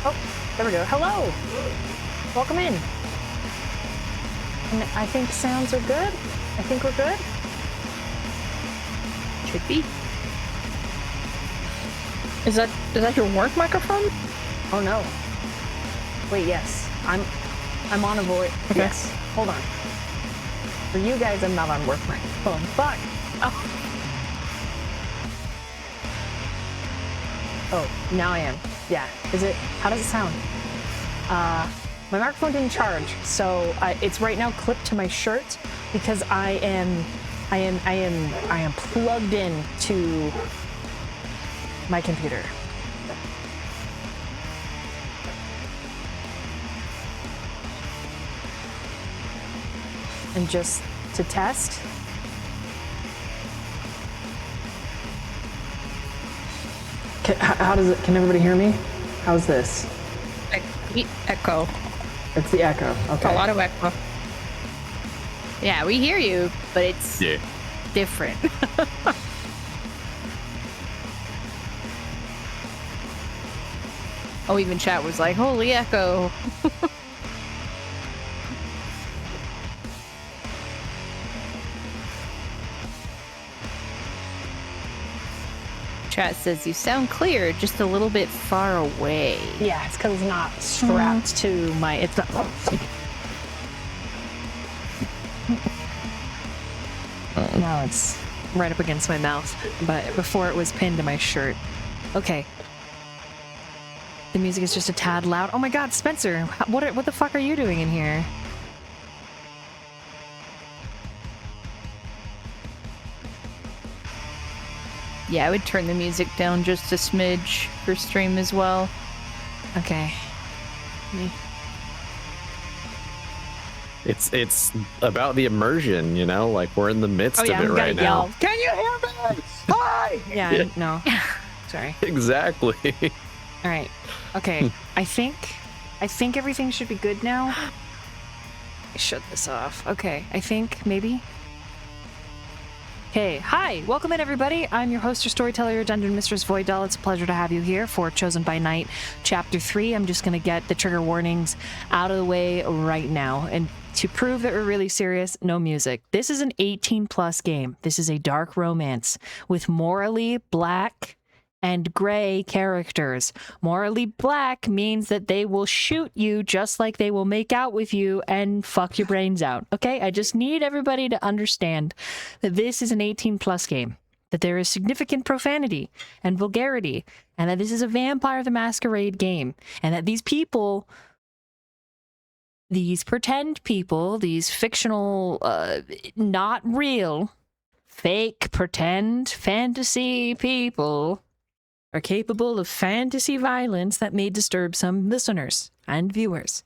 Oh, there we go. Hello! Welcome in. And I think sounds are good. I think we're good. Should be. Is that your work microphone? Oh no. Wait, yes. I'm on a voice. Okay. Yes. Hold on. For you guys, I'm not on work microphone. Fuck. Oh, now I am. Yeah. Is it? How does it sound? My microphone didn't charge, so it's right now clipped to my shirt because I am plugged in to my computer. And just to test. How does it? Can everybody hear me? How's this? Echo. It's the echo. Okay. A lot of echo. Yeah, we hear you, but it's different. Oh, even chat was like, holy echo. Chat says you sound clear, just a little bit far away. Yeah, it's because it's not strapped to my. It's not. Now it's right up against my mouth, but before it was pinned to my shirt. Okay. The music is just a tad loud. Oh my God, Spencer! What the fuck are you doing in here? Yeah, I would turn the music down just a smidge for stream as well. Okay. It's about the immersion, you know, like we're in the midst of it I'm right gonna now. yell. Can you hear me? Hi! Yeah, no. Sorry. Exactly. All right. Okay. I think everything should be good now. Shut this off. Okay. I think maybe. Okay. Hi. Welcome in, everybody. I'm your host, your storyteller, your dungeon mistress, Voidell. It's a pleasure to have you here for Chosen by Night, Chapter 3. I'm just going to get the trigger warnings out of the way right now. And to prove that we're really serious, no music. This is an 18-plus game. This is a dark romance with morally black and gray characters. Morally black means that they will shoot you just like they will make out with you and fuck your brains out. Okay? I just need everybody to understand that this is an 18-plus game, that there is significant profanity and vulgarity, and that this is a Vampire the Masquerade game, and that these people, these pretend people, these fictional, not real, fake, pretend, fantasy people are capable of fantasy violence that may disturb some listeners and viewers.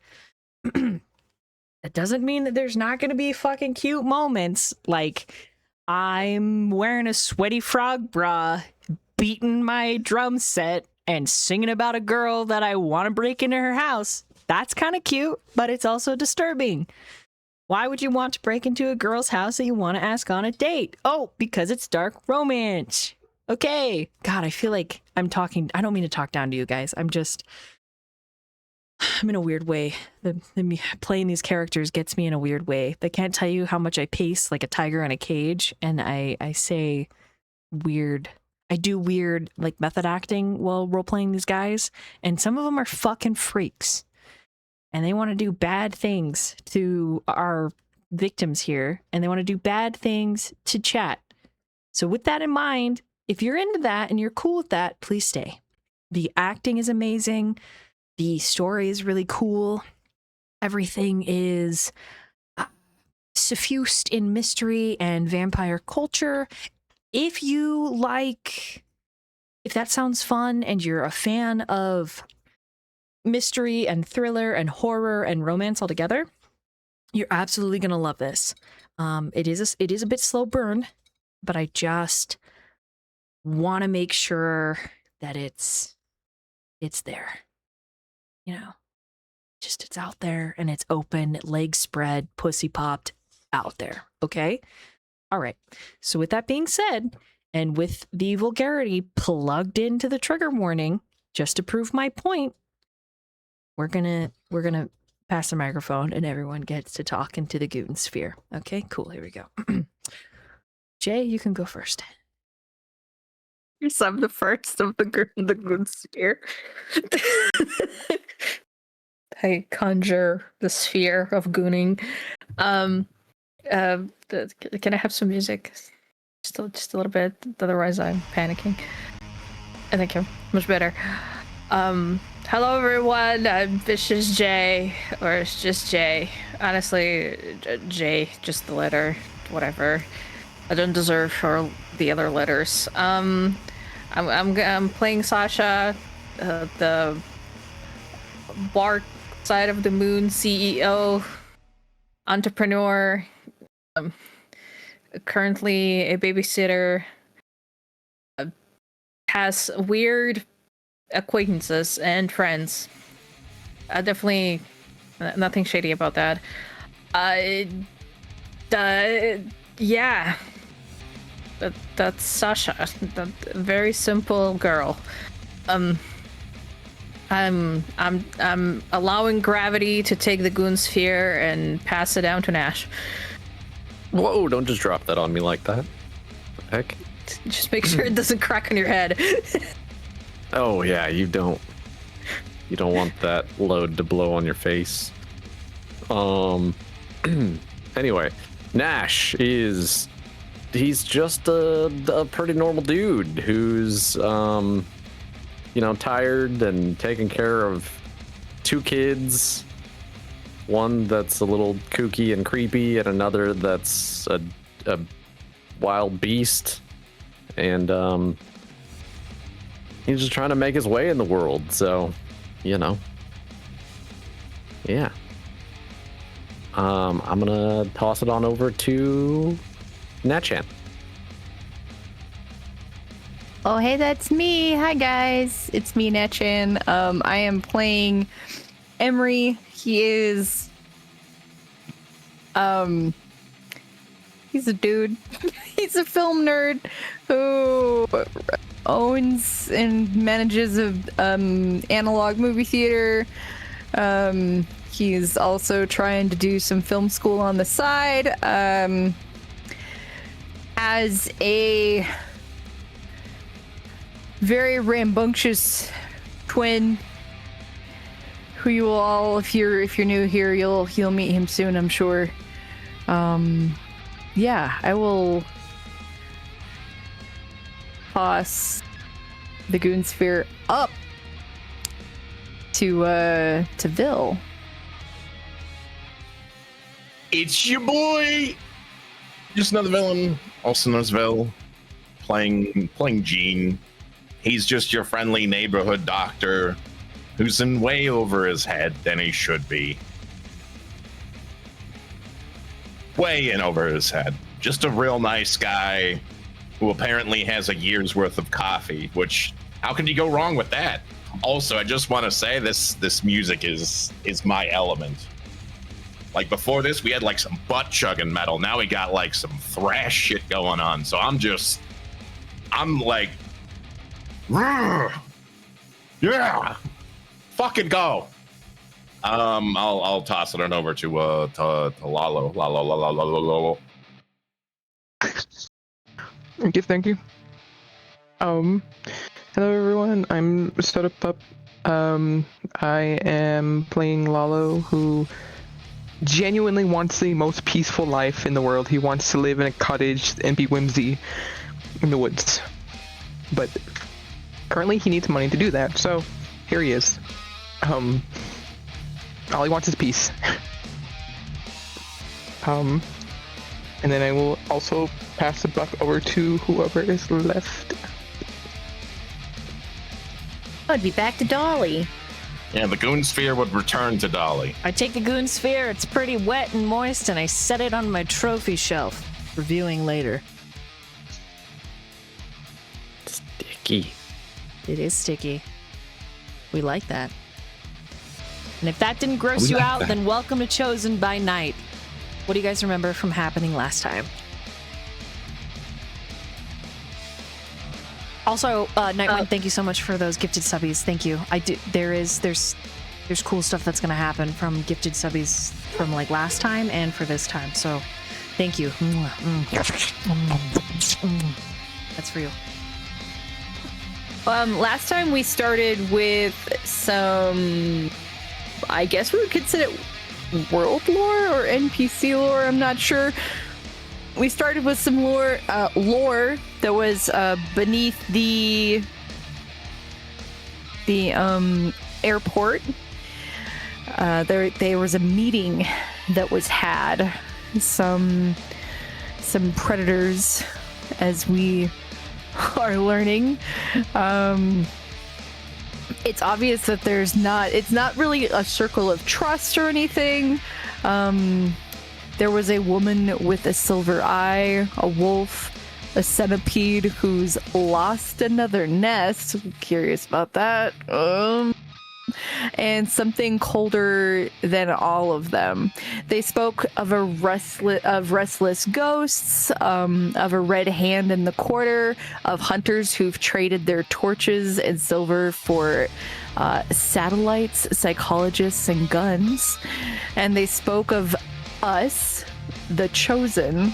That doesn't mean that there's not going to be fucking cute moments like I'm wearing a sweaty frog bra, beating my drum set, and singing about a girl that I want to break into her house. That's kind of cute, but it's also disturbing. Why would you want to break into a girl's house that you want to ask on a date? Oh, because it's dark romance. Okay. God, I feel like I'm talking. I don't mean to talk down to you guys. I'm in a weird way. Me playing these characters gets me in a weird way. They can't tell you how much I pace like a tiger in a cage, and I say weird. I do weird like method acting while role playing these guys, and some of them are fucking freaks, and they want to do bad things to our victims here, and they want to do bad things to chat. So with that in mind, if you're into that and you're cool with that, please stay. The acting is amazing. The story is really cool. Everything is suffused in mystery and vampire culture. If that sounds fun and you're a fan of mystery and thriller and horror and romance altogether, you're absolutely going to love this. It is a bit slow burn, but I just want to make sure that it's there, you know, just it's out there and it's open, legs spread, pussy popped out there. Okay. All right. So with that being said, and with the vulgarity plugged into the trigger warning, just to prove my point, we're gonna pass the microphone and everyone gets to talk into the Goon sphere. Okay, cool. Here we go. Jay, you can go first. I'm the first of the good sphere. I conjure the sphere of gooning. Can I have some music? Just a little bit. Otherwise, I'm panicking. I think I'm much better. Hello everyone. I'm ViciousJay, or it's just Jay. Honestly, J, just the letter, whatever. I don't deserve for the other letters. I'm playing Sasha, the Bark side of the moon CEO, entrepreneur, currently a babysitter, has weird acquaintances and friends. Definitely nothing shady about that. Yeah. That's Sasha. That very simple girl. I'm allowing gravity to take the goon sphere and pass it down to Nash. Whoa, don't just drop that on me like that. What the heck? Just make sure it doesn't crack on your head. Oh yeah, you don't want that load to blow on your face. Anyway, Nash he's just a pretty normal dude who's tired and taking care of 2 kids, one that's a little kooky and creepy and another that's a wild beast, and he's just trying to make his way in the world, so yeah. I'm gonna toss it on over to TheNatchan. Oh, hey, that's me. Hi, guys. It's me, TheNatchan. I am playing Emery. He is, he's a dude. He's a film nerd who owns and manages a analog movie theater. He's also trying to do some film school on the side. As a very rambunctious twin, who you will all, if you're new here, you'll meet him soon, I'm sure. Yeah, I will toss the goon sphere up to Vil. It's your boy, just another villain, also known as Vil, playing Gene. He's just your friendly neighborhood doctor who's in way over his head than he should be. Way in over his head. Just a real nice guy who apparently has a year's worth of coffee, which, how can you go wrong with that? Also, I just want to say this music is my element. Like before this, we had like some butt chugging metal. Now we got like some thrash shit going on. So I'm like, yeah, fucking go. I'll toss it on over to Lalo. Lalo. Thank you. Hello everyone. I'm Soda Pup. I am playing Lalo, who genuinely wants the most peaceful life in the world. He wants to live in a cottage and be whimsy in the woods. But currently he needs money to do that, so here he is. All he wants is peace. And then I will also pass the buck over to whoever is left. I'd be back to Dolly. Yeah, the goon sphere would return to Dolly. I take the goon sphere, it's pretty wet and moist, and I set it on my trophy shelf. Reviewing later. Sticky. It is sticky. We like that. And if that didn't gross you out, then welcome to Chosen by Night. What do you guys remember from happening last time? Also, Nightwind, thank you so much for those gifted subbies. Thank you. There's there's cool stuff that's gonna happen from gifted subbies from like last time and for this time. So thank you. That's for you. Last time we started with some, I guess we would consider it world lore or NPC lore, I'm not sure. We started with some lore that was beneath the airport. There was a meeting that was had. Some predators, as we are learning. It's obvious that it's not really a circle of trust or anything. There was a woman with a silver eye, a wolf, a centipede who's lost another nest. I'm curious about that. And something colder than all of them. They spoke of restless ghosts, of a red hand in the quarter, of hunters who've traded their torches and silver for satellites, psychologists, and guns. And they spoke of us, the chosen.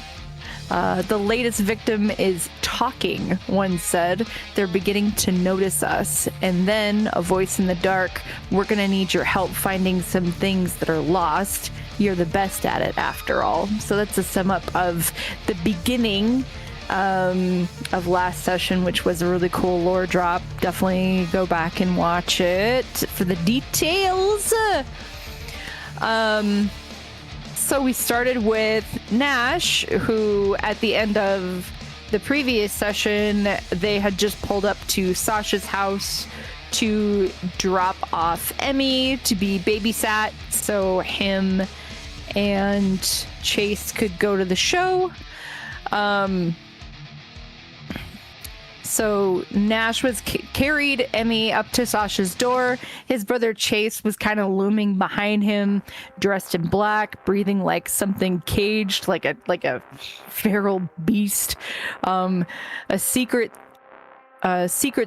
The latest victim is talking, one said. They're beginning to notice us. And then, a voice in the dark, we're gonna need your help finding some things that are lost. You're the best at it, after all. So that's a sum up of the beginning of last session, which was a really cool lore drop. Definitely go back and watch it for the details. So we started with Nash, who at the end of the previous session, they had just pulled up to Sasha's house to drop off Emmy to be babysat so him and Chase could go to the show. So Nash was carried Emmy up to Sasha's door. His brother Chase was kind of looming behind him, dressed in black, breathing like something caged, like a feral beast. A secret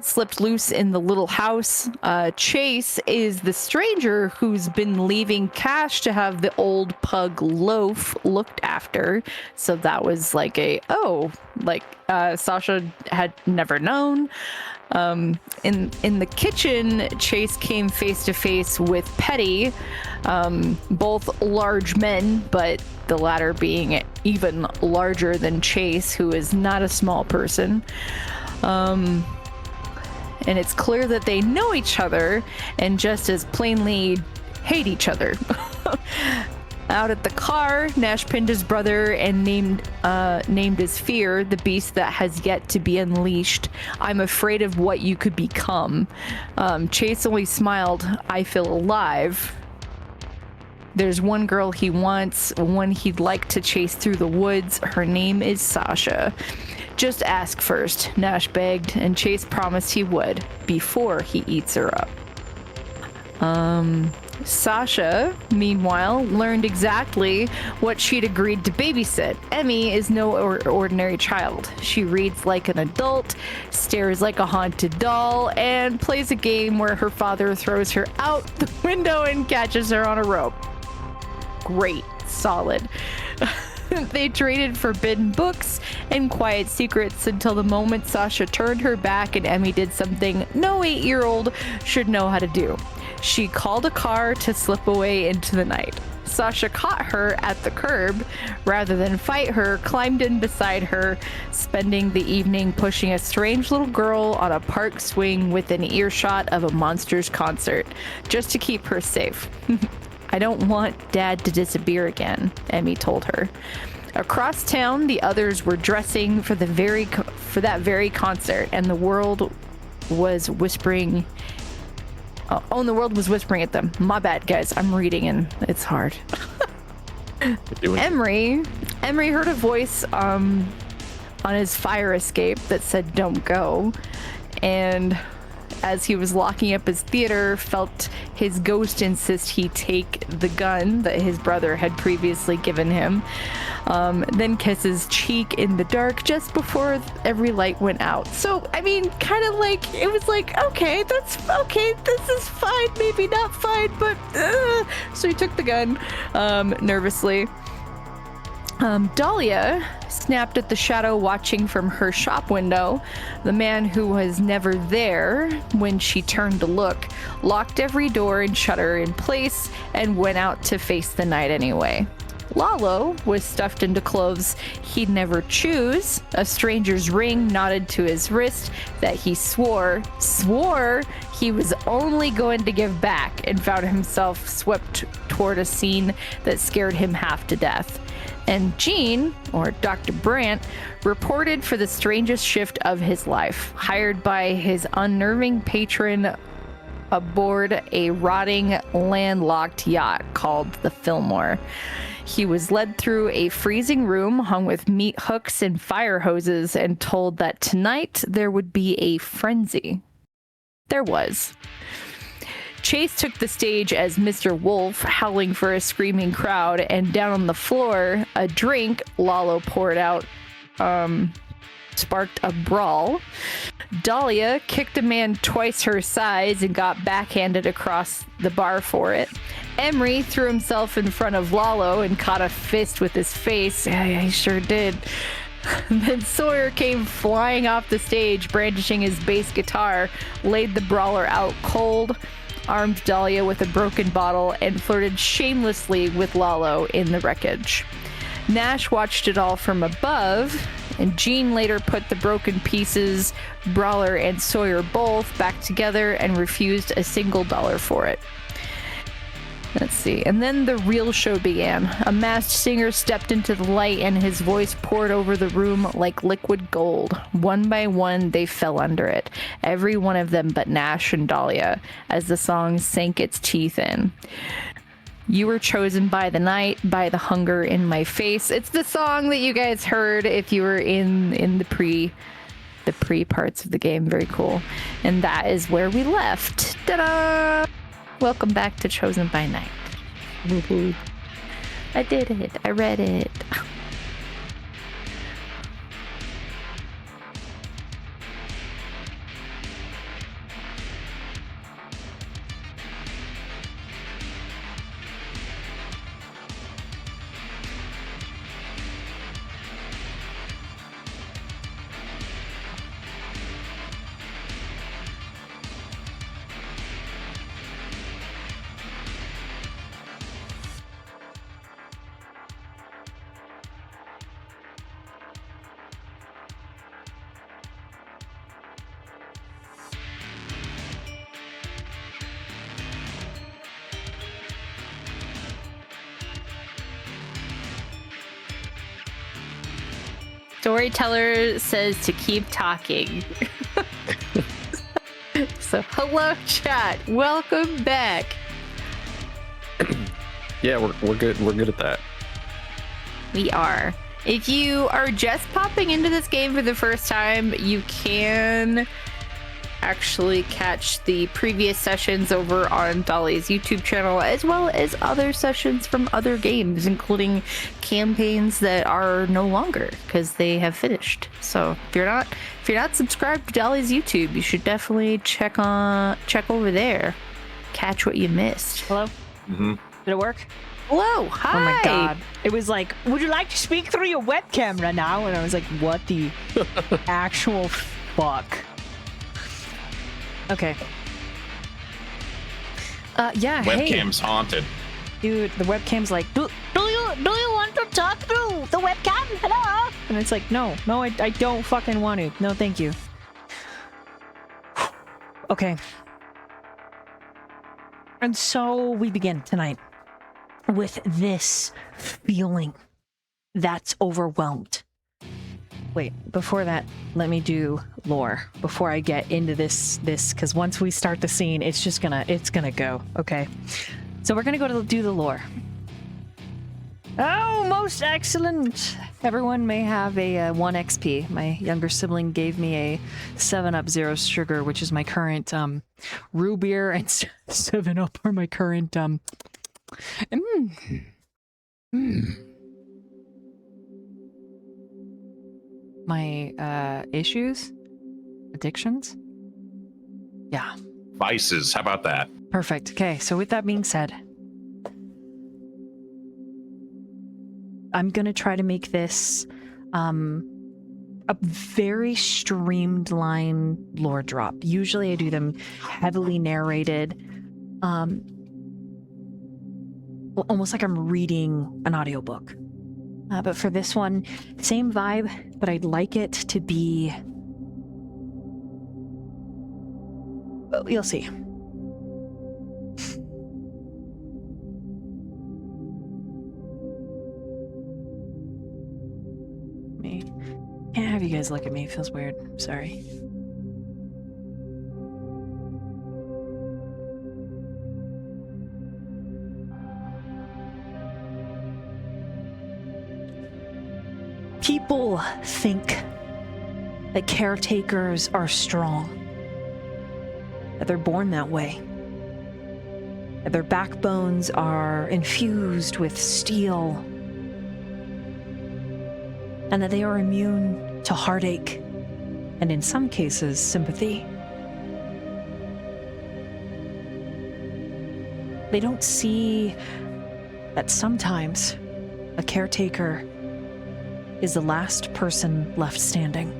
slipped loose in the little house. Chase is the stranger who's been leaving cash to have the old pug Loaf looked after. So that was like Sasha had never known. In the kitchen, Chase came face to face with Petty, both large men, but the latter being even larger than Chase, who is not a small person. And it's clear that they know each other and just as plainly hate each other. Out at the car, Nash pinned his brother and named his fear, the beast that has yet to be unleashed. I'm afraid of what you could become. Chase only smiled. I feel alive. There's one girl he wants, one he'd like to chase through the woods. Her name is Sasha. Just ask first, Nash begged, and Chase promised he would, before he eats her up. Sasha, meanwhile, learned exactly what she'd agreed to babysit. Emmy is no ordinary child. She reads like an adult, stares like a haunted doll, and plays a game where her father throws her out the window and catches her on a rope. Great. Solid. They traded forbidden books and quiet secrets until the moment Sasha turned her back and Emmy did something no 8-year-old should know how to do. She called a car to slip away into the night. Sasha caught her at the curb. Rather than fight her, climbed in beside her, spending the evening pushing a strange little girl on a park swing within earshot of a Monsters concert, just to keep her safe. I don't want Dad to disappear again, Emmy told her. Across town, the others were dressing for that very concert, and the world was whispering. The world was whispering at them. My bad, guys. I'm reading and it's hard. Emery heard a voice on his fire escape that said, "Don't go," and as he was locking up his theater, felt his ghost insist he take the gun that his brother had previously given him, then kiss his cheek in the dark just before every light went out. So, I mean, kind of like, it was like, okay, that's okay, this is fine, maybe not fine, but so he took the gun nervously. Dahlia snapped at the shadow watching from her shop window. The man who was never there when she turned to look locked every door and shutter in place and went out to face the night anyway. Lalo was stuffed into clothes he'd never choose. A stranger's ring nodded to his wrist that he swore he was only going to give back, and found himself swept toward a scene that scared him half to death. And Jean, or Dr. Brandt, reported for the strangest shift of his life, hired by his unnerving patron aboard a rotting, landlocked yacht called the Fillmore. He was led through a freezing room hung with meat hooks and fire hoses and told that tonight there would be a frenzy. There was. Chase took the stage as Mr. Wolf, howling for a screaming crowd, and down on the floor, a drink Lalo poured out sparked a brawl. Dahlia kicked a man twice her size and got backhanded across the bar for it. Emery threw himself in front of Lalo and caught a fist with his face. Yeah, he sure did. Then Sawyer came flying off the stage, brandishing his bass guitar, laid the brawler out cold, armed Dahlia with a broken bottle, and flirted shamelessly with Lalo in the wreckage. Nash watched it all from above, and Jean later put the broken pieces, Brawler and Sawyer both, back together and refused a single dollar for it. Let's see. And then the real show began. A masked singer stepped into the light and his voice poured over the room like liquid gold. One by one, they fell under it. Every one of them but Nash and Dahlia, as the song sank its teeth in. You were chosen by the night, by the hunger in my face. It's the song that you guys heard if you were in the pre parts of the game. Very cool. And that is where we left. Ta-da! Welcome back to Chosen by Night. Woo-hoo. I did it. I read it. Storyteller says to keep talking. So, hello, chat. Welcome back. Yeah, we're good. We're good at that. We are. If you are just popping into this game for the first time, you can actually catch the previous sessions over on Dahlia's YouTube channel, as well as other sessions from other games, including campaigns that are no longer because they have finished. So if you're not subscribed to Dahlia's YouTube, you should definitely check over there, catch what you missed. Hello? Mm-hmm. Did it work? Hello, hi. Oh my god. It was like, would you like to speak through your web camera now? And I was like, what the actual fuck? Okay. Yeah, Webcam's haunted. Dude, the webcam's like, do you want to talk through the webcam? Hello? And it's like, no, I don't fucking want to. No, thank you. Okay. And so we begin tonight with this feeling that's overwhelmed. Wait, before that, let me do lore before I get into this, because once we start the scene, it's gonna go, okay? So we're gonna do the lore. Oh, most excellent. Everyone may have a 1 XP. My younger sibling gave me a 7-Up Zero Sugar, which is my current root beer, and 7-Up are my current my issues, addictions. Yeah. Vices. How about that? Perfect. Okay, so with that being said, I'm gonna try to make this a very streamlined lore drop. Usually I do them heavily narrated, almost like I'm reading an audiobook. But for this one, same vibe, but I'd like it to be... Well, you'll see. Can't have you guys look at me. It feels weird. Sorry. People think that caretakers are strong, that they're born that way, that their backbones are infused with steel, and that they are immune to heartache, and in some cases, sympathy. They don't see that sometimes a caretaker is the last person left standing.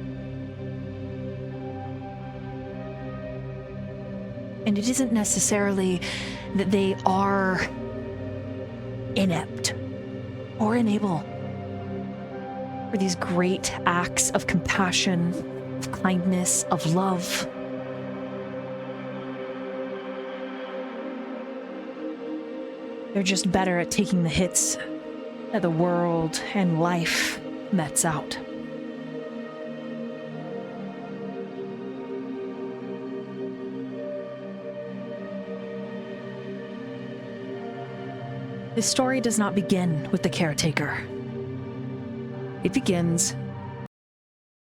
And it isn't necessarily that they are inept or unable for these great acts of compassion, of kindness, of love. They're just better at taking the hits that the world and life mets out. This story does not begin with the caretaker. It begins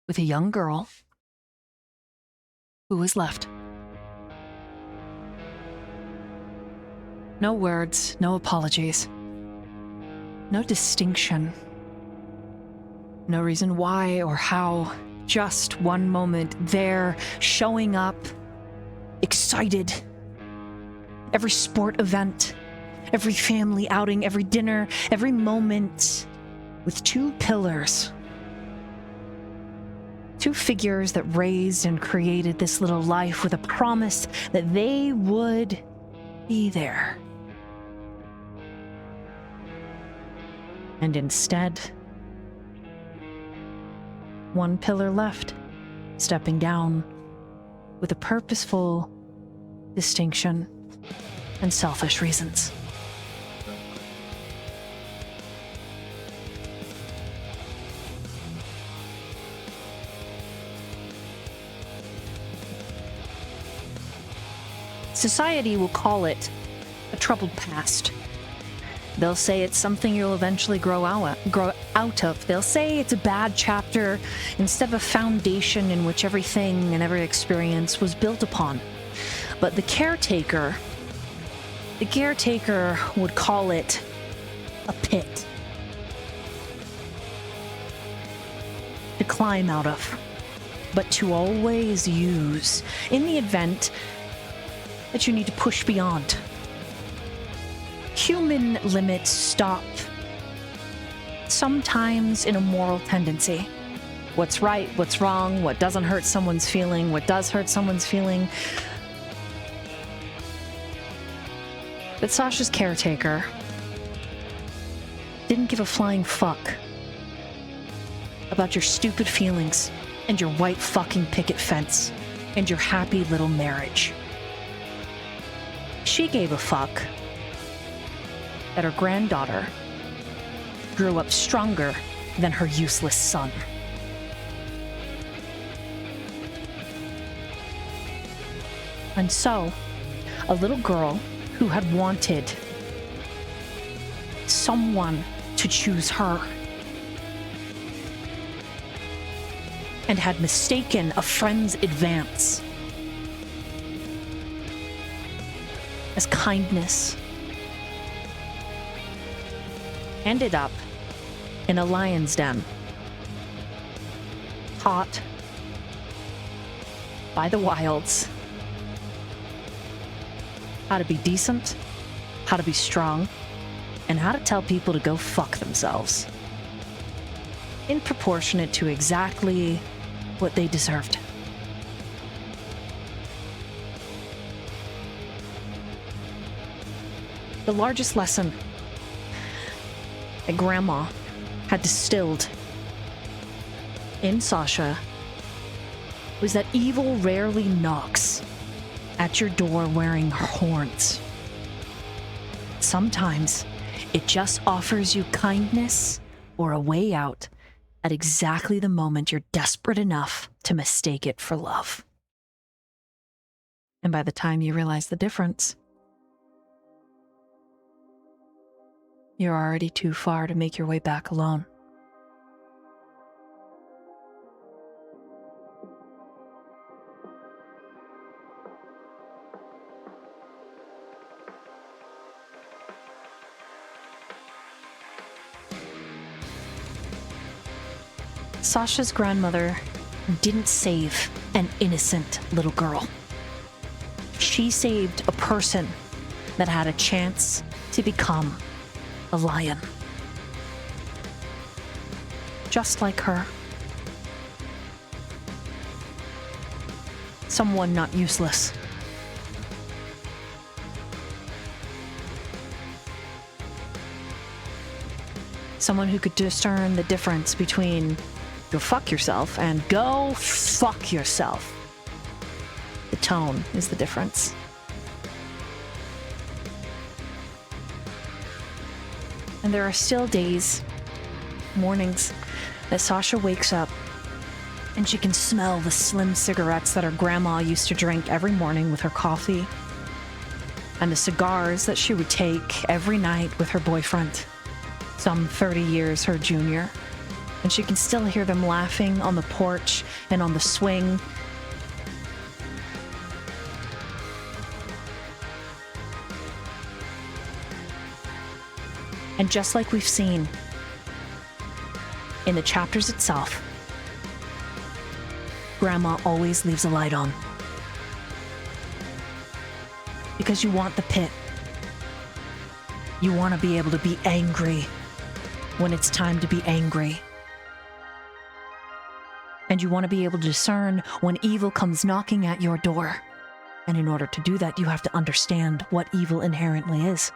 with a young girl who is left. No words, no apologies, no distinction, no reason why or how, just one moment there, showing up, excited. Every sport event, every family outing, every dinner, every moment with 2 pillars. 2 figures that raised and created this little life with a promise that they would be there. And instead, 1 pillar left, stepping down with a purposeful distinction and selfish reasons. Society will call it a troubled past. They'll say it's something you'll eventually grow out of. They'll say it's a bad chapter instead of a foundation in which everything and every experience was built upon. But the caretaker would call it a pit to climb out of, but to always use in the event that you need to push beyond. Human limits stop sometimes in a moral tendency. What's right, what's wrong, what doesn't hurt someone's feeling, what does hurt someone's feeling. But Sasha's caretaker didn't give a flying fuck about your stupid feelings and your white fucking picket fence and your happy little marriage. She gave a fuck that her granddaughter grew up stronger than her useless son. And so, a little girl who had wanted someone to choose her, and had mistaken a friend's advance as kindness, ended up in a lion's den, taught by the wilds how to be decent, how to be strong, and how to tell people to go fuck themselves, in proportionate to exactly what they deserved. The largest lesson that Grandma had distilled in Sasha was that evil rarely knocks at your door wearing horns. Sometimes it just offers you kindness or a way out at exactly the moment you're desperate enough to mistake it for love. And by the time you realize the difference, you're already too far to make your way back alone. Sasha's grandmother didn't save an innocent little girl. She saved a person that had a chance to become a lion. Just like her. Someone not useless. Someone who could discern the difference between go fuck yourself and go fuck yourself. The tone is the difference. And there are still days, mornings, that Sasha wakes up and she can smell the slim cigarettes that her grandma used to drink every morning with her coffee, and the cigars that she would take every night with her boyfriend, some 30 years her junior. And she can still hear them laughing on the porch and on the swing. And just like we've seen in the chapters itself, Grandma always leaves a light on. Because you want the pit. You want to be able to be angry when it's time to be angry. And you want to be able to discern when evil comes knocking at your door. And in order to do that, you have to understand what evil inherently is.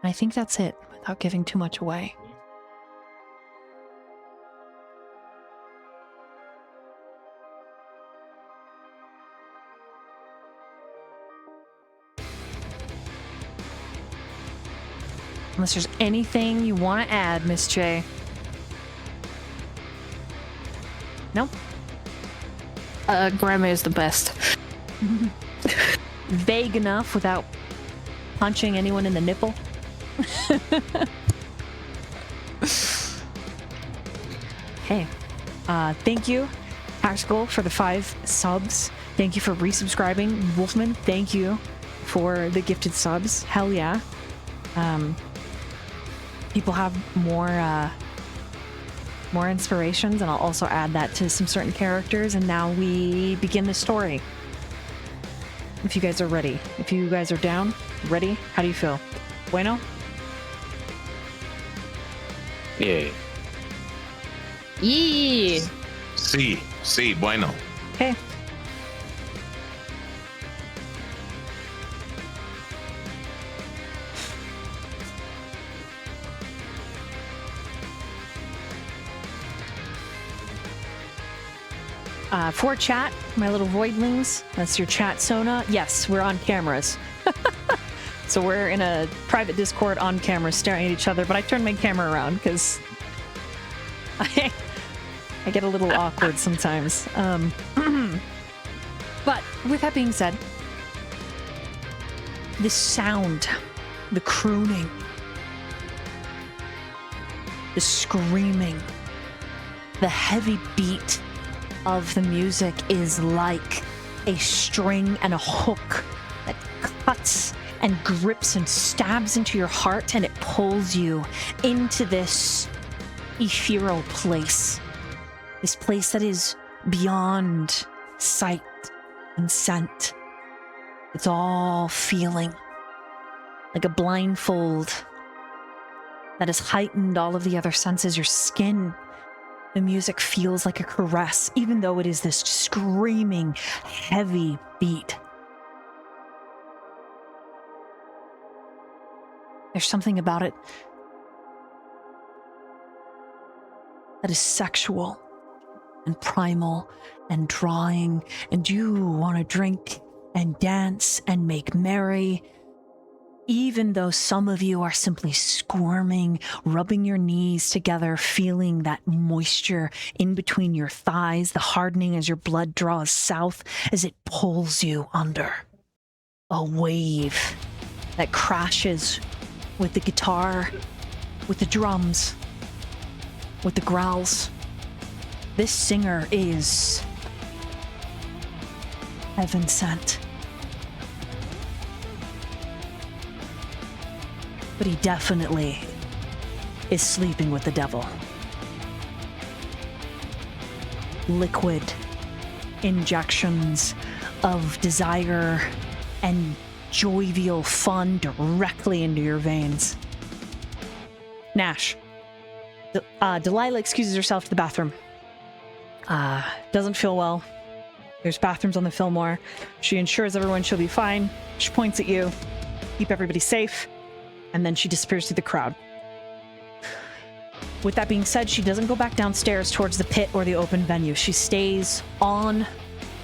I think that's it, without giving too much away. Unless there's anything you want to add, Miss J. Nope. Grandma is the best. Vague enough without punching anyone in the nipple. Hey, thank you, Tactical, for the 5 subs. Thank you for resubscribing. Wolfman, thank you for the gifted subs. Hell yeah. People have more inspirations, and I'll also add that to some certain characters, and now we begin the story. If you guys are ready. If you guys are down, ready, how do you feel? Bueno? Yeah. Yeah. Sí, bueno. Okay. For chat, my little voidlings, that's your chat, Sona. Yes, we're on cameras. So we're in a private Discord on camera staring at each other, but I turned my camera around because I get a little awkward sometimes. But with that being said, the sound, the crooning, the screaming, the heavy beat of the music is like a string and a hook that cuts and grips and stabs into your heart, and it pulls you into this ethereal place. This place that is beyond sight and scent. It's all feeling like a blindfold that has heightened all of the other senses. Your skin, the music feels like a caress, even though it is this screaming, heavy beat. There's something about it that is sexual and primal and drawing, and you want to drink and dance and make merry, even though some of you are simply squirming, rubbing your knees together, feeling that moisture in between your thighs, the hardening as your blood draws south as it pulls you under. A wave that crashes with the guitar, with the drums, with the growls. This singer is heaven sent. But he definitely is sleeping with the devil. Liquid injections of desire and jovial fun directly into your veins. Nash. Dahlia excuses herself to the bathroom. Doesn't feel well. There's bathrooms on the Fillmore. She ensures everyone she'll be fine. She points at you. Keep everybody safe. And then she disappears through the crowd. With that being said, she doesn't go back downstairs towards the pit or the open venue. She stays on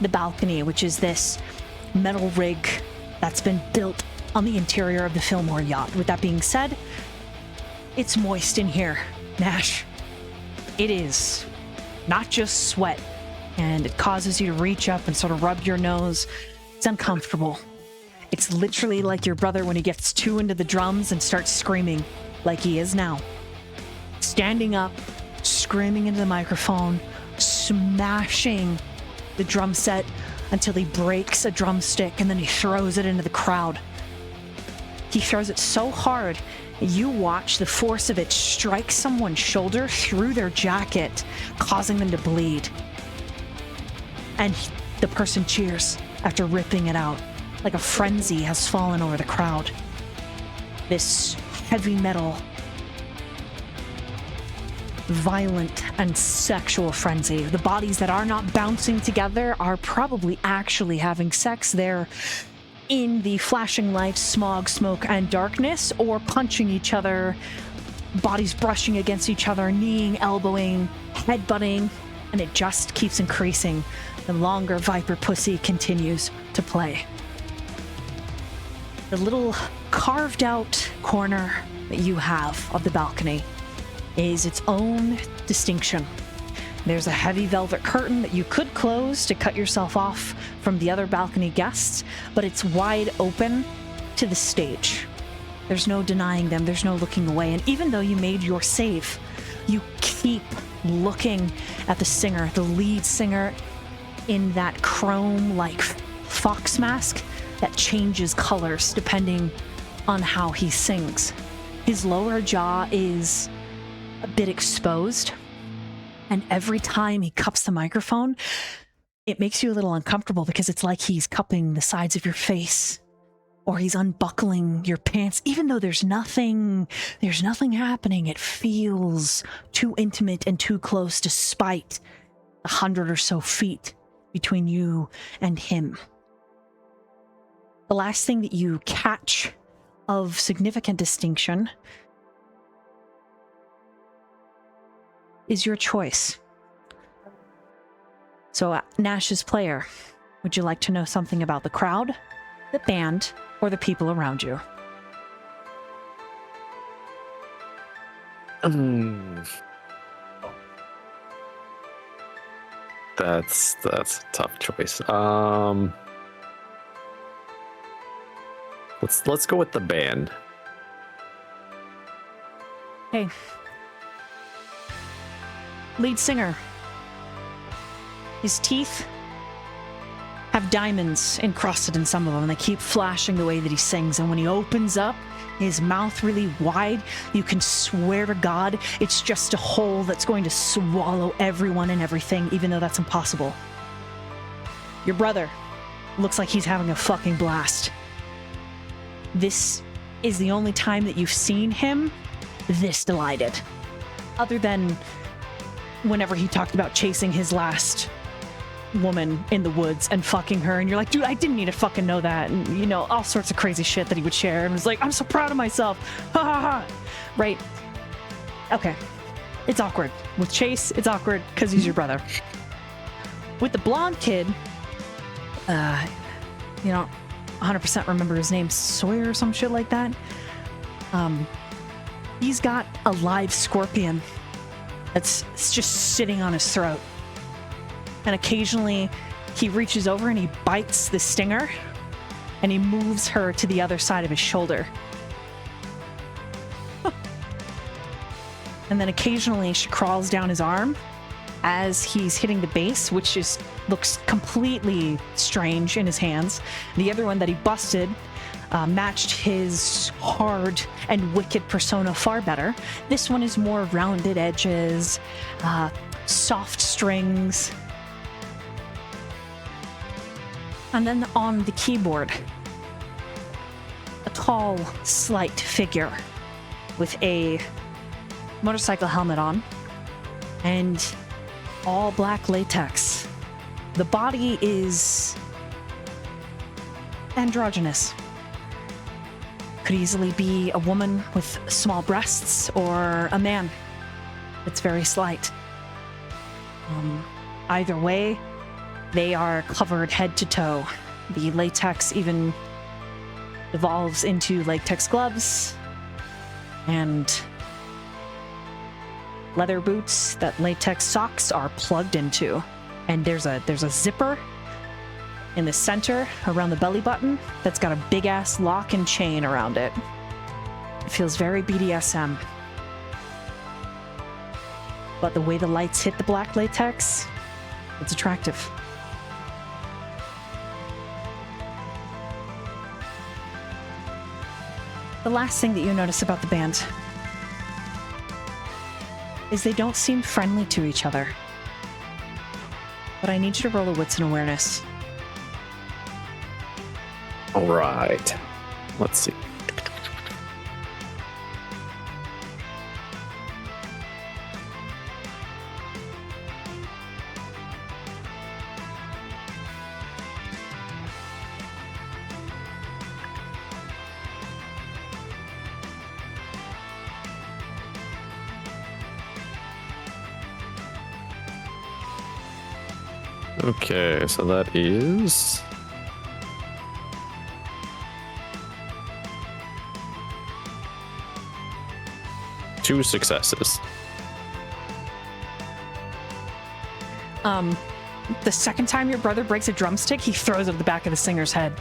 the balcony, which is this metal rig that's been built on the interior of the Fillmore yacht. With that being said, it's moist in here, Nash. It is. Not just sweat. And it causes you to reach up and sort of rub your nose. It's uncomfortable. It's literally like your brother when he gets too into the drums and starts screaming, like he is now. Standing up, screaming into the microphone, smashing the drum set until he breaks a drumstick, and then he throws it into the crowd. He throws it so hard, you watch the force of it strike someone's shoulder through their jacket, causing them to bleed. And the person cheers after ripping it out. Like a frenzy has fallen over the crowd. This heavy metal, violent and sexual frenzy. The bodies that are not bouncing together are probably actually having sex there in the flashing lights, smog, smoke, and darkness, or punching each other, bodies brushing against each other, kneeing, elbowing, headbutting, and it just keeps increasing. The longer Viper Pussy continues to play. The little carved out corner that you have of the balcony is its own distinction. There's a heavy velvet curtain that you could close to cut yourself off from the other balcony guests, but it's wide open to the stage. There's no denying them, there's no looking away, and even though you made your save, you keep looking at the singer, the lead singer, in that chrome-like fox mask that changes colors depending on how he sings. His lower jaw is a bit exposed, and every time he cups the microphone, it makes you a little uncomfortable because it's like he's cupping the sides of your face, or he's unbuckling your pants. Even though there's nothing happening, it feels too intimate and too close despite 100 or so feet between you and him. The last thing that you catch of significant distinction is your choice. So, Nash's player, would you like to know something about the crowd, the band, or the people around you? That's a tough choice. Let's go with the band. Hey. Lead singer. His teeth have diamonds encrusted in some of them, and they keep flashing the way that he sings. And when he opens up his mouth really wide, you can swear to God it's just a hole that's going to swallow everyone and everything, even though that's impossible. Your brother looks like he's having a fucking blast. This is the only time that you've seen him this delighted. Other than whenever he talked about chasing his last woman in the woods and fucking her, and you're like, dude, I didn't need to fucking know that, and you know, all sorts of crazy shit that he would share, and was like, I'm so proud of myself, ha ha ha. Right? Okay, it's awkward with Chase. It's awkward because he's your brother. With the blonde kid, you know, 100% remember his name, Sawyer or some shit like that. He's got a live scorpion that's just sitting on his throat. And occasionally he reaches over and he bites the stinger and he moves her to the other side of his shoulder. And then occasionally she crawls down his arm as he's hitting the base, which looks completely strange in his hands. The other one that he busted matched his hard and wicked persona far better. This one is more rounded edges, soft strings. And then on the keyboard, a tall, slight figure with a motorcycle helmet on and all black latex. The body is androgynous. Could easily be a woman with small breasts or a man. It's very slight. Either way, they are covered head to toe. The latex even evolves into latex gloves and leather boots that latex socks are plugged into. And there's a zipper in the center around the belly button that's got a big ass lock and chain around it. It feels very BDSM. But the way the lights hit the black latex, it's attractive. The last thing that you notice about the band is they don't seem friendly to each other. But I need you to roll a wits and awareness. All right. Let's see. Okay, so that is 2 successes. The second time your brother breaks a drumstick, he throws it at the back of the singer's head.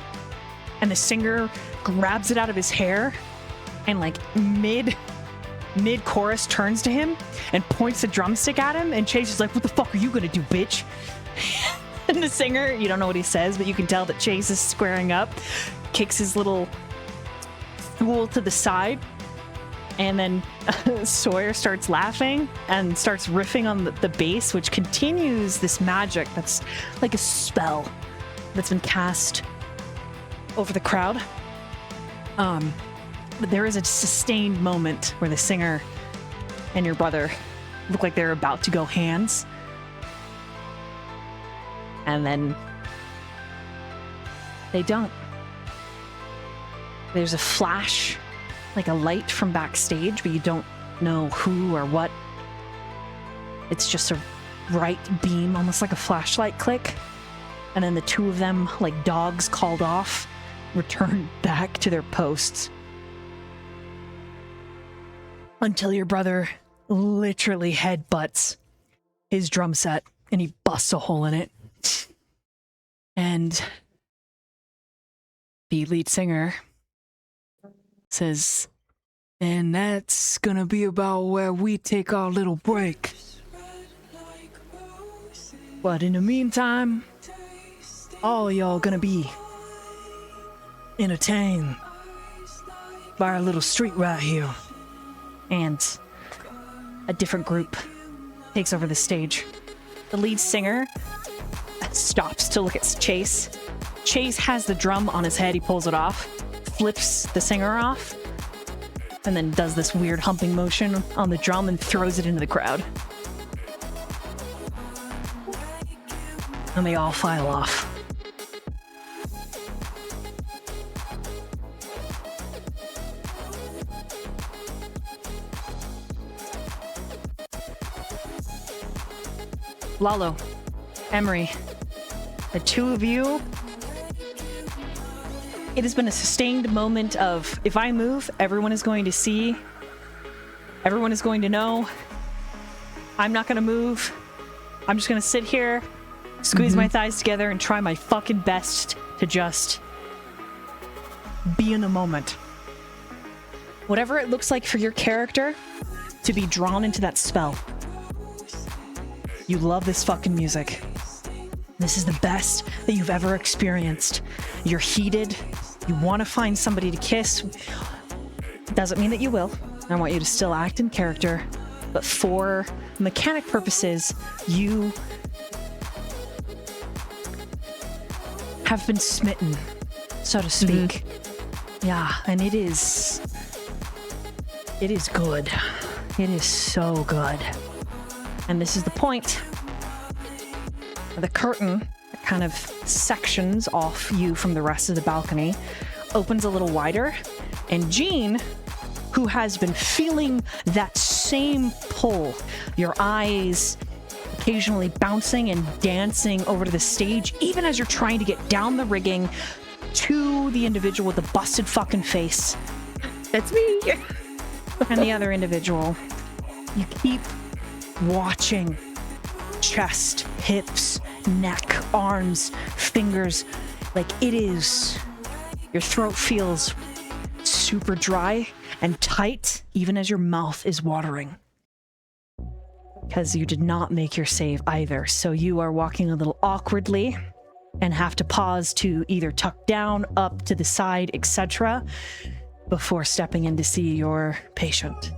And the singer grabs it out of his hair and like mid-chorus turns to him and points the drumstick at him, and Chase is like, what the fuck are you gonna do, bitch? And the singer, you don't know what he says, but you can tell that Chase is squaring up, kicks his little stool to the side, and then Sawyer starts laughing and starts riffing on the bass, which continues this magic that's like a spell that's been cast over the crowd. But there is a sustained moment where the singer and your brother look like they're about to go hands. And then they don't. There's a flash, like a light from backstage, but you don't know who or what. It's just a bright beam, almost like a flashlight click, and then the two of them, like dogs called off, return back to their posts. Until your brother literally headbutts his drum set and he busts a hole in it. And the lead singer says, and that's gonna be about where we take our little break. But in the meantime, all y'all gonna be entertained by our little street right here. And a different group takes over the stage. The lead singer stops to look at Chase. Chase has the drum on his head. He pulls it off, flips the singer off, and then does this weird humping motion on the drum and throws it into the crowd. And they all file off. Lalo, Emery, the two of you, it has been a sustained moment of, if I move, everyone is going to see, everyone is going to know, I'm not going to move, I'm just going to sit here, squeeze my thighs together, and try my fucking best to just be in the moment. Whatever it looks like for your character to be drawn into that spell. You love this fucking music. This is the best that you've ever experienced. You're heated. You want to find somebody to kiss. Doesn't mean that you will. I want you to still act in character. But for mechanic purposes, you have been smitten, so to speak. Yeah, and it is good. It is so good. And this is the point. The curtain that kind of sections off you from the rest of the balcony opens a little wider, and Jean, who has been feeling that same pull, your eyes occasionally bouncing and dancing over to the stage, even as you're trying to get down the rigging to the individual with the busted fucking face. That's me. And the other individual. You keep watching. Chest, hips, neck, arms, fingers. Like it is. Your throat feels super dry and tight, even as your mouth is watering. Because you did not make your save either. So you are walking a little awkwardly and have to pause to either tuck down, up to the side, etc., before stepping in to see your patient.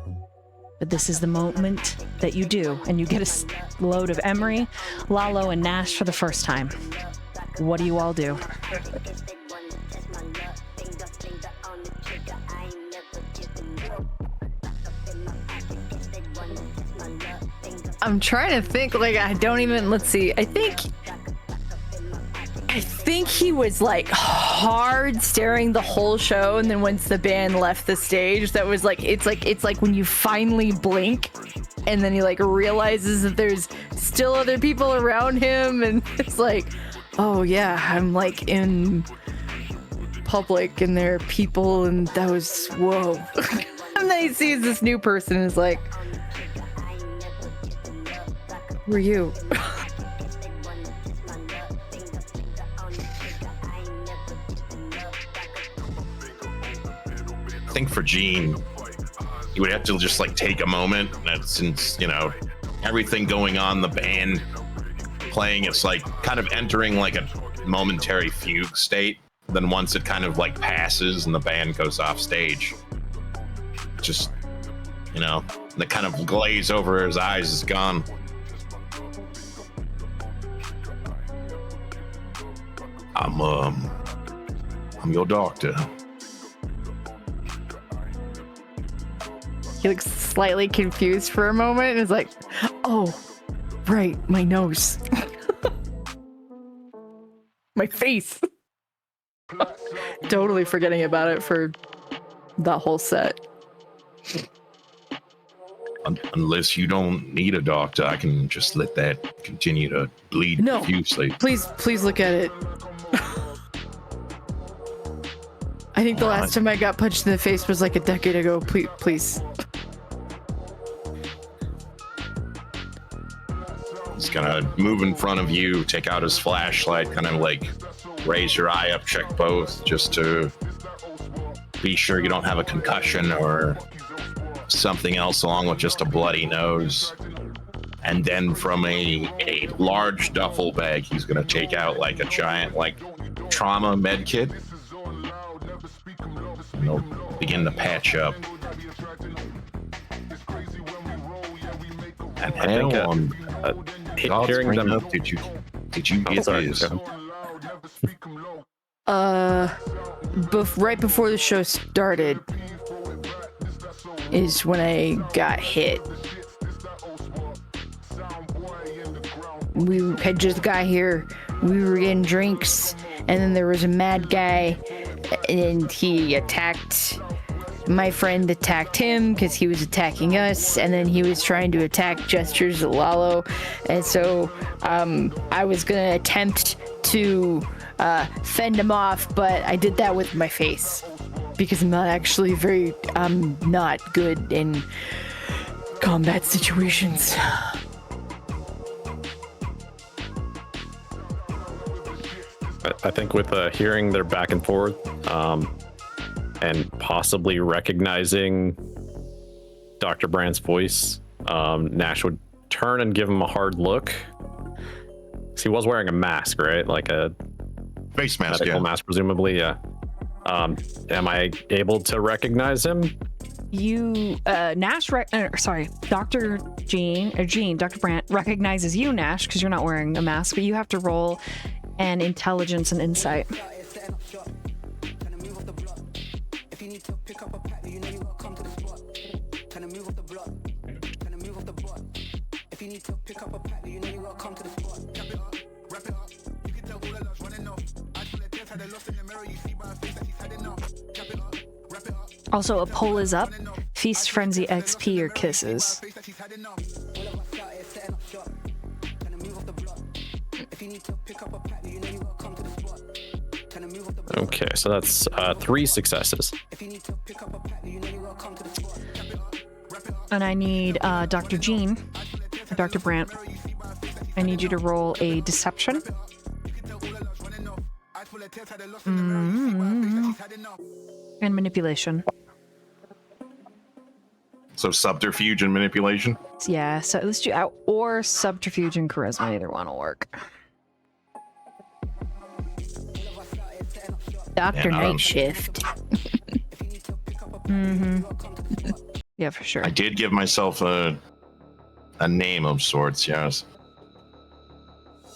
But this is the moment that you do, and you get a load of Emery, Lalo, and Nash for the first time. What do you all do? I'm trying to think, like, I don't even, let's see, I think he was like hard staring the whole show, and then once the band left the stage, that was like it's like when you finally blink and then he like realizes that there's still other people around him, and it's like, oh yeah, I'm like in public and there are people, and that was whoa. And then he sees this new person and is like, who are you? I think for Jean, you would have to just like take a moment. Since, you know, everything going on, the band playing, it's like kind of entering like a momentary fugue state. Then once it kind of like passes and the band goes off stage, just, you know, the kind of glaze over his eyes is gone. I'm your doctor. He looks slightly confused for a moment and is like, oh, right, my nose. My face. Totally forgetting about it for that whole set. Unless you don't need a doctor, I can just let that continue to bleed No. profusely. Please look at it. I think the last time I got punched in the face was like a decade ago. Please. He's gonna move in front of you, take out his flashlight, kind of like raise your eye up, check both, just to be sure you don't have a concussion or something else along with just a bloody nose. And then from a large duffel bag, he's gonna take out like a giant like trauma med kit. And they'll begin to patch up. And I think hearing them. up, did you get this? Right before the show started is when I got hit. We had just got here. We were getting drinks, and then there was a mad guy, and he attacked. My friend attacked him because he was attacking us, and then he was trying to attack Gestures at Lalo, and so I was gonna attempt to fend him off, but I did that with my face because I'm not good in combat situations. I think with hearing their back and forth, and possibly recognizing Dr. Brandt's voice, Nash would turn and give him a hard look. He was wearing a mask, right? Like a Face mask, medical mask, presumably. Yeah. Am I able to recognize him? You, Dr. Dr. Brandt recognizes you, Nash, because you're not wearing a mask, but you have to roll an intelligence and insight. Also, a poll is up. Feast, Frenzy, XP, or Kisses. Okay, so that's 3 successes. And I need Dr. Jean, or Dr. Brandt. I need you to roll a deception. And manipulation. So subterfuge and manipulation? Yeah, so let's do out or subterfuge and charisma. Either one will work. Dr. Night Shift. Yeah, for sure. I did give myself a name of sorts, yes.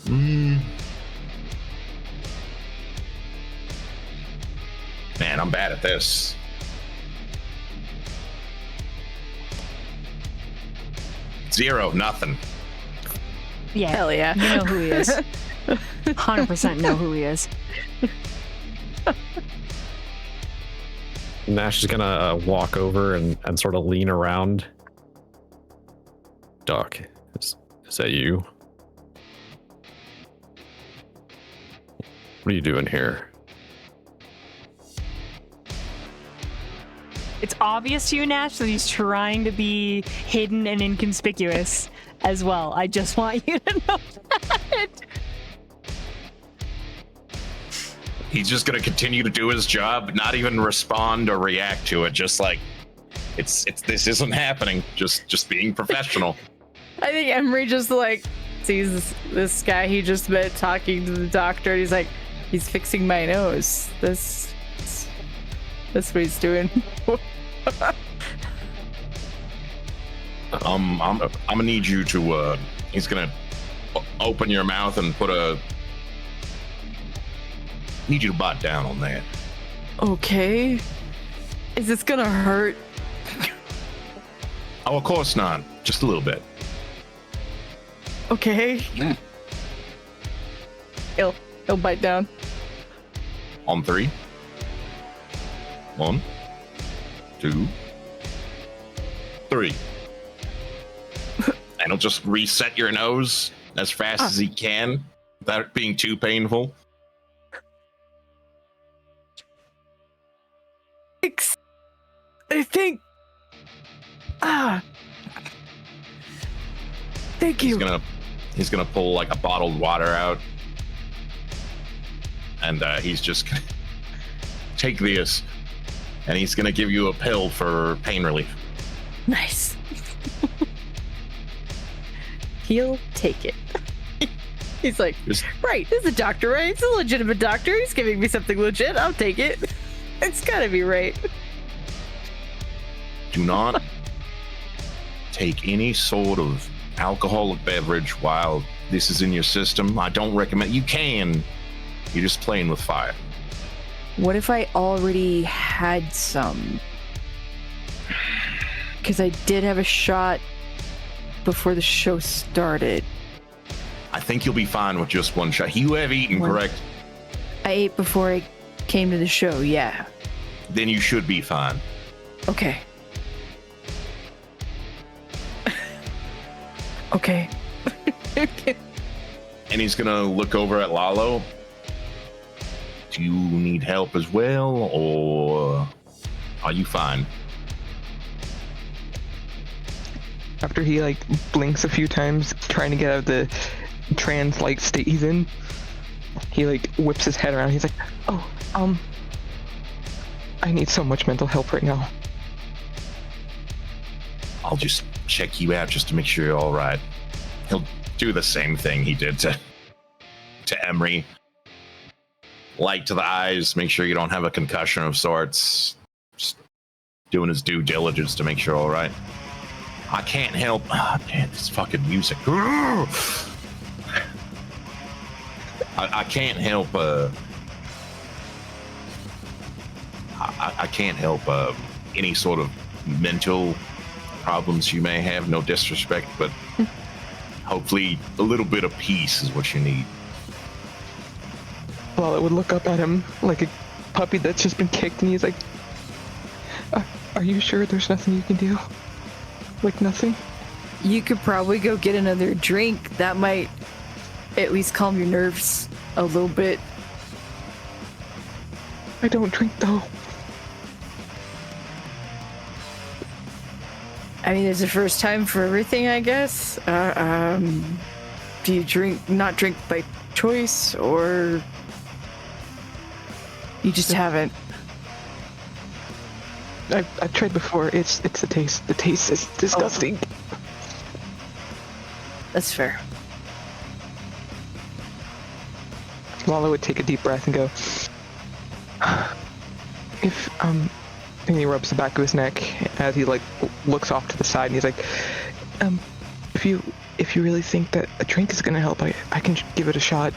Man, I'm bad at this. Zero, nothing. Yeah. Hell yeah. You know who he is. 100% know who he is. Nash is gonna walk over and sort of lean around. Doc, is that you? What are you doing here? It's obvious to you, Nash, that he's trying to be hidden and inconspicuous as well. I just want you to know that. He's just gonna continue to do his job, not even respond or react to it. Just like it's this isn't happening. Just being professional. I think Emery just like sees this guy he just met talking to the doctor, and he's like, he's fixing my nose. That's what he's doing. I'm gonna need you to he's gonna open your mouth and need you to bite down on that. Okay. Is this gonna hurt? Oh, of course not. Just a little bit. Okay. He'll bite down. On 3. 1, 2, 3. and he'll just reset your nose as fast as he can without it being too painful. I think. Thank you. He's gonna pull like a bottled water out, and he's just gonna take this, and he's gonna give you a pill for pain relief. Nice. He'll take it. He's like, right, this is a doctor, right? It's a legitimate doctor. He's giving me something legit. I'll take it. It's gotta be right. Do not take any sort of alcoholic beverage while this is in your system. I don't recommend. You can. You're just playing with fire. What if I already had some? Because I did have a shot before the show started. I think you'll be fine with just one shot. You have eaten, correct? I ate before I came to the show, yeah. Then you should be fine. Okay. Okay. And he's gonna look over at Lalo. Do you need help as well, or are you fine? After he like blinks a few times, trying to get out of the trance-like state he's in, he like whips his head around. He's like, "Oh, I need so much mental help right now." I'll just check you out just to make sure you're all right. He'll do the same thing he did to Emery. Light to the eyes, make sure you don't have a concussion of sorts. Just doing his due diligence to make sure you're all right. I can't help. Oh, man, this fucking music. I can't help. I can't help any sort of mental problems you may have. No disrespect, but hopefully a little bit of peace is what you need. Lalo would look up at him like a puppy that's just been kicked, and he's like, "Are you sure there's nothing you can do? Like nothing?" You could probably go get another drink. That might at least calm your nerves a little bit. I don't drink though. I mean, there's a first time for everything, I guess. Do you not drink by choice, or you just haven't? I've tried before. It's the taste. The taste is disgusting. Oh. That's fair. Lalo would take a deep breath and go, if and he rubs the back of his neck as he like looks off to the side, and he's like, if you really think that a drink is gonna help, I can give it a shot.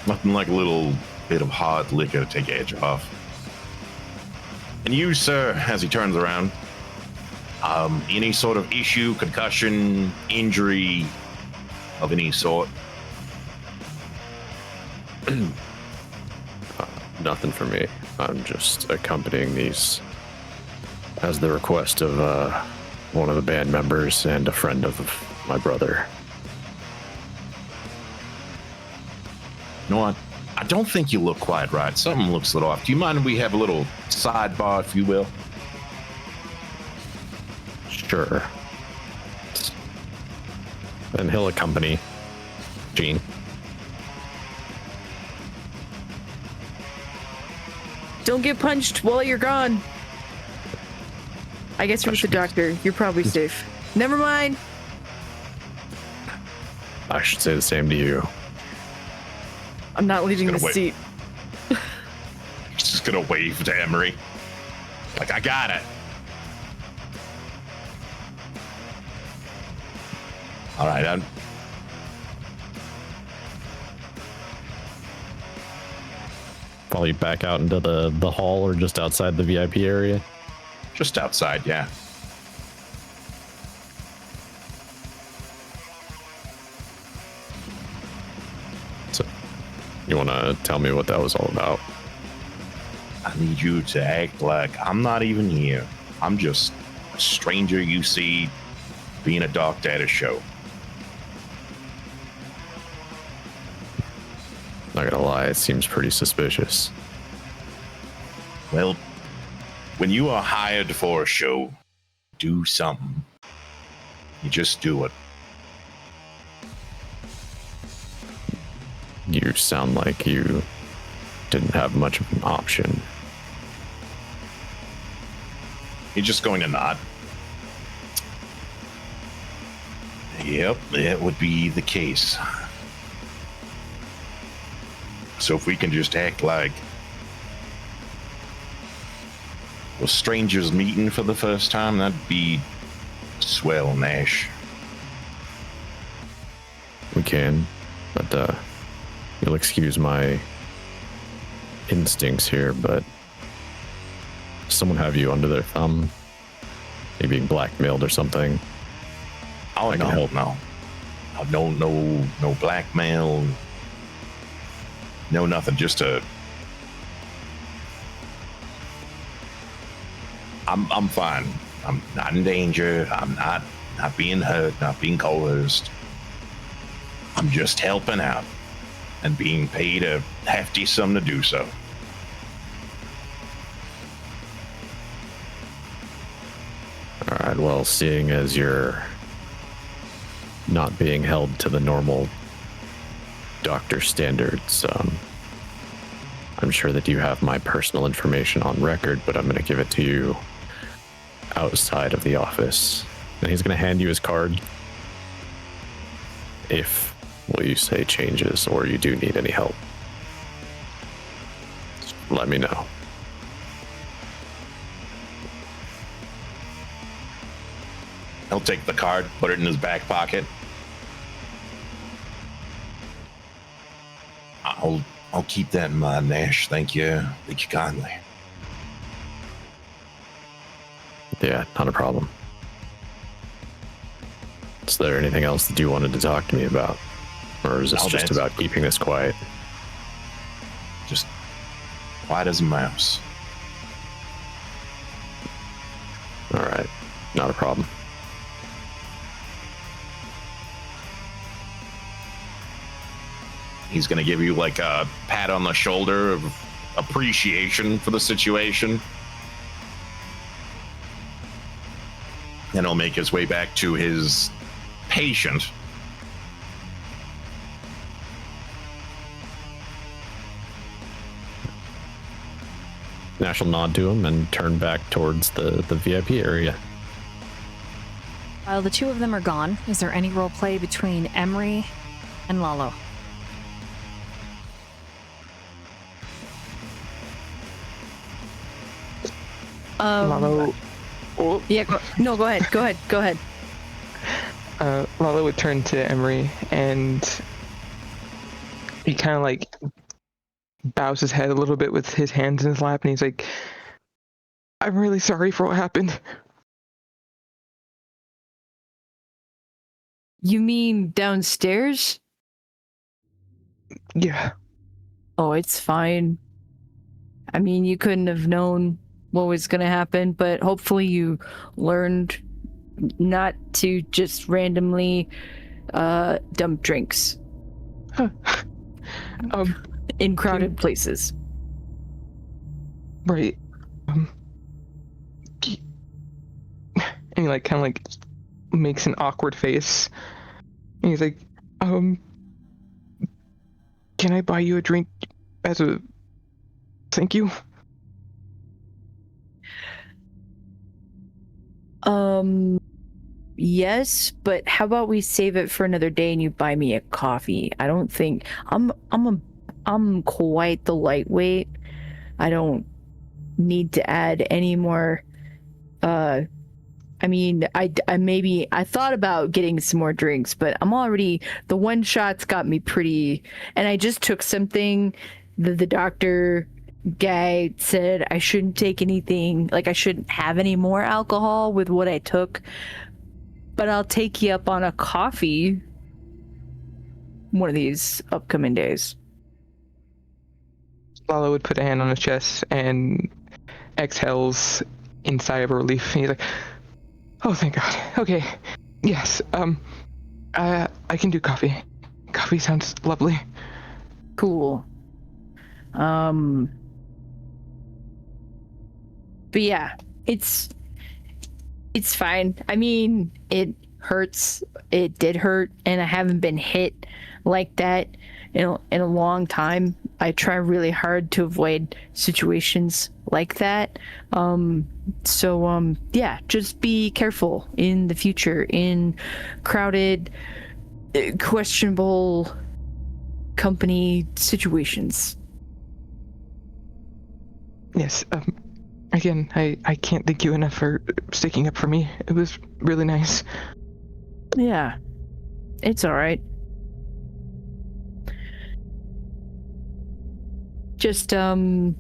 Nothing like a little bit of hard liquor to take edge off. And you, sir, as he turns around, any sort of issue, concussion, injury of any sort? Nothing for me. I'm just accompanying these as the request of one of the band members and a friend of my brother. You know what? I don't think you look quite right. Something looks a little off. Do you mind if we have a little sidebar, if you will? Sure. And he'll accompany Jean. Don't get punched while you're gone. I guess you're with the doctor. You're probably safe. Never mind. I should say the same to you. I'm not leaving the wait. seat. He's just gonna wave to Emery. Like, I got it. All right, I'm... Follow you back out into the hall or just outside the VIP area? just outside, yeah. You want to tell me what that was all about? I need you to act like I'm not even here. I'm just a stranger you see being a doctor at a show. Not gonna lie, it seems pretty suspicious. Well, when you are hired for a show, do something. You just do it. You sound like you didn't have much of an option. You're just going to nod. Yep, that would be the case. So if we can just act like we're strangers meeting for the first time, that'd be swell, Nash. We can, but you'll excuse my instincts here, but someone have you under their thumb? Maybe being blackmailed or something? Oh, I can help. No blackmail. No, nothing. Just I'm fine. I'm not in danger. I'm not being hurt, not being coerced. I'm just helping out and being paid a hefty sum to do so. All right, well, seeing as you're not being held to the normal doctor standards, I'm sure that you have my personal information on record, but I'm going to give it to you outside of the office. And he's going to hand you his card. If what you say changes or you do need any help, just let me know. He'll take the card, put it in his back pocket. I'll keep that in mind, Nash. Thank you. Thank you kindly. Yeah, not a problem. Is there anything else that you wanted to talk to me about? Or is this No, just that's- about keeping this quiet? Just quiet as a mouse. All right, not a problem. He's going to give you like a pat on the shoulder of appreciation for the situation. Then he'll make his way back to his patient. Nash will nod to him and turn back towards the VIP area. While the two of them are gone, is there any role play between Emery and Lalo? Lalo. Oh, Yeah, no, go ahead. Lalo would turn to Emery and he kind of like bows his head a little bit with his hands in his lap, and he's like, "I'm really sorry for what happened." You mean downstairs? Yeah. Oh, it's fine. I mean, you couldn't have known what was going to happen, but hopefully you learned not to just randomly dump drinks in crowded places. Right. And he like kind of like makes an awkward face. And he's like, can I buy you a drink as a thank you? Yes, but how about we save it for another day and you buy me a coffee? I don't think I'm quite the lightweight. I don't need to add any more. I mean, I thought about getting some more drinks, but I'm already, the one shot's got me pretty, and I just took something that the doctor guy said I shouldn't take anything, like I shouldn't have any more alcohol with what I took, but I'll take you up on a coffee one of these upcoming days. Lalo would put a hand on his chest and exhales in sigh of relief. He's like, "Oh, thank God. Okay, yes. I can do coffee. Coffee sounds lovely." Cool. But yeah, it's fine. I mean, it hurts. It did hurt, and I haven't been hit like that in a long time. I try really hard to avoid situations like that. Yeah, just be careful in the future in crowded, questionable company situations. Yes. Again, I can't thank you enough for sticking up for me. It was really nice. Yeah, it's all right. Just, I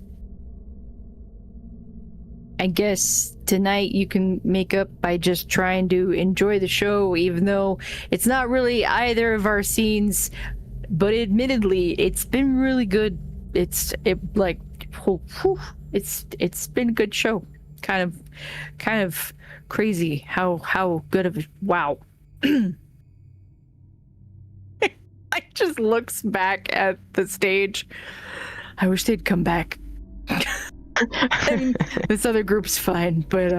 guess tonight you can make up by just trying to enjoy the show, even though it's not really either of our scenes, but admittedly, it's been really good. It's been a good show. Kind of crazy how good of a wow. I just looks back at the stage. I wish they'd come back. I mean, this other group's fine, but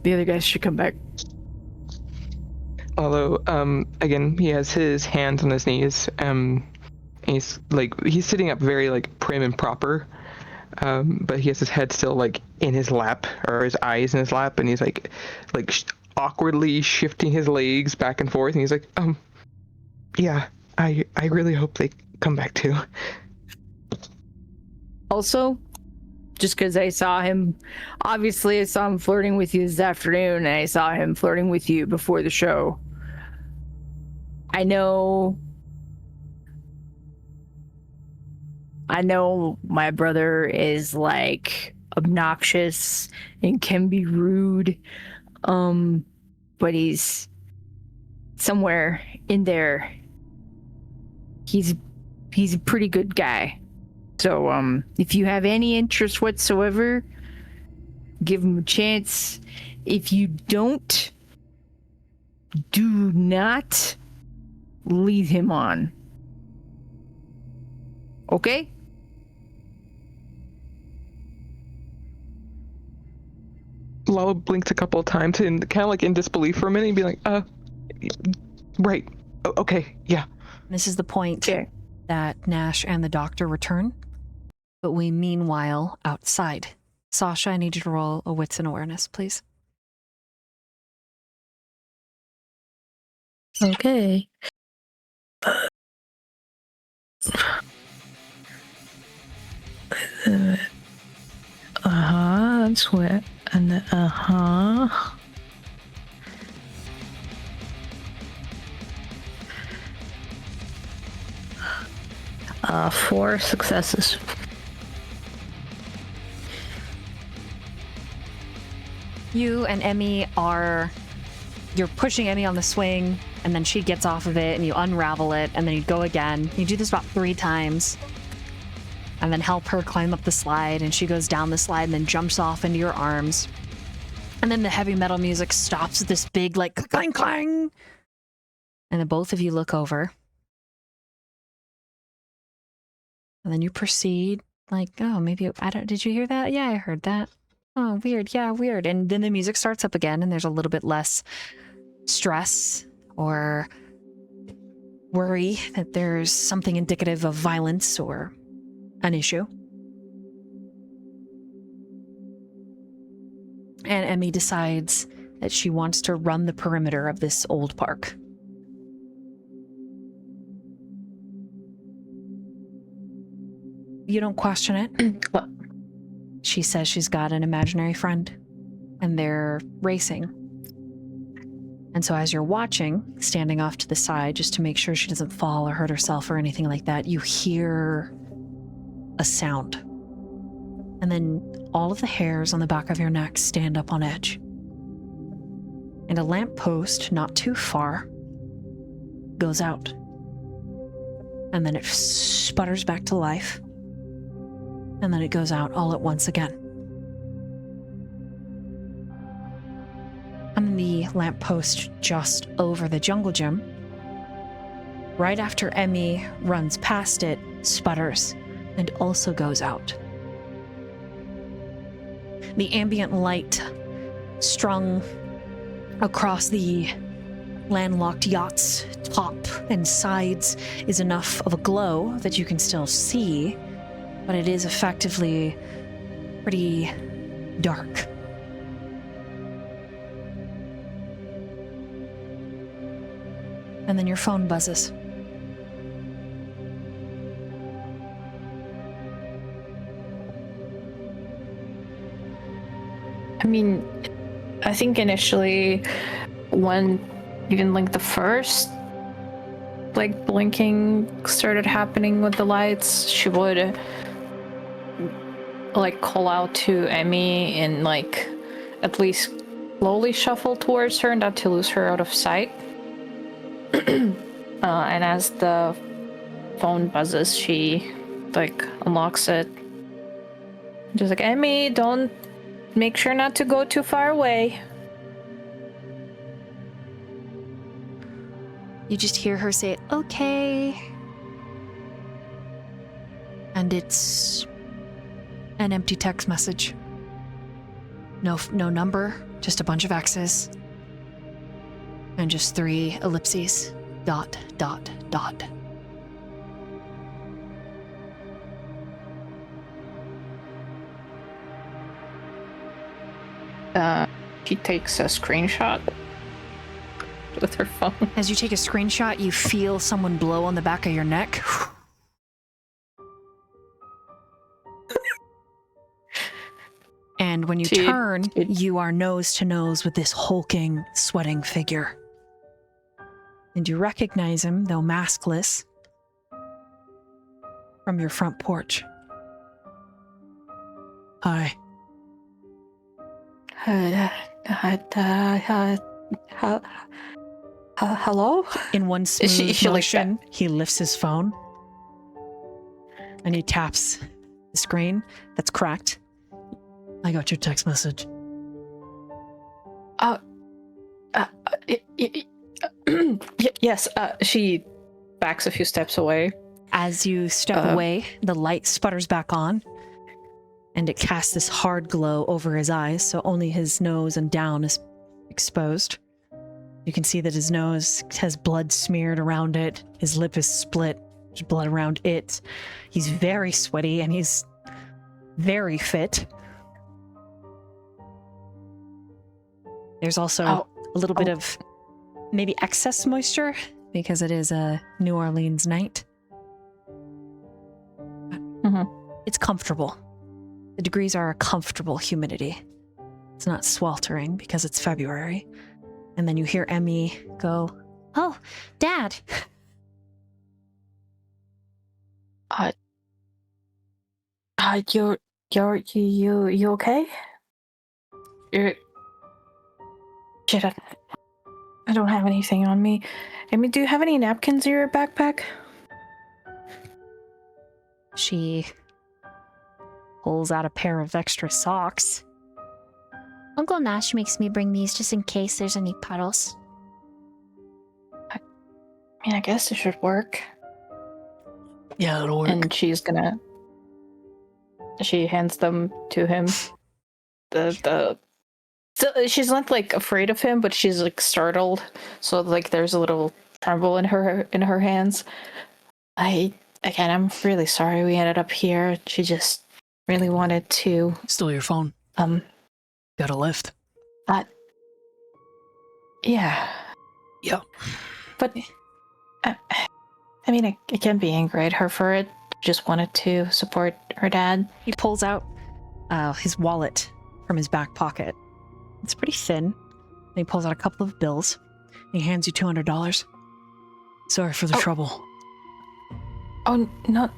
the other guys should come back. Although, again, he has his hands on his knees. He's sitting up very like prim and proper. But he has his head still like in his lap, or his eyes in his lap, and he's awkwardly shifting his legs back and forth. And he's like, yeah, I really hope they come back too. Also, just because I saw him flirting with you this afternoon, and I saw him flirting with you before the show. I know my brother is like obnoxious and can be rude, but he's somewhere in there. He's a pretty good guy. So, if you have any interest whatsoever, give him a chance. If you don't, do not lead him on. Okay? Lalo blinks a couple of times and kind of like in disbelief for a minute and be like, right. Okay, yeah. This is the point that Nash and the doctor return, but we meanwhile outside. Sasha, I need you to roll a wits and awareness, please. Okay. That's where, and 4 successes. You and Emmy you're pushing Emmy on the swing, and then she gets off of it, and you unravel it, and then you go again. You do this about 3 times, and then help her climb up the slide, and she goes down the slide and then jumps off into your arms. And then the heavy metal music stops with this big, like, clang, clang. And then both of you look over. And then you proceed, like, oh, maybe, did you hear that? Yeah, I heard that. Oh, weird. Yeah, weird. And then the music starts up again, and there's a little bit less stress or worry that there's something indicative of violence or an issue. And Emmy decides that she wants to run the perimeter of this old park. You don't question it. What? She says she's got an imaginary friend, and they're racing. And so as you're watching, standing off to the side, just to make sure she doesn't fall or hurt herself or anything like that, you hear a sound. And then all of the hairs on the back of your neck stand up on edge. And a lamppost not too far goes out. And then it sputters back to life. and then it goes out all at once again. On the lamppost just over the jungle gym, right after Emmy runs past it, sputters and also goes out. The ambient light strung across the landlocked yacht's top and sides is enough of a glow that you can still see, but it is effectively pretty dark. And then your phone buzzes. I mean, I think initially when even like the first like blinking started happening with the lights, she would like call out to Emmy and like at least slowly shuffle towards her, not to lose her out of sight. And as the phone buzzes, she like unlocks it. Just like, Emmy, don't, make sure not to go too far away. You just hear her say, okay. And it's an empty text message. No number, just a bunch of X's. And just 3 ellipses. ... She takes a screenshot with her phone. As you take a screenshot, you feel someone blow on the back of your neck. And when you turn, you are nose to nose with this hulking, sweating figure. And you recognize him, though maskless, from your front porch. Hi. Hello? In one smooth motion, he lifts his phone and he taps the screen that's cracked. I got your text message. Yes, she backs a few steps away. As you step away, the light sputters back on and it casts this hard glow over his eyes, so only his nose and down is exposed. You can see that his nose has blood smeared around it. His lip is split. There's blood around it. He's very sweaty and he's very fit. There's also a little bit of maybe excess moisture because it is a New Orleans night. It's comfortable. The degrees are a comfortable humidity. It's not sweltering because it's February. And then you hear Emmy go, "Oh, Dad." You okay? Shit, I don't have anything on me. Emmy, do you have any napkins in your backpack? She pulls out a pair of extra socks. Uncle Nash makes me bring these just in case there's any puddles. I mean, I guess it should work. Yeah, it'll work. And she hands them to him. So she's not like afraid of him, but she's like startled. So like there's a little tremble in her hands. I'm really sorry we ended up here. She just really wanted to. Still your phone. Got a lift. Yeah. Yep. But I mean, I can't be angry at her for it. Just wanted to support her dad. He pulls out his wallet from his back pocket. It's pretty thin. And he pulls out a couple of bills. And he hands you $200. Sorry for the trouble. Oh no!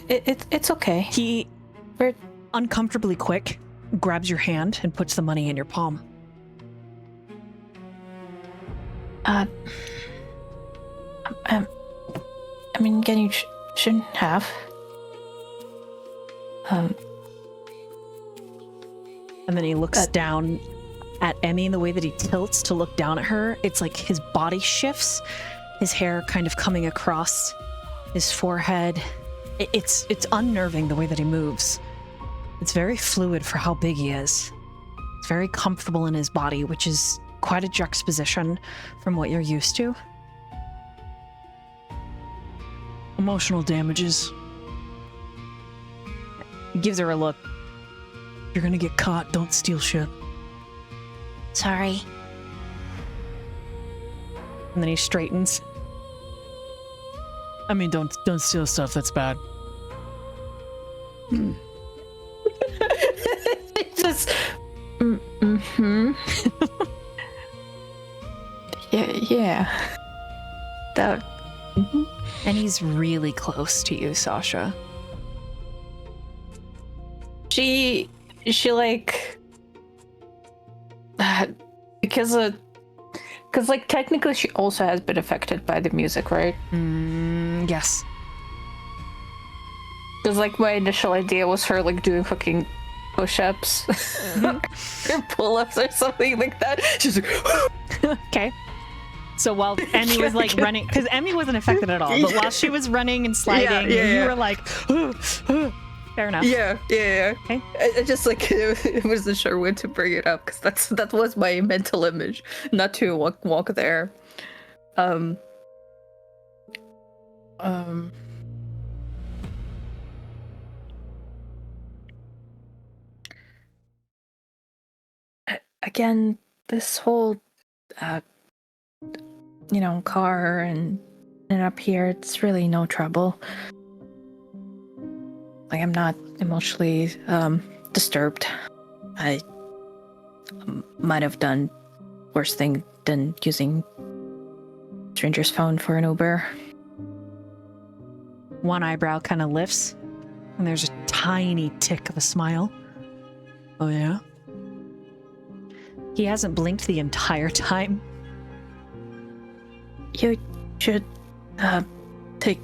It's okay. He uncomfortably quick grabs your hand and puts the money in your palm. I mean, again, you shouldn't have. Um, And then he looks down at Emmy in the way that he tilts to look down at her. It's like his body shifts, his hair kind of coming across his forehead. It's unnerving the way that he moves. It's very fluid for how big he is. It's very comfortable in his body, which is quite a juxtaposition from what you're used to. Emotional damages. He gives her a look. You're gonna get caught. Don't steal shit. Sorry. And then he straightens. I mean, don't steal stuff that's bad. Just. Mm-hmm. Yeah. That. Mm-hmm. And he's really close to you, Sasha. She like because like technically she also has been affected by the music, right? Yes. Because like my initial idea was her like doing fucking push-ups or pull-ups or something like that. She's like Okay. So while Emmy was like running, because Emmy wasn't affected at all, but while she was running and sliding, you were like, fair enough. Yeah. Okay. I just like I wasn't sure when to bring it up because that was my mental image, not to walk there. Again, this whole car and up here, it's really no trouble. Like, I'm not emotionally disturbed. I might have done worse thing than using stranger's phone for an Uber. One eyebrow kind of lifts, and there's a tiny tick of a smile. Oh, yeah? He hasn't blinked the entire time. You should take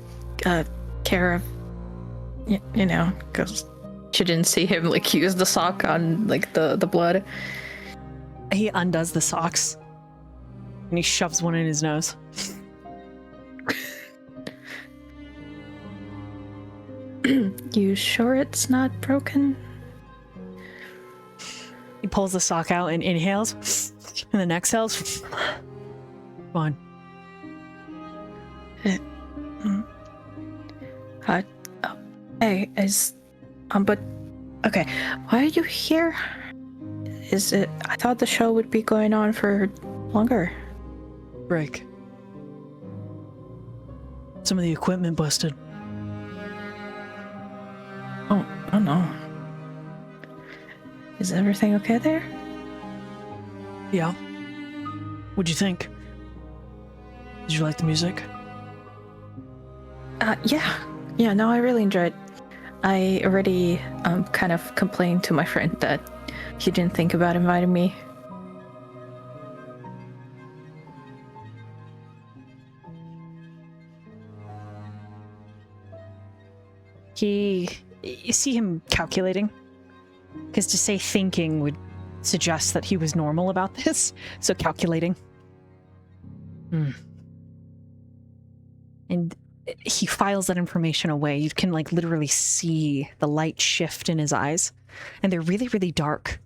care of, because she didn't see him like use the sock on like the blood. He undoes the socks, and he shoves one in his nose. You sure it's not broken? He pulls the sock out and inhales, and then exhales. Fine. Hey, but okay. Why are you here? Is it? I thought the show would be going on for longer. Break. Some of the equipment busted. Oh no. Is everything okay there? Yeah. What'd you think? Did you like the music? Yeah, no, I really enjoyed. I already kind of complained to my friend that he didn't think about inviting me. You see him calculating? Because to say thinking would suggest that he was normal about this, so calculating. And he files that information away. You can like literally see the light shift in his eyes, and they're really, really dark.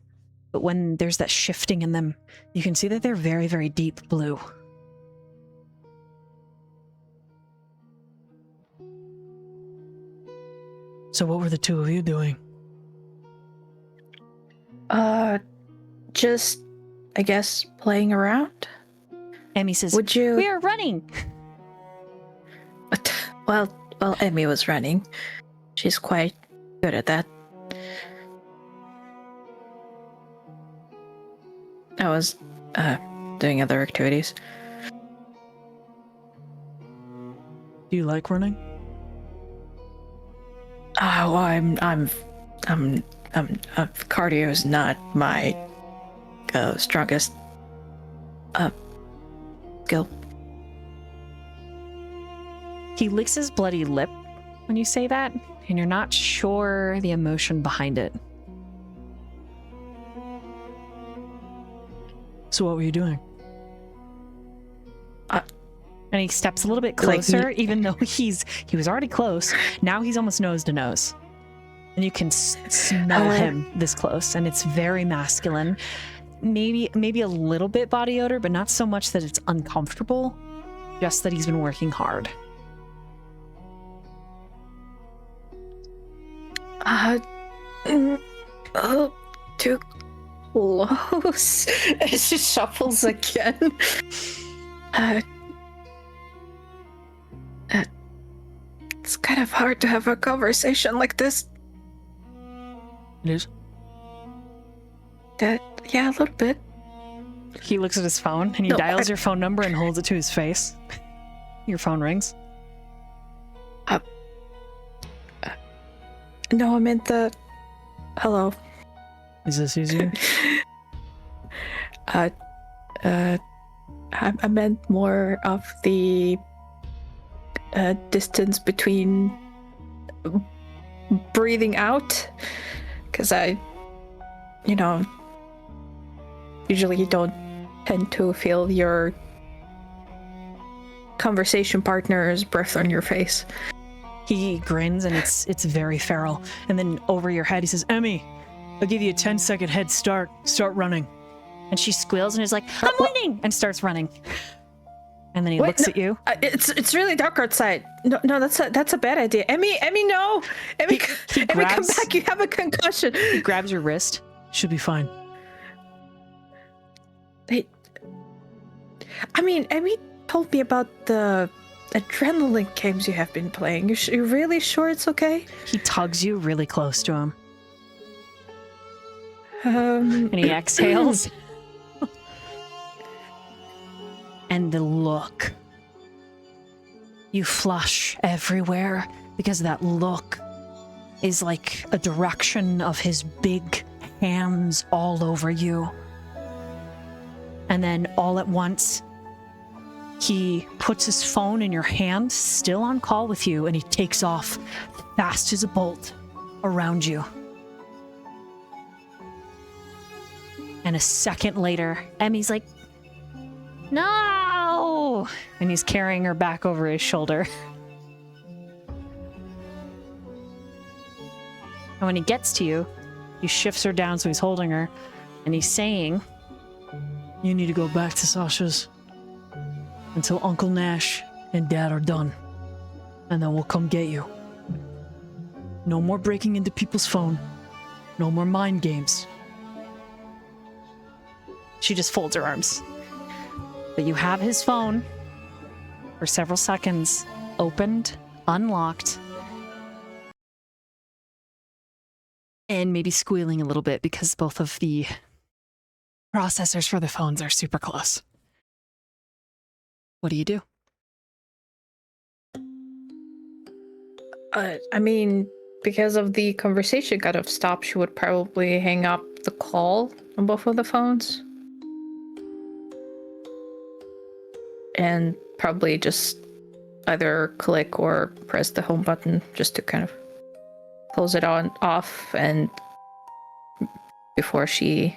But when there's that shifting in them, you can see that they're very, very deep blue. So what were the two of you doing? Just, I guess, playing around. Emmy says, Would you? "We are running." Well, Emmy was running. She's quite good at that. I was, doing other activities. Do you like running? Oh, cardio is not my strongest skill. He licks his bloody lip when you say that, and you're not sure the emotion behind it. So what were you doing? And he steps a little bit closer, even though he was already close. Now he's almost nose to nose. And you can smell him this close, and it's very masculine. Maybe a little bit body odor, but not so much that it's uncomfortable, just that he's been working hard. Too close. She shuffles again. It's kind of hard to have a conversation like this. It is? Yeah, a little bit. He looks at his phone, and he dials your phone number and holds it to his face. Your phone rings. No, I meant the... Hello. Is this easier? I meant more of the distance between breathing out, because usually you don't tend to feel your conversation partner's breath on your face. He grins, and it's very feral. And then over your head, he says, "Emmy, I'll give you a 10-second head start. Start running." And she squeals and is like, "I'm waiting!" and starts running. And then he looks at you. It's really dark outside. No, that's a bad idea. Emmy, no! Emmy, Emmy, come back! You have a concussion. He grabs your wrist. Should be fine. Emmy told me about the adrenaline games you have been playing. You're really sure it's okay? He tugs you really close to him. And he exhales. And the look. You flush everywhere because that look is like a direction of his big hands all over you. And then all at once, he puts his phone in your hand, still on call with you, and he takes off fast as a bolt around you. And a second later, Emmy's like, "No!" And he's carrying her back over his shoulder. And when he gets to you, he shifts her down so he's holding her, and he's saying, "You need to go back to Sasha's until Uncle Nash and Dad are done, and then we'll come get you. No more breaking into people's phone. No more mind games." She just folds her arms. But you have his phone for several seconds, opened, unlocked, and maybe squealing a little bit because both of the processors for the phones are super close. What do you do? Because of the conversation kind of stopped, she would probably hang up the call on both of the phones. And probably just either click or press the home button just to kind of close it off and before she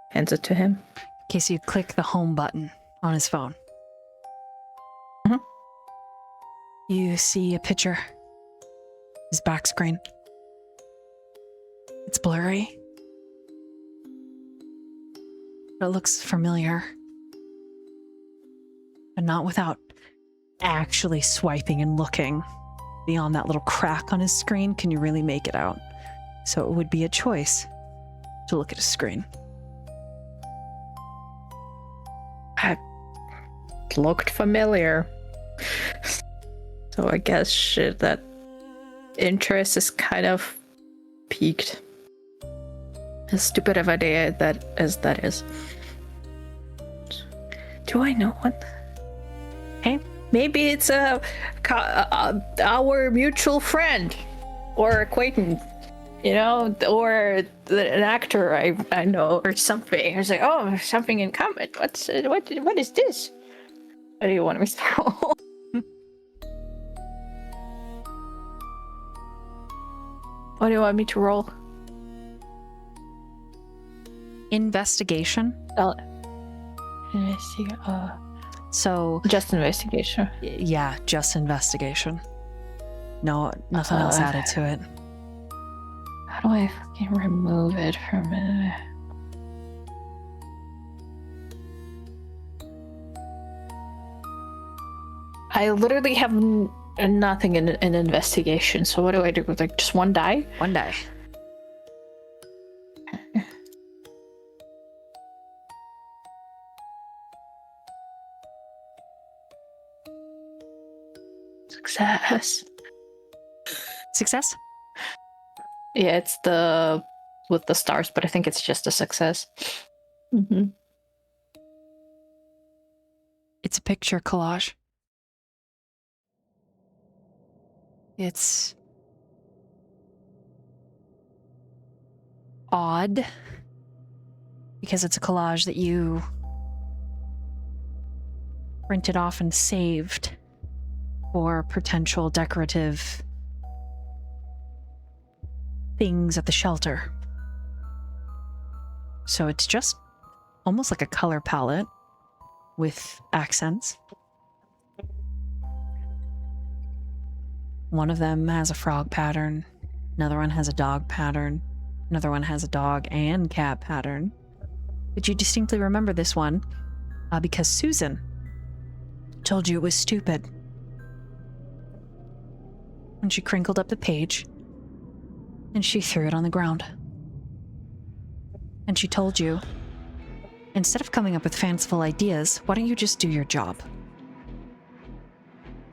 hands it to him. Okay, so you click the home button on his phone. Mhm. You see a picture. His back screen. It's blurry. But it looks familiar. But not without actually swiping and looking. Beyond that little crack on his screen, can you really make it out? So it would be a choice to look at his screen. It looked familiar. So I guess that interest is kind of peaked. As stupid of an idea that is. Do I know one? Hey, maybe it's our mutual friend or acquaintance, or an actor I know or something. I was like, oh, something in common. What is this? What do you want me to know? What do you want me to roll? Investigation. So Just investigation. yeah, just investigation. No, nothing else added to it. How do I fucking remove it from it? I literally have nothing in investigation. So what do I do? Like just one die? One die. Success. Success? Yeah, it's the with the stars, but I think it's just a success. Mm-hmm. It's a picture collage. It's odd because it's a collage that you printed off and saved for potential decorative things at the shelter. So it's just almost like a color palette with accents. One of them has a frog pattern, another one has a dog pattern, another one has a dog and cat pattern. But you distinctly remember this one because Susan told you it was stupid. And she crinkled up the page and she threw it on the ground. And she told you, instead of coming up with fanciful ideas, why don't you just do your job?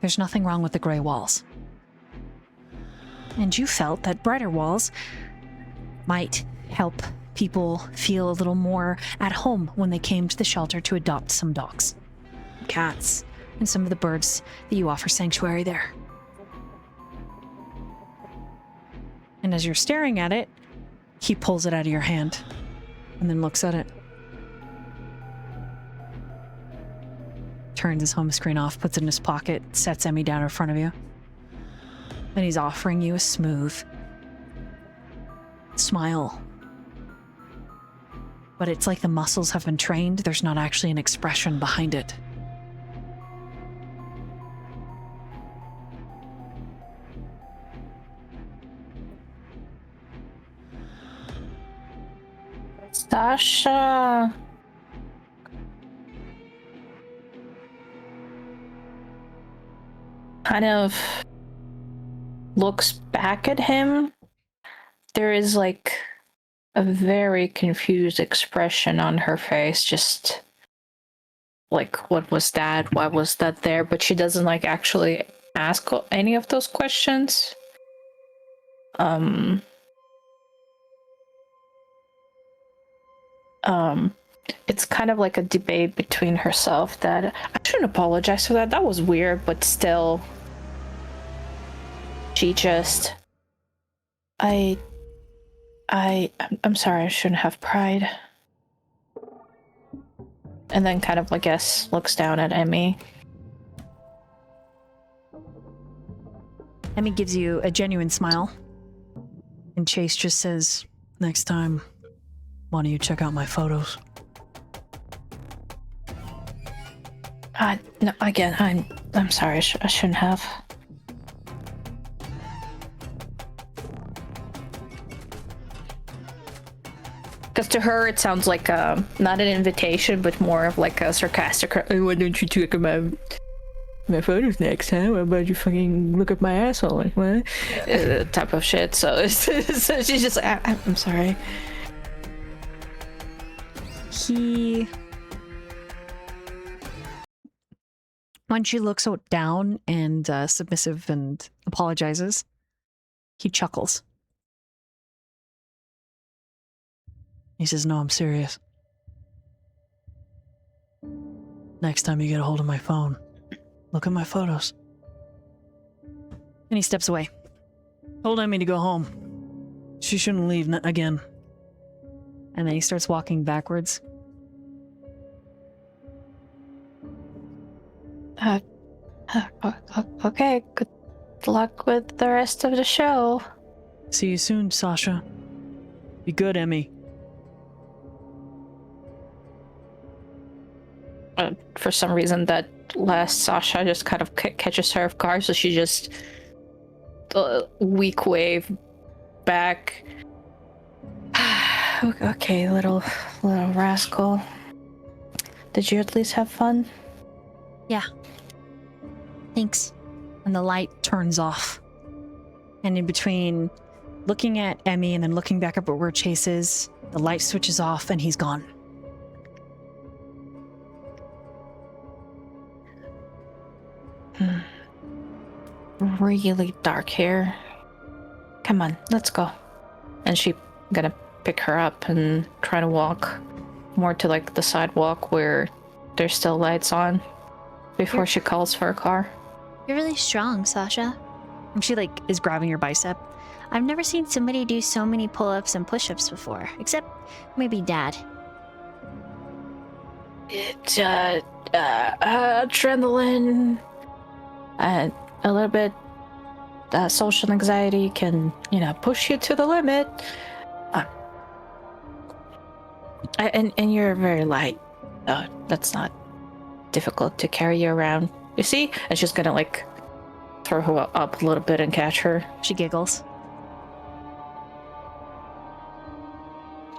There's nothing wrong with the gray walls. And you felt that brighter walls might help people feel a little more at home when they came to the shelter to adopt some dogs, cats, and some of the birds that you offer sanctuary there. And as you're staring at it, he pulls it out of your hand and then looks at it. Turns his home screen off, puts it in his pocket, sets Emmy down in front of you. And he's offering you a smooth smile. But it's like the muscles have been trained. There's not actually an expression behind it. Sasha. Kind of looks back at him. There is like a very confused expression on her face, just like, what was that? Why was that there? But she doesn't like actually ask any of those questions. It's kind of like a debate between herself that I shouldn't apologize for that. That was weird, but still, she just, I'm sorry, I shouldn't have pride. And then kind of, I guess, looks down at Emmy. Emmy gives you a genuine smile. And Chase just says, next time, why don't you check out my photos? No, again, I'm sorry, I shouldn't have. Because to her, it sounds like not an invitation, but more of like a sarcastic, "Oh, why don't you check about my photos next time? How about you fucking look at my asshole?" Like, what? Type of shit. So, so she's just like, I'm sorry. When she looks down and submissive and apologizes, he chuckles. He says, no, I'm serious. Next time you get a hold of my phone, look at my photos. And he steps away. Told Emmy to go home. She shouldn't leave again. And then he starts walking backwards. Okay, good luck with the rest of the show. See you soon, Sasha. Be good, Emmy. For some reason, that last Sasha just kind of catches her off guard, so she just weak wave back. Okay, little rascal. Did you at least have fun? Yeah. Thanks. And the light turns off. And in between looking at Emmy and then looking back up at where Chase is, the light switches off and he's gone. Really dark hair. Come on, let's go. And she gonna pick her up and try to walk more to like the sidewalk where there's still lights on before she calls for a car. You're really strong, Sasha. And she like is grabbing your bicep. I've never seen somebody do so many pull-ups and push-ups before, except maybe Dad. It's adrenaline and a little bit social anxiety can, push you to the limit. And you're very light. That's not difficult to carry you around. You see? And she's gonna like throw her up a little bit and catch her. She giggles.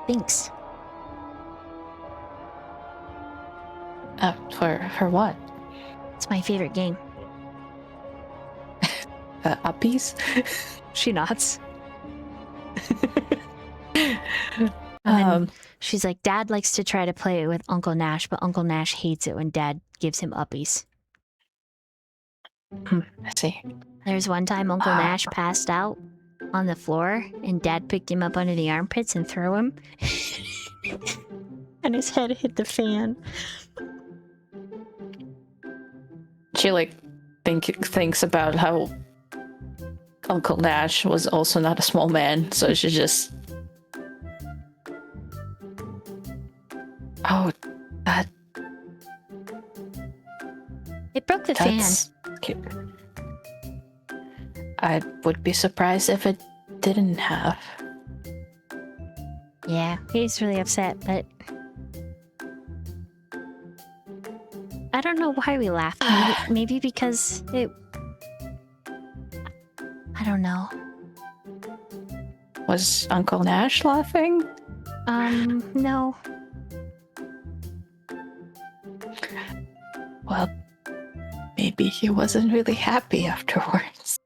Thanks. For what? It's my favorite game. Uppies? She nods. And she's like, Dad likes to try to play it with Uncle Nash, but Uncle Nash hates it when Dad gives him uppies. I see. There's one time Uncle Nash passed out on the floor, and Dad picked him up under the armpits and threw him. And his head hit the fan. She like thinks about how Uncle Nash was also not a small man, so she just... Oh, that... It broke the fan. Cute. I would be surprised if it didn't have. Yeah, he's really upset, but... I don't know why we laughed. Maybe because it... I don't know. Was Uncle Nash laughing? No. Well, maybe he wasn't really happy afterwards.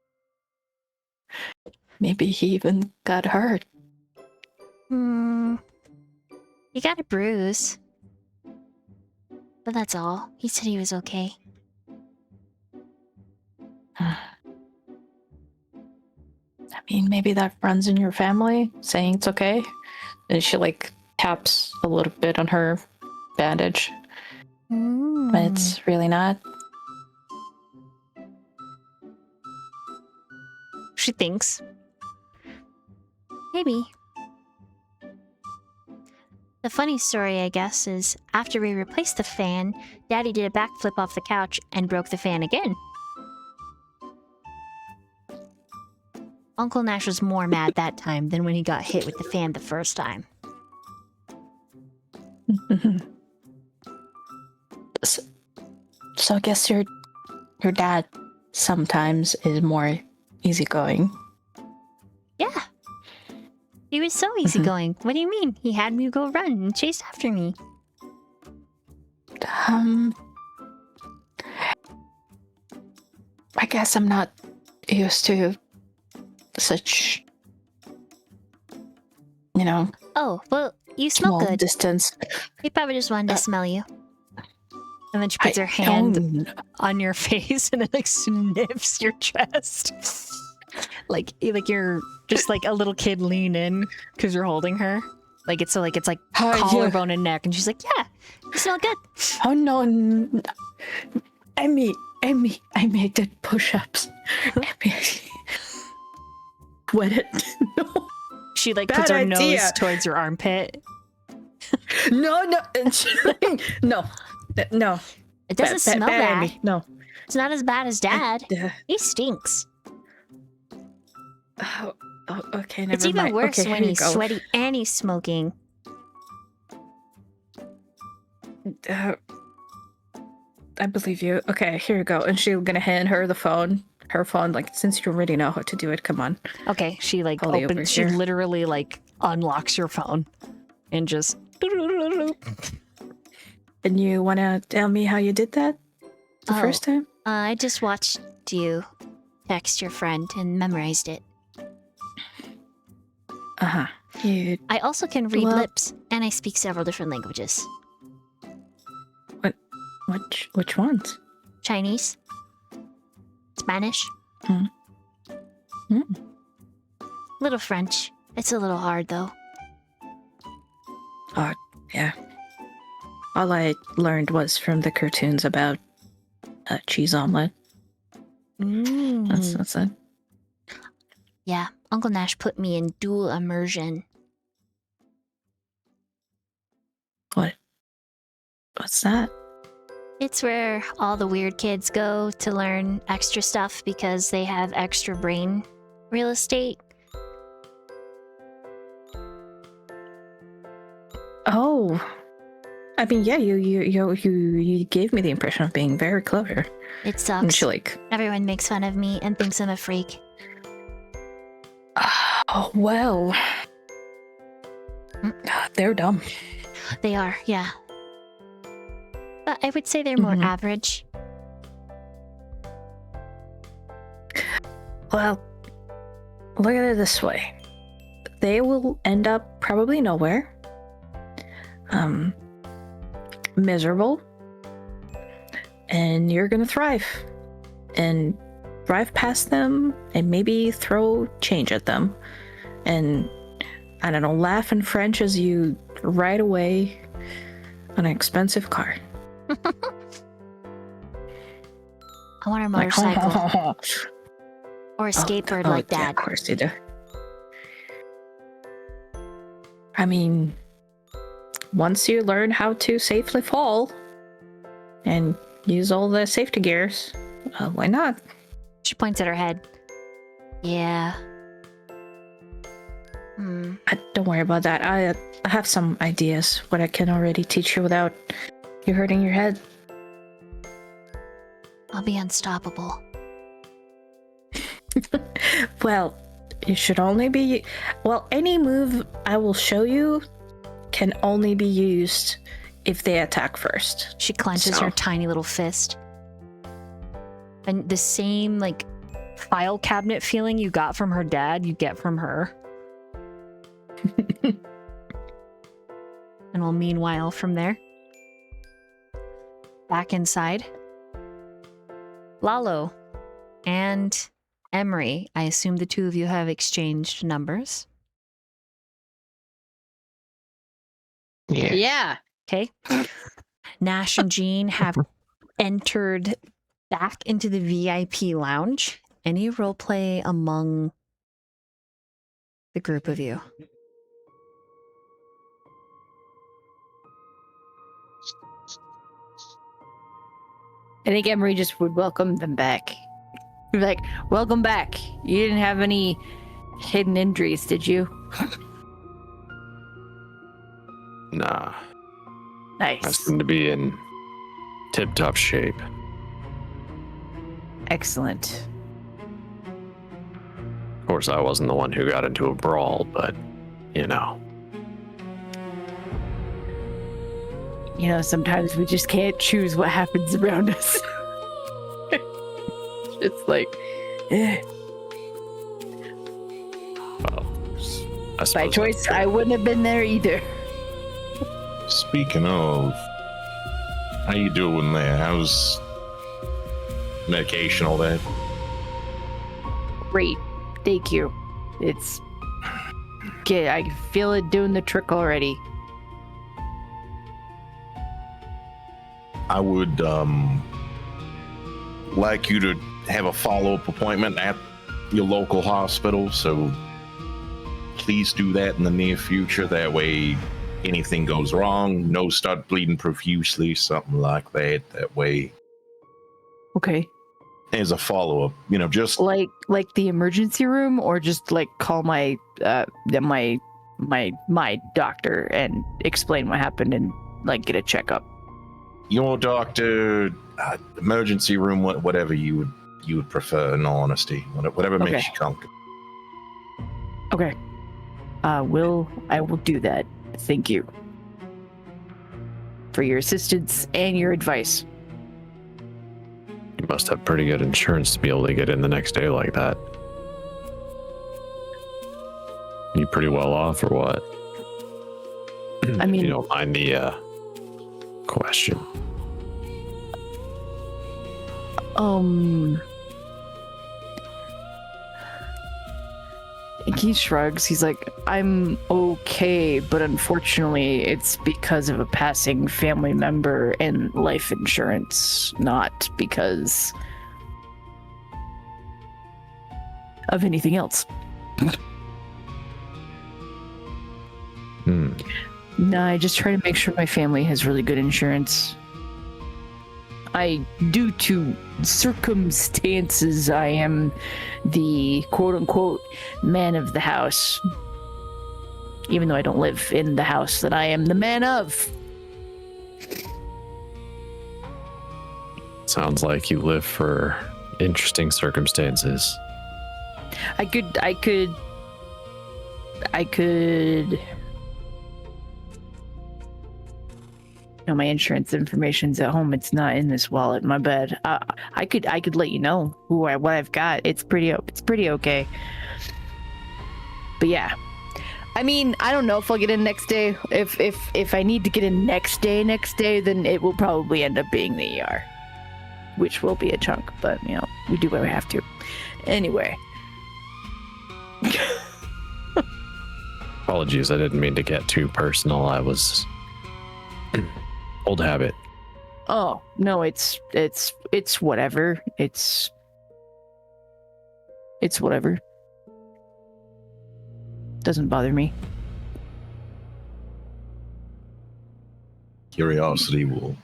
Maybe he even got hurt. He got a bruise. But that's all. He said he was okay. I mean, maybe that runs in your family, saying it's okay. And she like taps a little bit on her bandage. But it's really not. She thinks. Maybe. The funny story, I guess, is after we replaced the fan, Daddy did a backflip off the couch and broke the fan again. Uncle Nash was more mad that time than when he got hit with the fan the first time. So I guess your dad sometimes is more easygoing. Yeah. He was so easygoing. What do you mean? He had me go run and chase after me. I guess I'm not used to such, Oh, well, you smell small good. distance. He probably just wanted to smell you. And then she puts her hand on your face and it like sniffs your chest. like you're just like a little kid lean in because you're holding her. Like it's collarbone and neck, and she's like, "Yeah, you smell good." Oh no, Emmy, I did push-ups. Emmy, wet it. No. She like Bad puts her idea. nose towards your armpit. No. It doesn't smell bad. Emmy. No. It's not as bad as Dad. He stinks. Oh, okay, never It's even mind. worse Okay, when here you he's go. sweaty and he's smoking. I believe you. Okay, here you go. And she's gonna hand her the phone. Her phone, like, since you already know how to do it, come on. Okay, she like Holly over opens. She here. literally like unlocks your phone, and just. And you wanna tell me how you did that the Oh. first time? I just watched you text your friend and memorized it. Uh-huh. You I also can read Well- lips, and I speak several different languages. which ones? Chinese, Spanish, Hmm. little French. It's a little hard though. Yeah. All I learned was from the cartoons about cheese omelet. That's it. Yeah, Uncle Nash put me in dual immersion. What's that? It's where all the weird kids go to learn extra stuff because they have extra brain real estate. Oh, I mean, yeah, you gave me the impression of being very clever. It And sucks. she like, Everyone makes fun of me and thinks I'm a freak. oh well, they're dumb. They are, yeah. But I would say they're more Mhm. average. Well, look at it this way: they will end up probably nowhere, miserable, and you're gonna thrive, and drive past them, and maybe throw change at them, and I don't know, laugh in French as you ride away on an expensive car. I want a Like, motorcycle or a skateboard like yeah, Dad. of course you do. I mean, once you learn how to safely fall and use all the safety gears, why not? She points at her head. Yeah. Don't worry about that. I have some ideas what I can already teach you without you hurting your head. I'll be unstoppable. Well, you should only be... Well, any move I will show you can only be used if they attack first. She clenches So- her tiny little fist. And the same like file cabinet feeling you got from her dad, you get from her. And we'll meanwhile from there. Back inside. Lalo and Emery, I assume the two of you have exchanged numbers. Yeah. Yeah. Okay. Nash and Jean have entered back into the VIP lounge. Any roleplay among the group of you? I think Emery just would welcome them back. Be like, welcome back. You didn't have any hidden injuries, did you? Nah, I Nice. seem to be in tip-top shape. Excellent. Of course, I wasn't the one who got into a brawl, but, you know. You know, sometimes we just can't choose what happens around us. It's like, eh. Well, I By suppose choice, that's true. I wouldn't have been there either. Speaking of, how you doing there? How's medication, all that? Great. Thank you. It's good. I can feel it doing the trick already. I would like you to have a follow-up appointment at your local hospital, so please do that in the near future. That way, anything goes wrong, nose start bleeding profusely, something like that. That way, Okay. as a follow-up, just Like the emergency room, or just like call my my doctor and explain what happened and like get a checkup. your doctor, emergency room, whatever you would prefer. In all honesty, whatever makes Okay. you comfortable. Okay. I will do that. Thank you for your assistance and your advice. You must have pretty good insurance to be able to get in the next day like that. You pretty well off, or what? I mean, you don't mind the question. He shrugs. He's like, I'm okay, but unfortunately, it's because of a passing family member and life insurance, not because of anything else. No, I just try to make sure my family has really good insurance. Due to circumstances, I am the quote-unquote man of the house. Even though I don't live in the house that I am the man of. Sounds like you live for interesting circumstances. I could no, my insurance information's at home. It's not in this wallet. My bad. I could let you know what I've got. It's pretty okay. But yeah, I mean, I don't know if I'll get in next day. If I need to get in next day, then it will probably end up being the ER, which will be a chunk. But we do what we have to. Anyway. Apologies, I didn't mean to get too personal. I was old habit. Oh no, it's whatever. It's whatever. Doesn't bother me. Curiosity will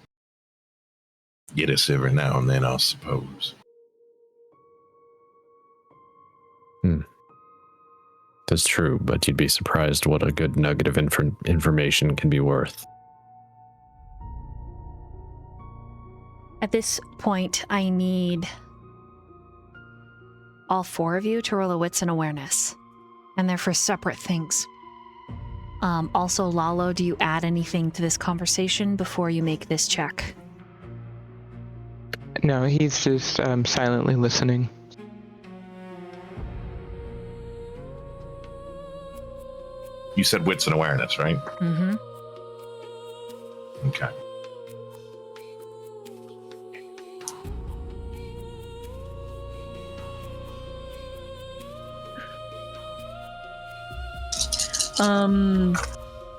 get us every now and then, I suppose. That's true, but you'd be surprised what a good nugget of information can be worth. At this point, I need all four of you to roll a wits and awareness. And they're for separate things. Also, Lalo, do you add anything to this conversation before you make this check? No, he's just silently listening. You said wits and awareness, right? Mm-hmm. Okay.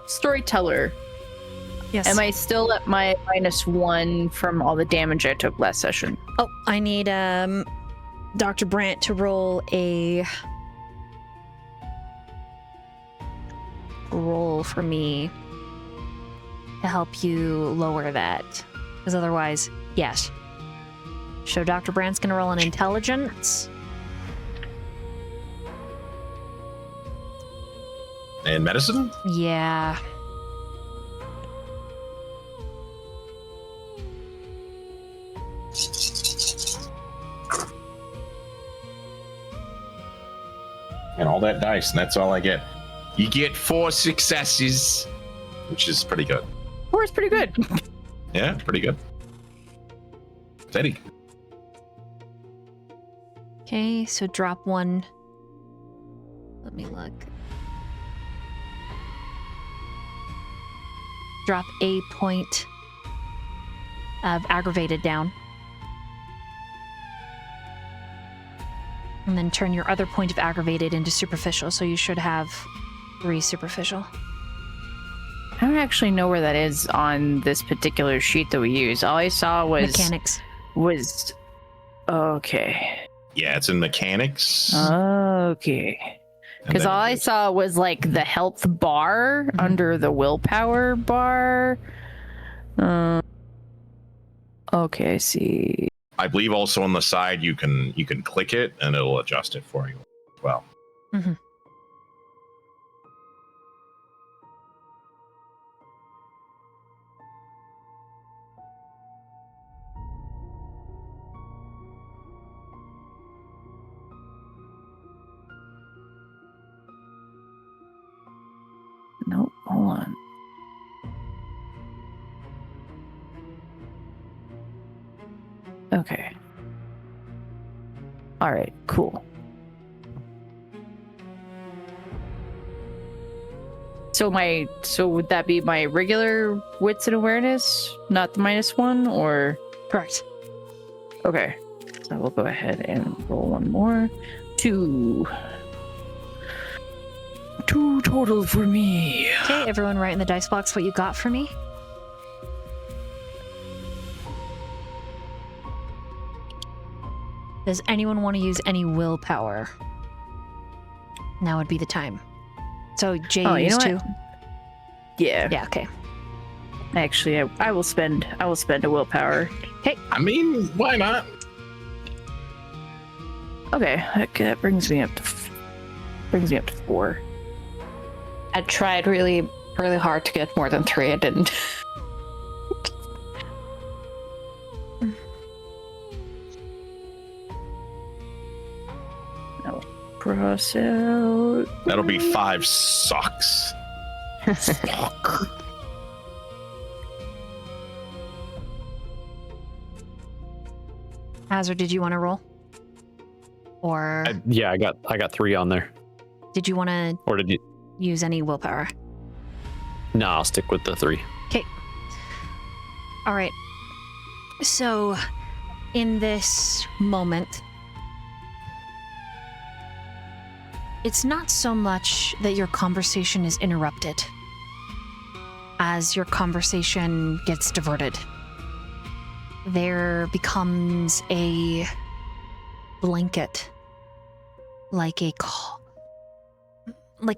Storyteller. Yes. Am I still at my -1 from all the damage I took last session? Oh, I need Dr. Brandt to roll a roll for me to help you lower that. Because otherwise, yes. So Dr. Brandt's gonna roll an intelligence. And medicine? Yeah. And all that dice, and that's all I get. You get 4 successes, which is pretty good. 4 is pretty good. Yeah, pretty good. Steady. Okay, so drop 1. Let me look. Drop a point of aggravated down. And then turn your other point of aggravated into superficial, so you should have 3 superficial. I don't actually know where that is on this particular sheet that we use. All I saw was Mechanics. Okay. Yeah, it's in mechanics. Okay. Because all I saw was like the health bar under the willpower bar. Okay, I see. I believe also on the side you can click it and it'll adjust it for you as well. Mm-hmm. Nope, hold on. Okay. All right, cool. So would that be my regular wits and awareness, not the -1, or? Correct. Okay. So we'll go ahead and roll one more. 2. 2 total for me. Okay, everyone write in the dice box what you got for me. Does anyone want to use any willpower? Now would be the time. So Jay Oh, you used know to. what? Yeah. Yeah, okay. Actually, I will spend a willpower. I mean, why not? Okay, that brings me up to 4. I tried really, really hard to get more than 3. I didn't. No. Cross out. That'll be 5 sucks. Hazard, did you want to roll? Or Yeah, I got 3 on there. did you want to Or did you? use any willpower? No, I'll stick with the 3. Okay. All right. So, in this moment, it's not so much that your conversation is interrupted as your conversation gets diverted. There becomes a blanket, like a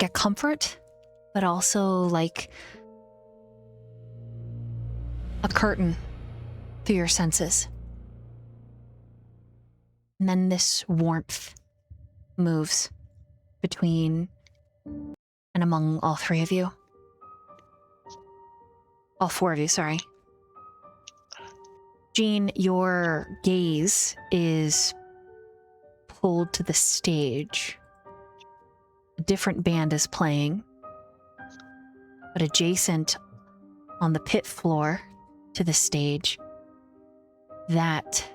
comfort, but also like a curtain through your senses. And then this warmth moves between and among all 3 of you. All 4 of you, sorry. Jean, your gaze is pulled to the stage. A different band is playing, but adjacent on the pit floor to the stage, that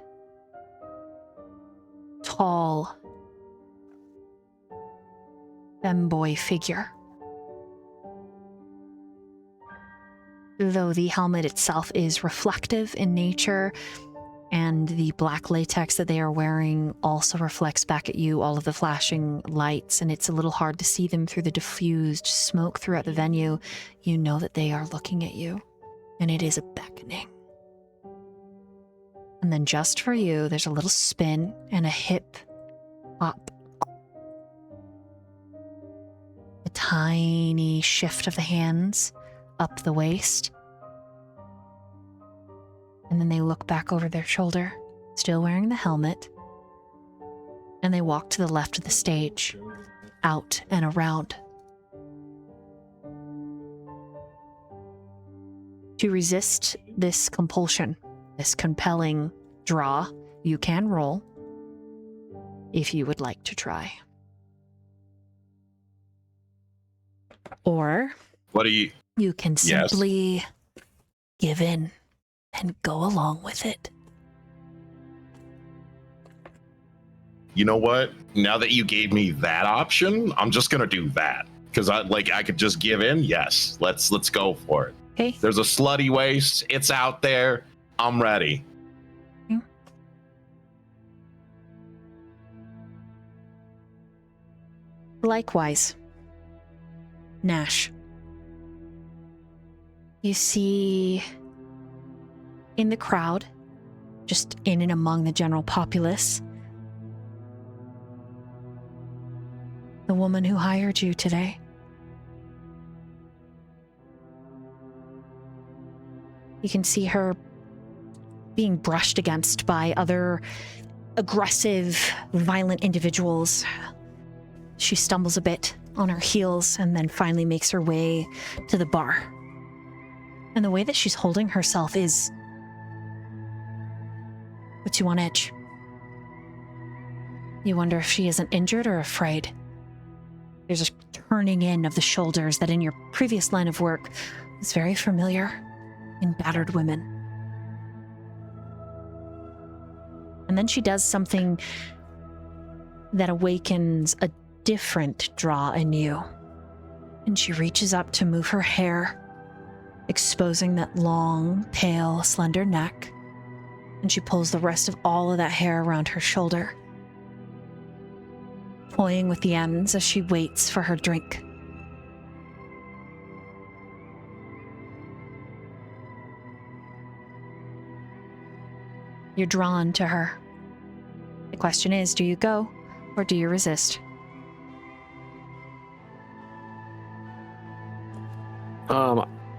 tall femboy figure. Though the helmet itself is reflective in nature, and the black latex that they are wearing also reflects back at you all of the flashing lights, and it's a little hard to see them through the diffused smoke throughout the venue, you know that they are looking at you, and it is a beckoning. And then just for you, there's a little spin and a hip hop. A tiny shift of the hands up the waist. And then they look back over their shoulder, still wearing the helmet. And they walk to the left of the stage, out and around. To resist this compulsion, this compelling draw, you can roll if you would like to try. Or What do you? you can Yes. simply give in and go along with it. You know what? Now that you gave me that option, I'm just gonna do that because I could just give in. Yes, let's go for it. Okay. There's a slutty waist. It's out there. I'm ready. Likewise, Nash. You see in the crowd, just in and among the general populace, the woman who hired you today. You can see her being brushed against by other aggressive, violent individuals. She stumbles a bit on her heels and then finally makes her way to the bar. And the way that she's holding herself is... puts you on edge. You wonder if she isn't injured or afraid. There's a turning in of the shoulders that in your previous line of work was very familiar in battered women. And then she does something that awakens a different draw in you. And she reaches up to move her hair, exposing that long, pale, slender neck. And she pulls the rest of all of that hair around her shoulder, toying with the ends as she waits for her drink. You're drawn to her. The question is, do you go or do you resist?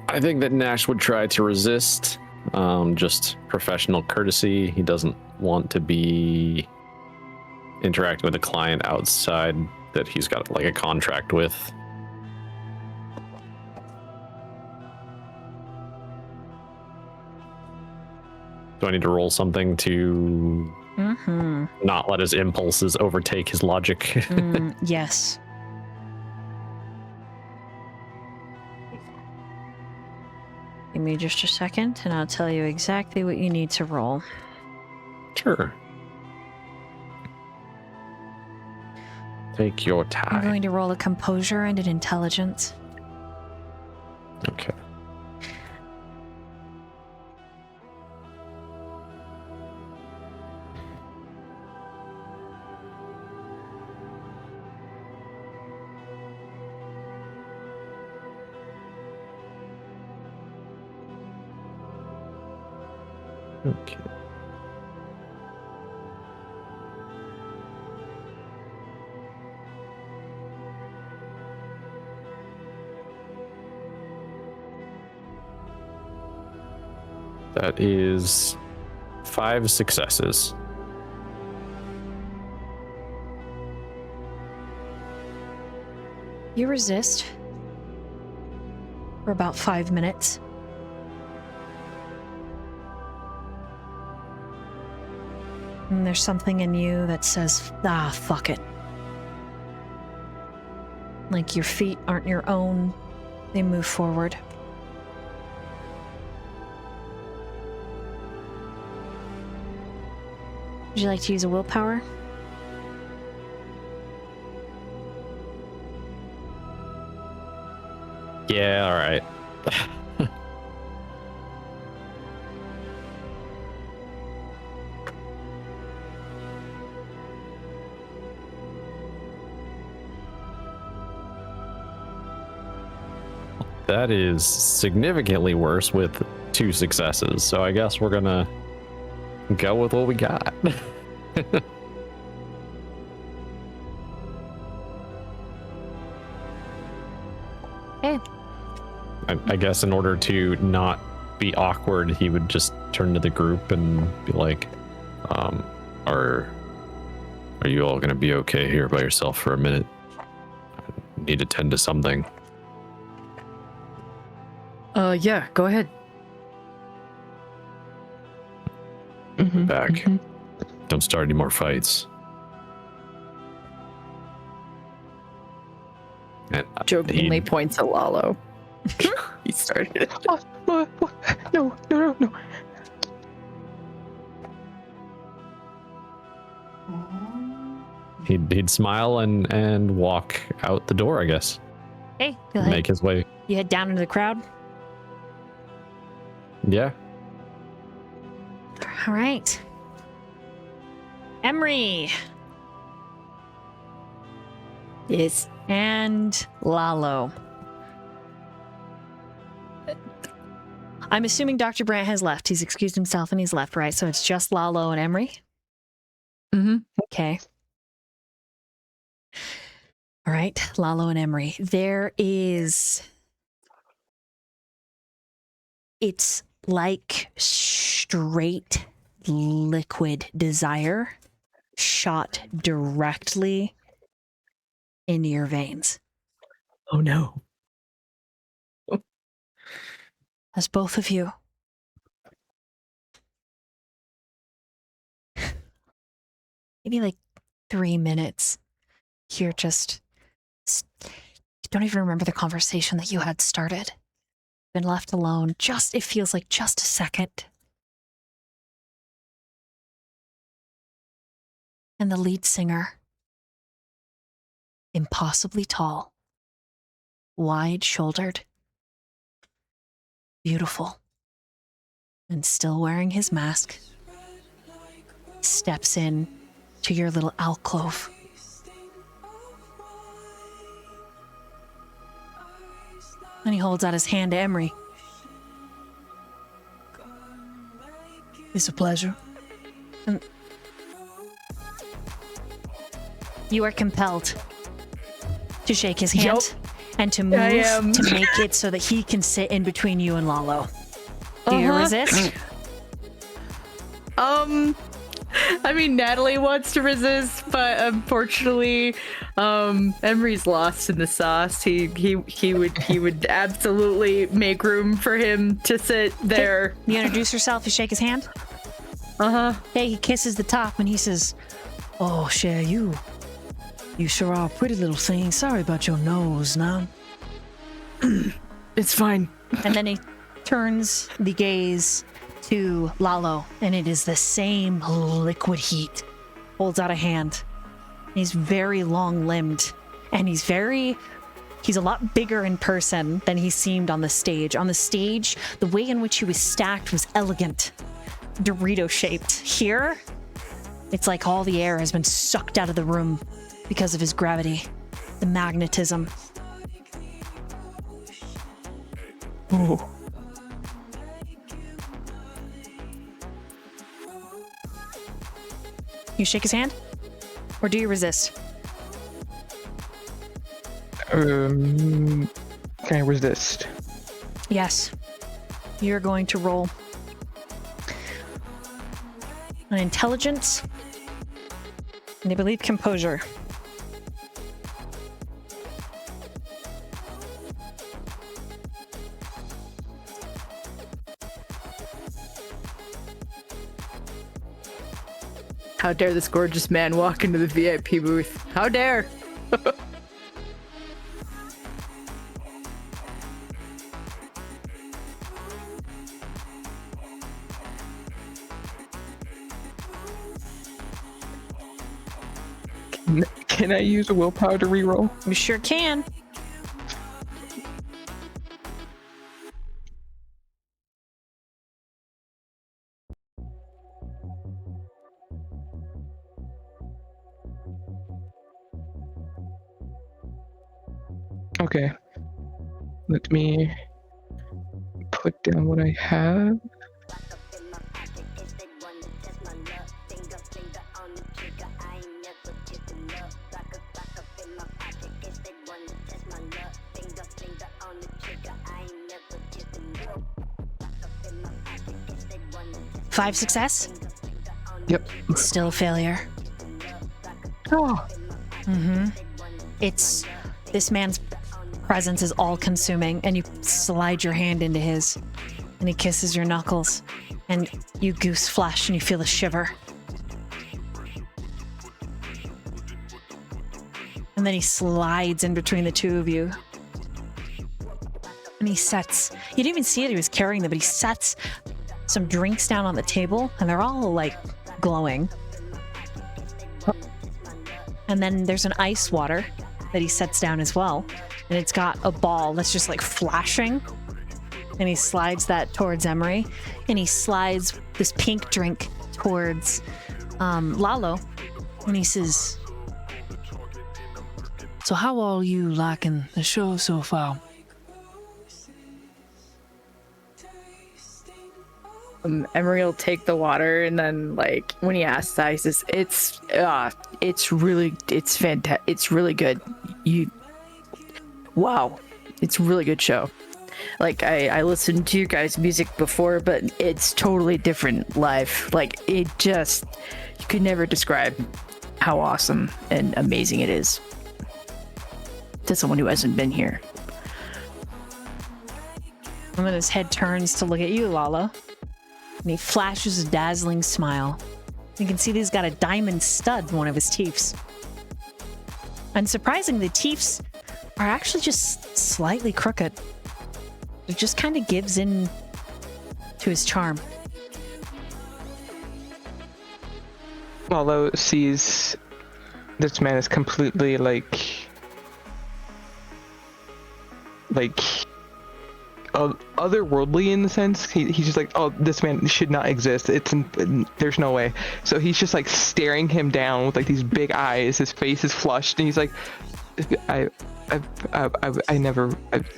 I think that Nash would try to resist. Just professional courtesy. He doesn't want to be interacting with a client outside that he's got like a contract with. Do I need to roll something to not let his impulses overtake his logic? Yes. Give me just a second, and I'll tell you exactly what you need to roll. Sure. Take your time. I'm going to roll a composure and an intelligence. Okay. Okay. That is 5 successes. You resist for about 5 minutes. And there's something in you that says, fuck it. Like your feet aren't your own. They move forward. Would you like to use a willpower? Yeah, all right. That is significantly worse with 2 successes, so I guess we're gonna go with what we got. Hey. I guess in order to not be awkward, he would just turn to the group and be like, are you all gonna be okay here by yourself for a minute? I need to tend to something. Yeah, go ahead. Back. Don't start any more fights. And Jokingly points at Lalo. He started it. What? No. He'd smile and walk out the door, I guess. Hey, Make his way. you head down into the crowd. Yeah. All right. Emery. Yes. And Lalo. I'm assuming Dr. Brandt has left. He's excused himself and he's left, right? So it's just Lalo and Emery? Mm-hmm. Okay. All right, Lalo and Emery. It's like straight liquid desire shot directly into your veins. Oh no. As both of you maybe like 3 minutes here, just don't even remember the conversation that you had started. Been left alone. It feels like just a second. And the lead singer, impossibly tall, wide-shouldered, beautiful, and still wearing his mask, steps in to your little alcove. And he holds out his hand to Emery. It's a pleasure. And you are compelled to shake his hand and to move to make it so that he can sit in between you and Lalo. Do you resist? I mean, Natalie wants to resist, but unfortunately, Emery's lost in the sauce. He would absolutely make room for him to sit there. You introduce yourself, you shake his hand. Hey, he kisses the top and he says, Oh, Cher, you sure are a pretty little thing. Sorry about your nose, now. It's fine. and then he turns the gaze to Lalo, and it is the same liquid heat. Holds out a hand. He's very long-limbed, and he's a lot bigger in person than he seemed on the stage. On the stage, the way in which he was stacked was elegant, Dorito-shaped. Here, it's like all the air has been sucked out of the room because of his gravity, the magnetism. Ooh. You shake his hand? Or do you resist? Can I resist? Yes. You're going to roll an intelligence and I believe composure. How dare this gorgeous man walk into the VIP booth? How dare! Can I use a willpower to reroll? You sure can. Okay. Let me put down what I have. Five success? Yep. Still a failure. Oh. It's this man's presence is all consuming, and you slide your hand into his, and he kisses your knuckles, and you goose flesh, and you feel a shiver. And then he slides in between the two of you. And he sets, you didn't even see it, he was carrying them, but he sets some drinks down on the table, and they're all like glowing. And then there's an ice water that he sets down as well, and it's got a ball that's just like flashing, and he slides that towards Emery, and he slides this pink drink towards Lalo, and he says, So how are you liking the show so far? Emery will take the water, and then, like, when he asks that, he says, it's really good. Wow. It's a really good show. Like, I listened to your guys' music before, but it's totally different live. Like, it just, you could never describe how awesome and amazing it is to someone who hasn't been here. And then his head turns to look at you, Lalo. And he flashes a dazzling smile. You can see that he's got a diamond stud in one of his teeth. Unsurprisingly, the teeth are actually just slightly crooked. It just kind of gives in to his charm. Lalo sees this man is completely like otherworldly in the sense. He's just like, oh, this man should not exist. There's no way. So he's just like staring him down with like these big eyes. His face is flushed, and he's like, I never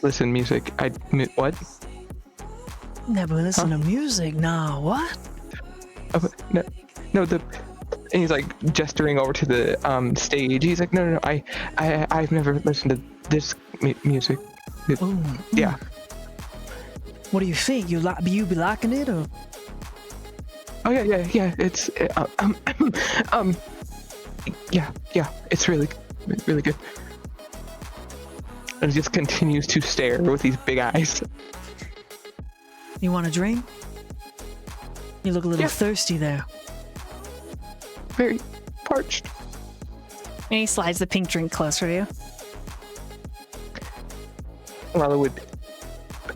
listen music. What? Never listen to music. Nah, what? No, and he's like gesturing over to the stage. He's like, no, I've never listened to this music. Yeah. What do you think? You be liking it, or? Oh yeah. It's yeah. It's really good. And he just continues to stare with these big eyes. You want a drink? You look a little thirsty there. Very parched. And he slides the pink drink closer to you. Lalo would,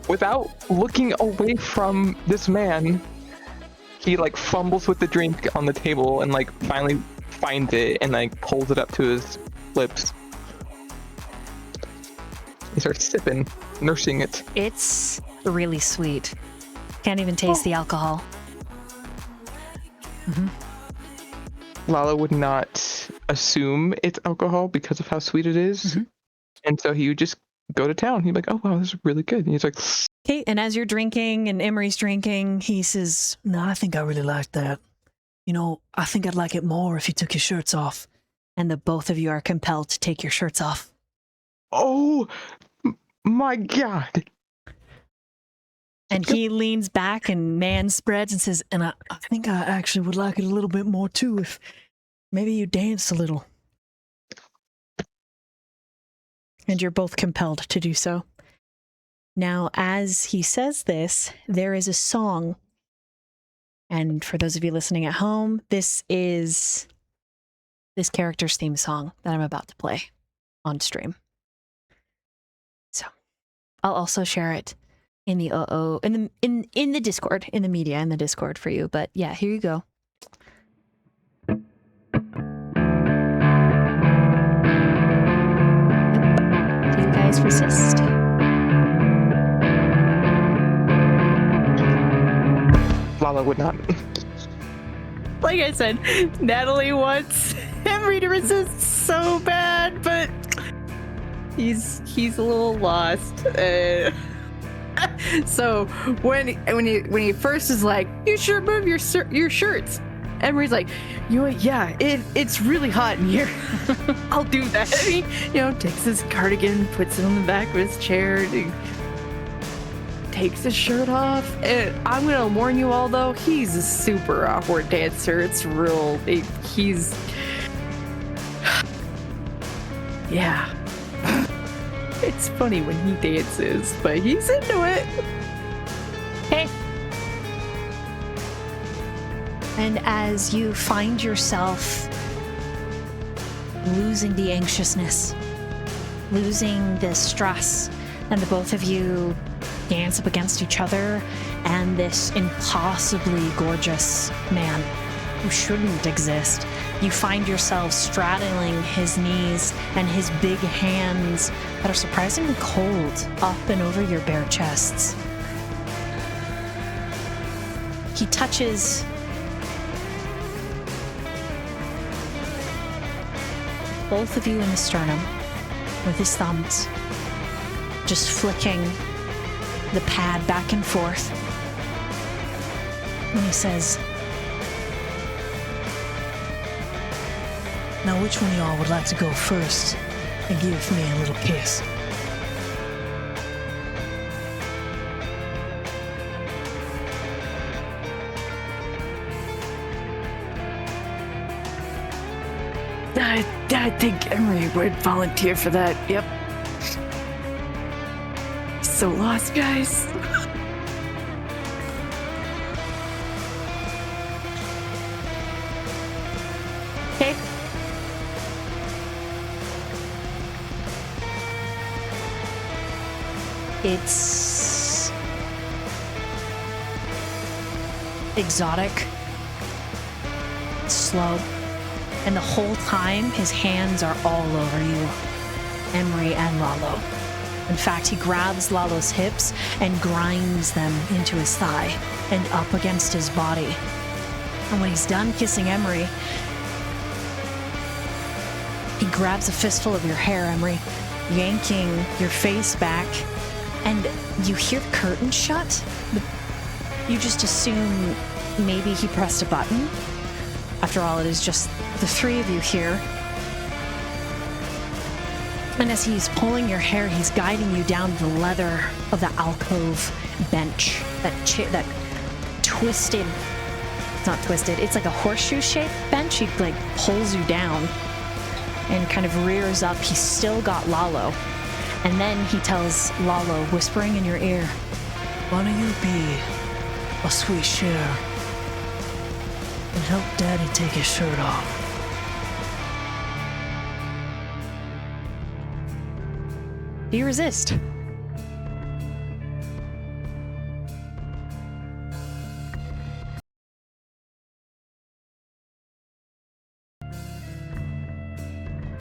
without looking away from this man, he like fumbles with the drink on the table and like finally finds it and like pulls it up to his lips. He starts sipping, nursing it. It's really sweet. Can't even taste the alcohol. Lalo would not assume it's alcohol because of how sweet it is. And so he would just go to town. He'd be like, oh wow, this is really good. And he's like, Okay, and as you're drinking and Emery's drinking, he says, No, I think I really like that. You know, I think I'd like it more if you took your shirts off. and the both of you are compelled to take your shirts off. Oh my God. And he leans back and man spreads and says, And I think I actually would like it a little bit more too if maybe you danced a little. and you're both compelled to do so. Now, as he says this, there is a song. And for those of you listening at home, this is this character's theme song that I'm about to play on stream. So I'll also share it in the in the Discord, in the media, in the Discord for you. But yeah, here you go. Do you guys resist? Lalo would not. Like I said, Natalie wants Emery to resist so bad, but he's a little lost. So when he first is like, you should move your shirts, Emery's like, you know what, yeah, it's really hot in here. I'll do that. And he, takes his cardigan, puts it on the back of his chair, and he takes his shirt off. And I'm gonna warn you all though, he's a super awkward dancer. It's real. He's yeah. It's funny when he dances, but he's into it. Okay. And as you find yourself losing the anxiousness, losing the stress, and the both of you dance up against each other and this impossibly gorgeous man who shouldn't exist, you find yourself straddling his knees and his big hands that are surprisingly cold up and over your bare chests. He touches both of you in the sternum with his thumbs, just flicking the pad back and forth. And he says, Now, which one of y'all would like to go first and give me a little kiss? I think Emery would volunteer for that. Yep. So lost, guys. Okay. It's exotic, slow, and the whole time his hands are all over you, Emery and Lalo. In fact, he grabs Lalo's hips and grinds them into his thigh and up against his body. And when he's done kissing Emery, he grabs a fistful of your hair, Emery, yanking your face back, and you hear the curtain shut. You just assume maybe he pressed a button. After all, it is just the three of you here. And as he's pulling your hair, he's guiding you down the leather of the alcove bench. That twisted, it's not twisted, it's like a horseshoe-shaped bench. He like pulls you down and kind of rears up. He's still got Lalo. And then he tells Lalo, whispering in your ear, "Why don't you be a sweet share and help Daddy take his shirt off?" Do you resist?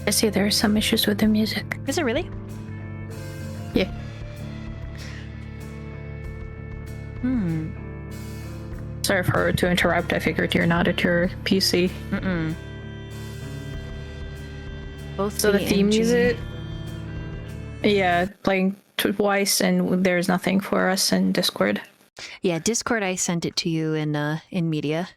I see there are some issues with the music. Is it really? Yeah. Sorry for to interrupt. I figured you're not at your PC. Both So the B theme and G. music, yeah, playing twice, and there's nothing for us in Discord. Yeah, Discord. I sent it to you in media.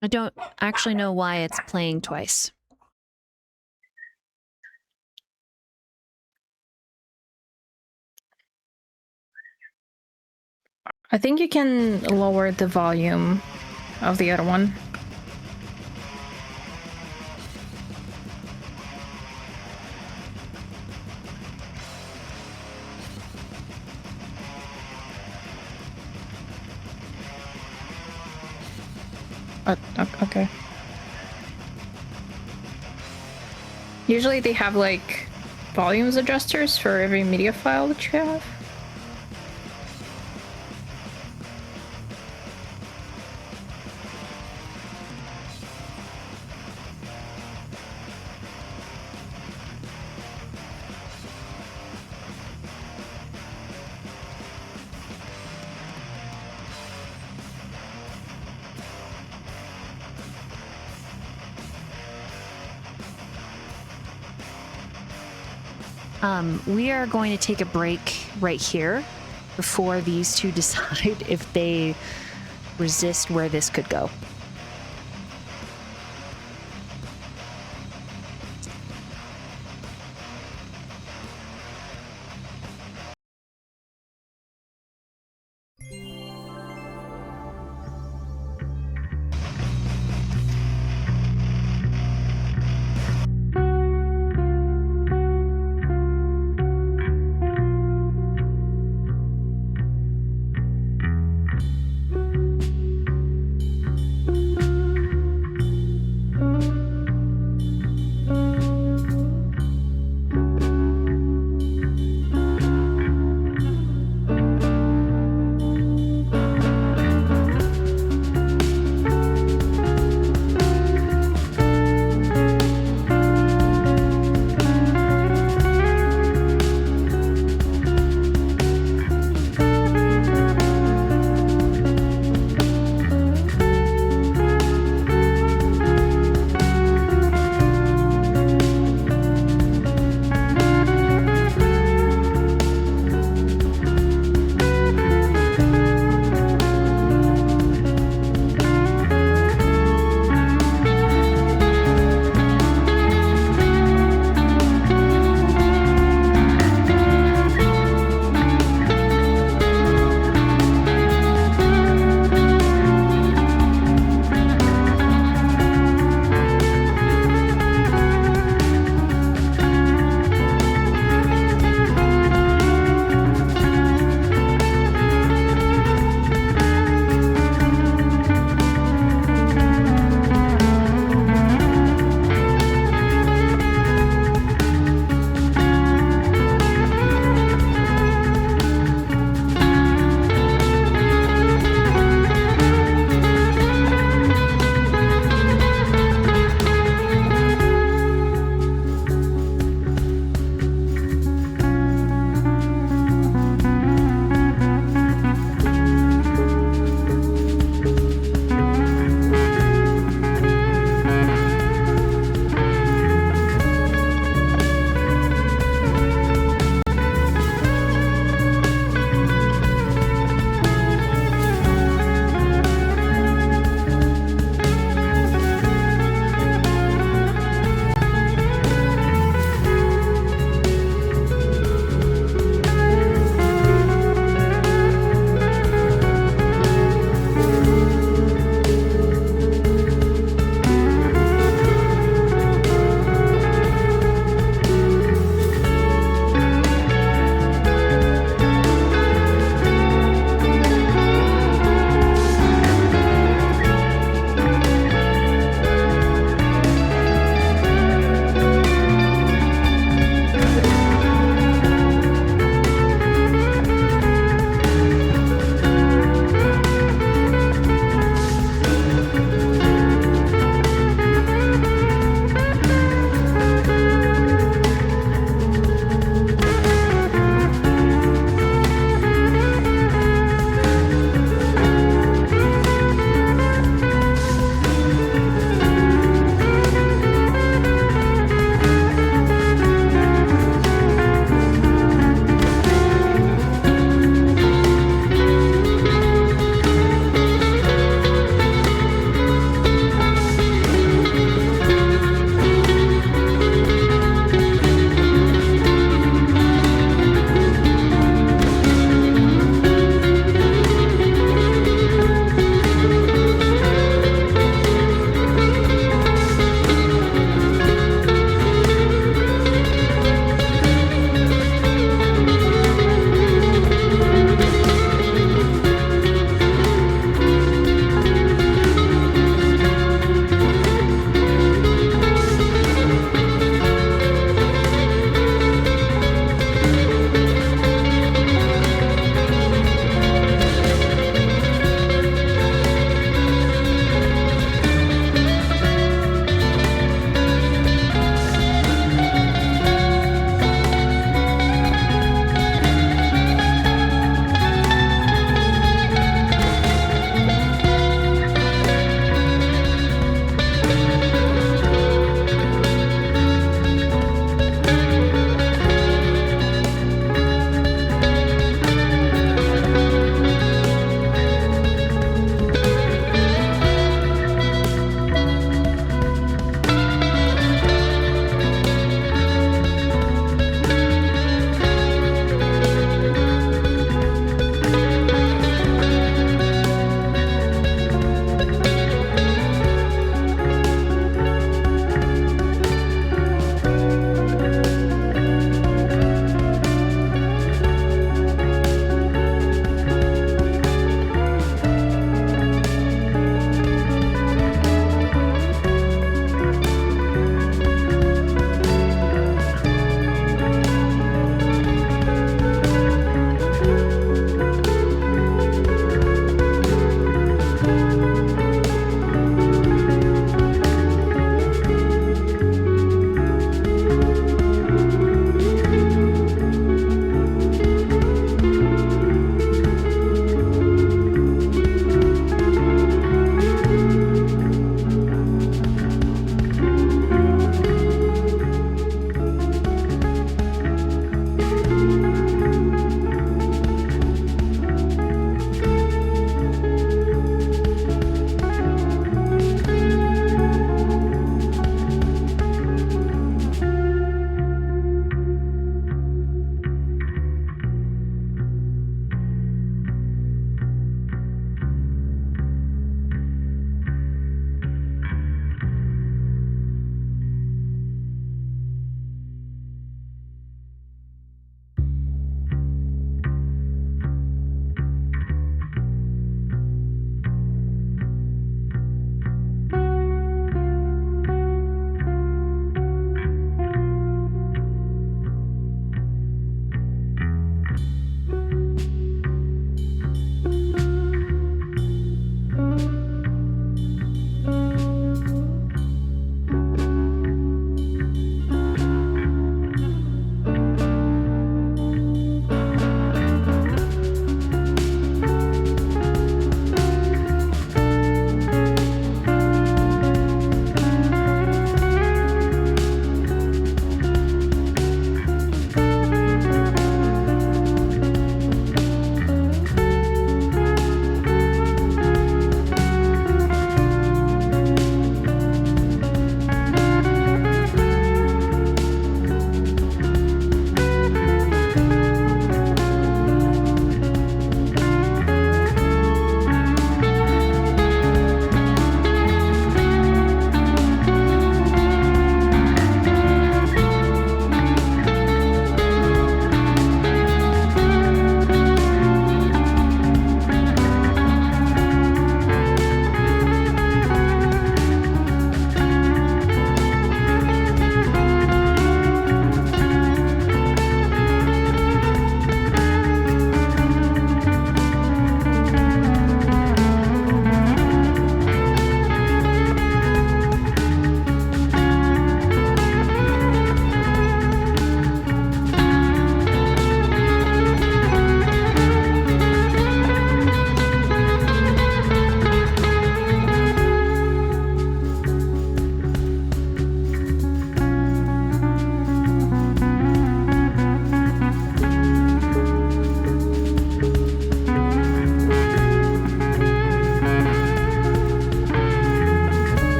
I don't actually know why it's playing twice. I think you can lower the volume of the other one. Okay. Usually they have like volumes adjusters for every media file that you have. We are going to take a break right here before these two decide if they resist where this could go.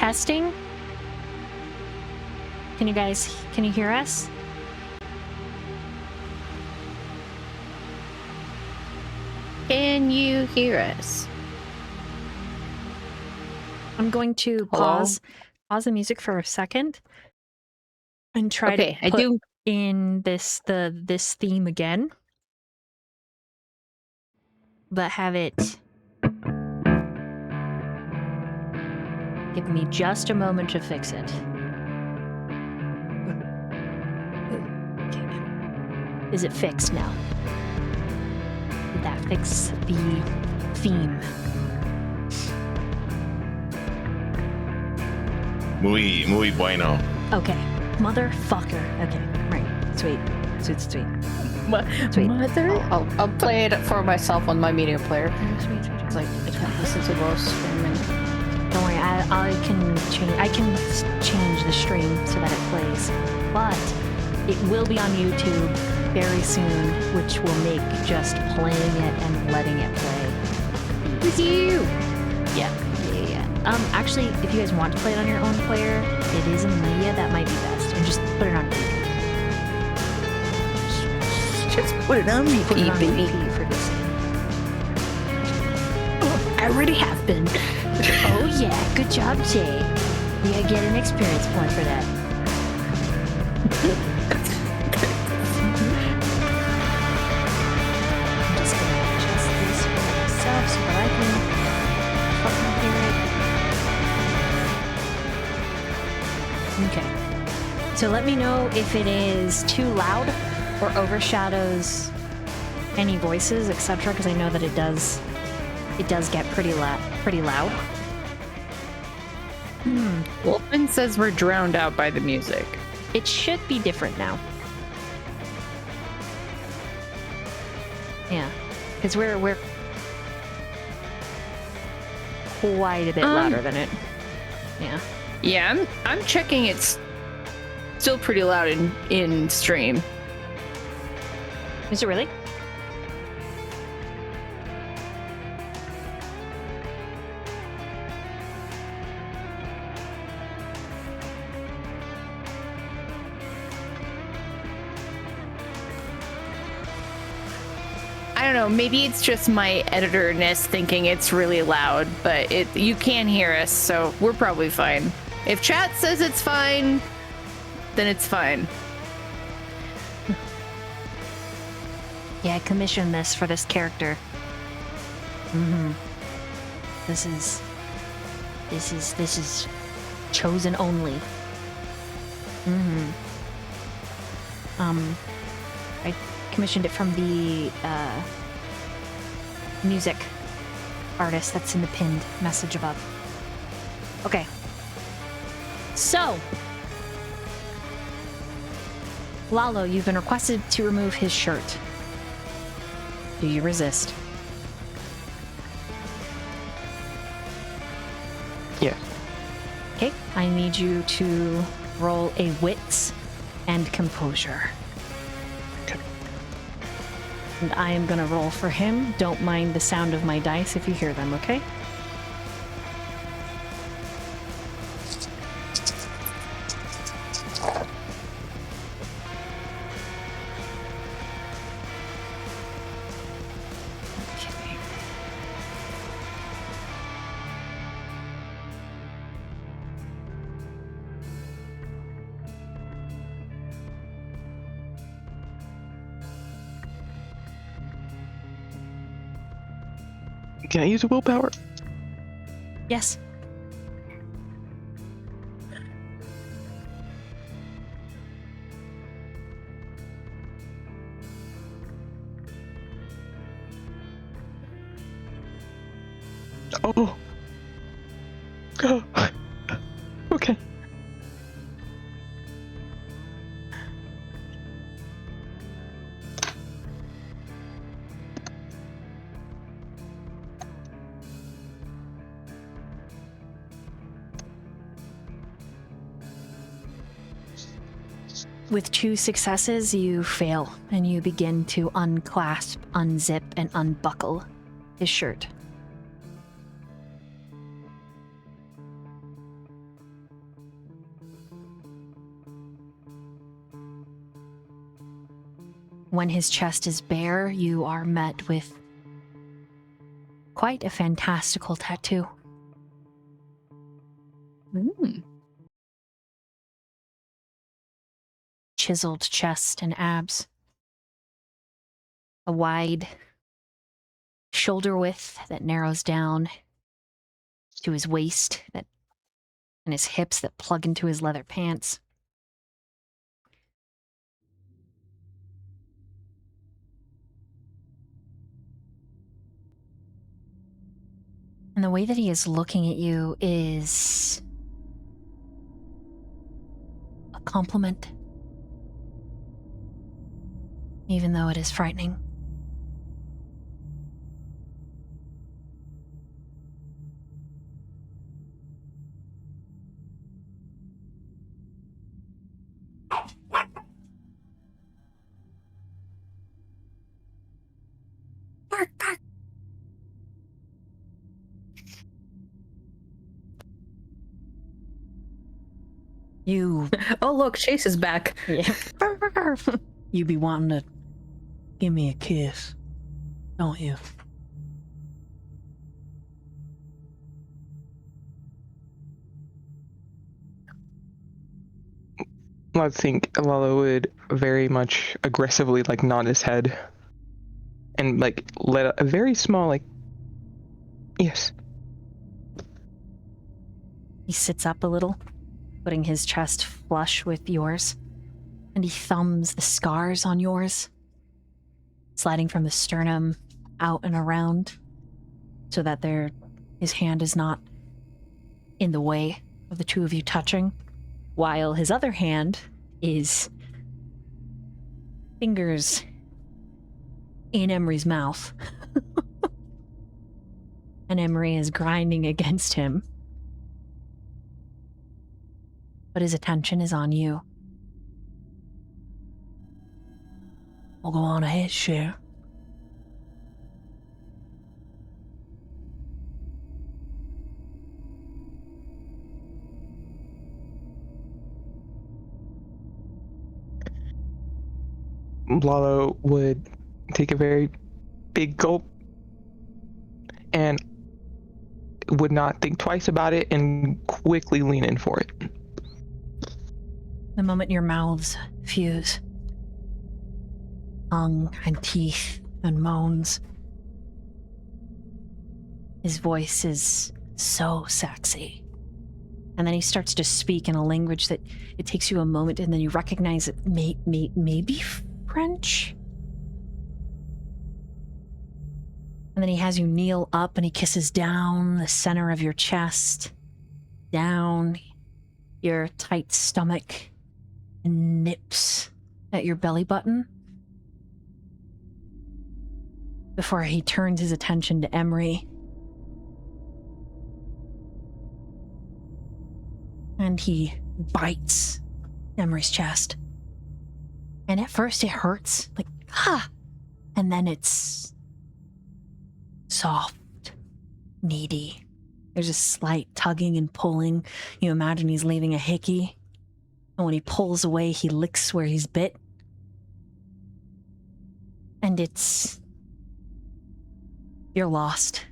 Testing. Can you hear us? Can you hear us? I'm going to Hello? pause the music for a second and try Okay, to I put do. in this theme again, but have it. Give me just a moment to fix it. Okay. Is it fixed now? Did that fix the theme? Muy bueno. Okay. Motherfucker. Okay. Right. Sweet. Sweet. Sweet. Mother? I'll play it for myself on my media player. Sweet. It's like I can't listen to those for a minute. Don't worry, I can change. I can change the stream so that it plays, but it will be on YouTube very soon, which will make just playing it and letting it play with you. Yeah. Actually, if you guys want to play it on your own player, it is in media. That might be best, and just put it on repeat. Just put it on Put it on repeat. repeat for this. I already have been. Oh yeah, good job, Jay. You get an experience point for that. I'm just gonna adjust this for myself so that I can fucking hear it. Okay. So let me know if it is too loud or overshadows any voices, etc., because I know that it does get pretty loud. Wolfman says we're drowned out by the music. It should be different now. Yeah, because we're quite a bit louder than it. Yeah. Yeah, I'm checking. It's still pretty loud in stream. Is it really? I don't know. Maybe it's just my editor-ness thinking it's really loud, but you can hear us, so we're probably fine. If chat says it's fine, then it's fine. Yeah, I commissioned this for this character. Mm-hmm. This is chosen only. Mm-hmm. I commissioned it from the music artist that's in the pinned message above. Okay. So, Lalo, you've been requested to remove his shirt. Do you resist? Yeah. Okay, I need you to roll a wits and composure. Okay. And I am gonna roll for him. Don't mind the sound of my dice if you hear them, okay? Okay. Can I use a willpower? Yes. Oh. Oh. Okay. With 2 successes, you fail, and you begin to unclasp, unzip, and unbuckle his shirt. When his chest is bare, you are met with quite a fantastical tattoo. Chiseled chest and abs. A wide shoulder width that narrows down to his waist and his hips that plug into his leather pants. And the way that he is looking at you is a compliment, even though it is frightening. Bark, bark. You Oh, look, Chase is back. Yeah. You be wanting to give me a kiss, don't you? I think Lalo would very much aggressively like nod his head and like let a very small like yes. He sits up a little, putting his chest flush with yours, and he thumbs the scars on yours, sliding from the sternum out and around so that his hand is not in the way of the two of you touching, while his other hand is fingers in Emery's mouth. And Emery is grinding against him. But his attention is on you. We'll go on ahead, share. Lalo would take a very big gulp and would not think twice about it and quickly lean in for it. The moment your mouths fuse, tongue and teeth and moans, his voice is so sexy. And then he starts to speak in a language that it takes you a moment and then you recognize it maybe French? And then he has you kneel up and he kisses down the center of your chest, down your tight stomach, and nips at your belly button before he turns his attention to Emery. And he bites Emery's chest. And at first it hurts, like, ah! And then it's soft, needy. There's a slight tugging and pulling. You imagine he's leaving a hickey. And when he pulls away, he licks where he's bit. And you're lost.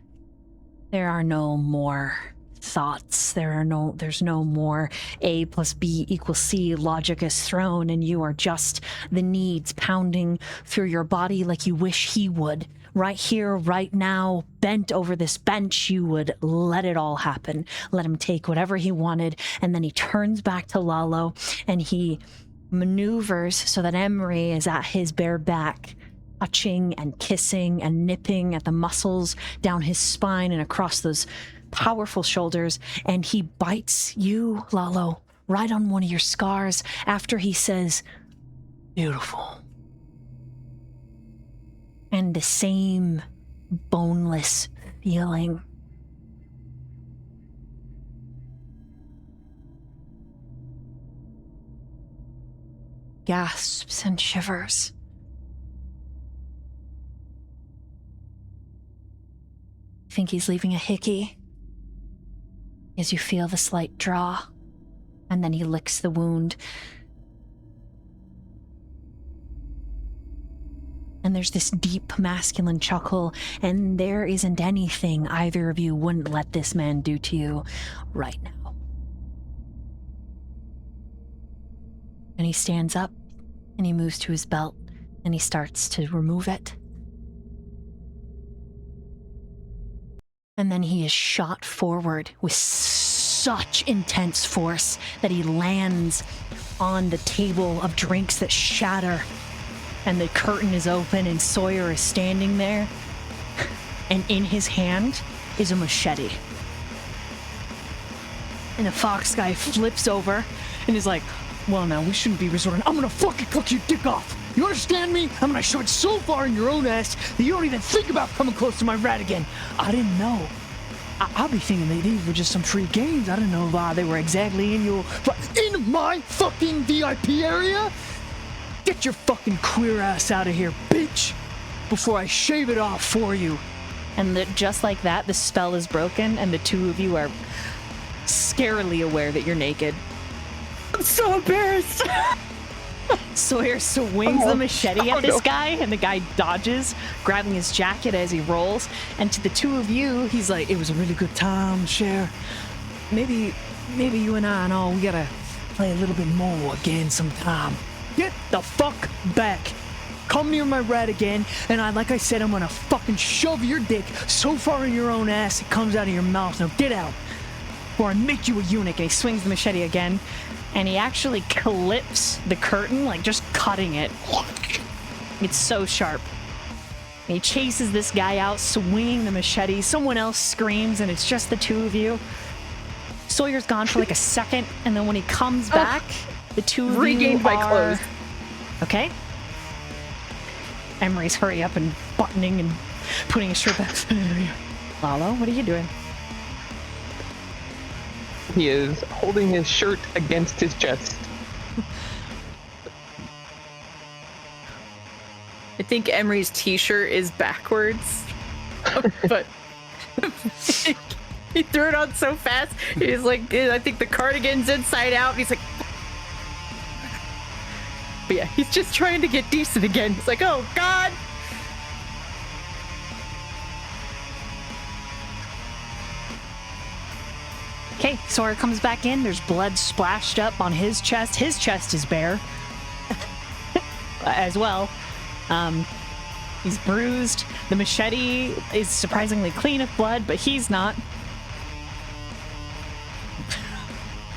There are no more thoughts. There's no more A plus B equals C logic is thrown, and you are just the needs pounding through your body like you wish he would. Right here, right now, bent over this bench, you would let it all happen. Let him take whatever he wanted, and then he turns back to Lalo, and he maneuvers so that Emery is at his bare back, touching and kissing and nipping at the muscles down his spine and across those powerful shoulders, and he bites you, Lalo, right on one of your scars after he says, "Beautiful." And the same boneless feeling. Gasps and shivers. Think he's leaving a hickey as you feel the slight draw, and then he licks the wound. And there's this deep masculine chuckle, and there isn't anything either of you wouldn't let this man do to you right now. And he stands up, and he moves to his belt, and he starts to remove it. And then he is shot forward with such intense force that he lands on the table of drinks that shatter. And the curtain is open and Sawyer is standing there. And in his hand is a machete. And the fox guy flips over and is like, well, now we shouldn't be resorting. I'm gonna fucking cut your dick off. You understand me? I'm gonna shove it so far in your own ass that you don't even think about coming close to my rat again. I didn't know. I'll be thinking these were just some free games. I didn't know they were exactly in my fucking VIP area. Get your fucking queer ass out of here, bitch, before I shave it off for you. And just like that, the spell is broken, and the two of you are scarily aware that you're naked. I'm so embarrassed. Sawyer swings the machete at this guy, and the guy dodges, grabbing his jacket as he rolls. And to the two of you, he's like, it was a really good time, Cher. Maybe you and I we gotta play a little bit more again sometime. Get the fuck back. Come near my rat again, and like I said, I'm gonna fucking shove your dick so far in your own ass it comes out of your mouth. Now get out, or I make you a eunuch. And he swings the machete again, and he actually clips the curtain, like just cutting it. It's so sharp. And he chases this guy out, swinging the machete. Someone else screams, and it's just the two of you. Sawyer's gone for like a second, and then when he comes back, the two of regained you my are... clothes. Okay. Emery's hurry up and buttoning and putting his shirt back. Lalo, what are you doing? He is holding his shirt against his chest. I think Emery's t-shirt is backwards, but he threw it on so fast. He's like, I think the cardigan's inside out. And he's like, but yeah, he's just trying to get decent again. He's like, oh God. Okay, Sawyer comes back in. There's blood splashed up on his chest. His chest is bare as well. He's bruised. The machete is surprisingly clean of blood, but he's not.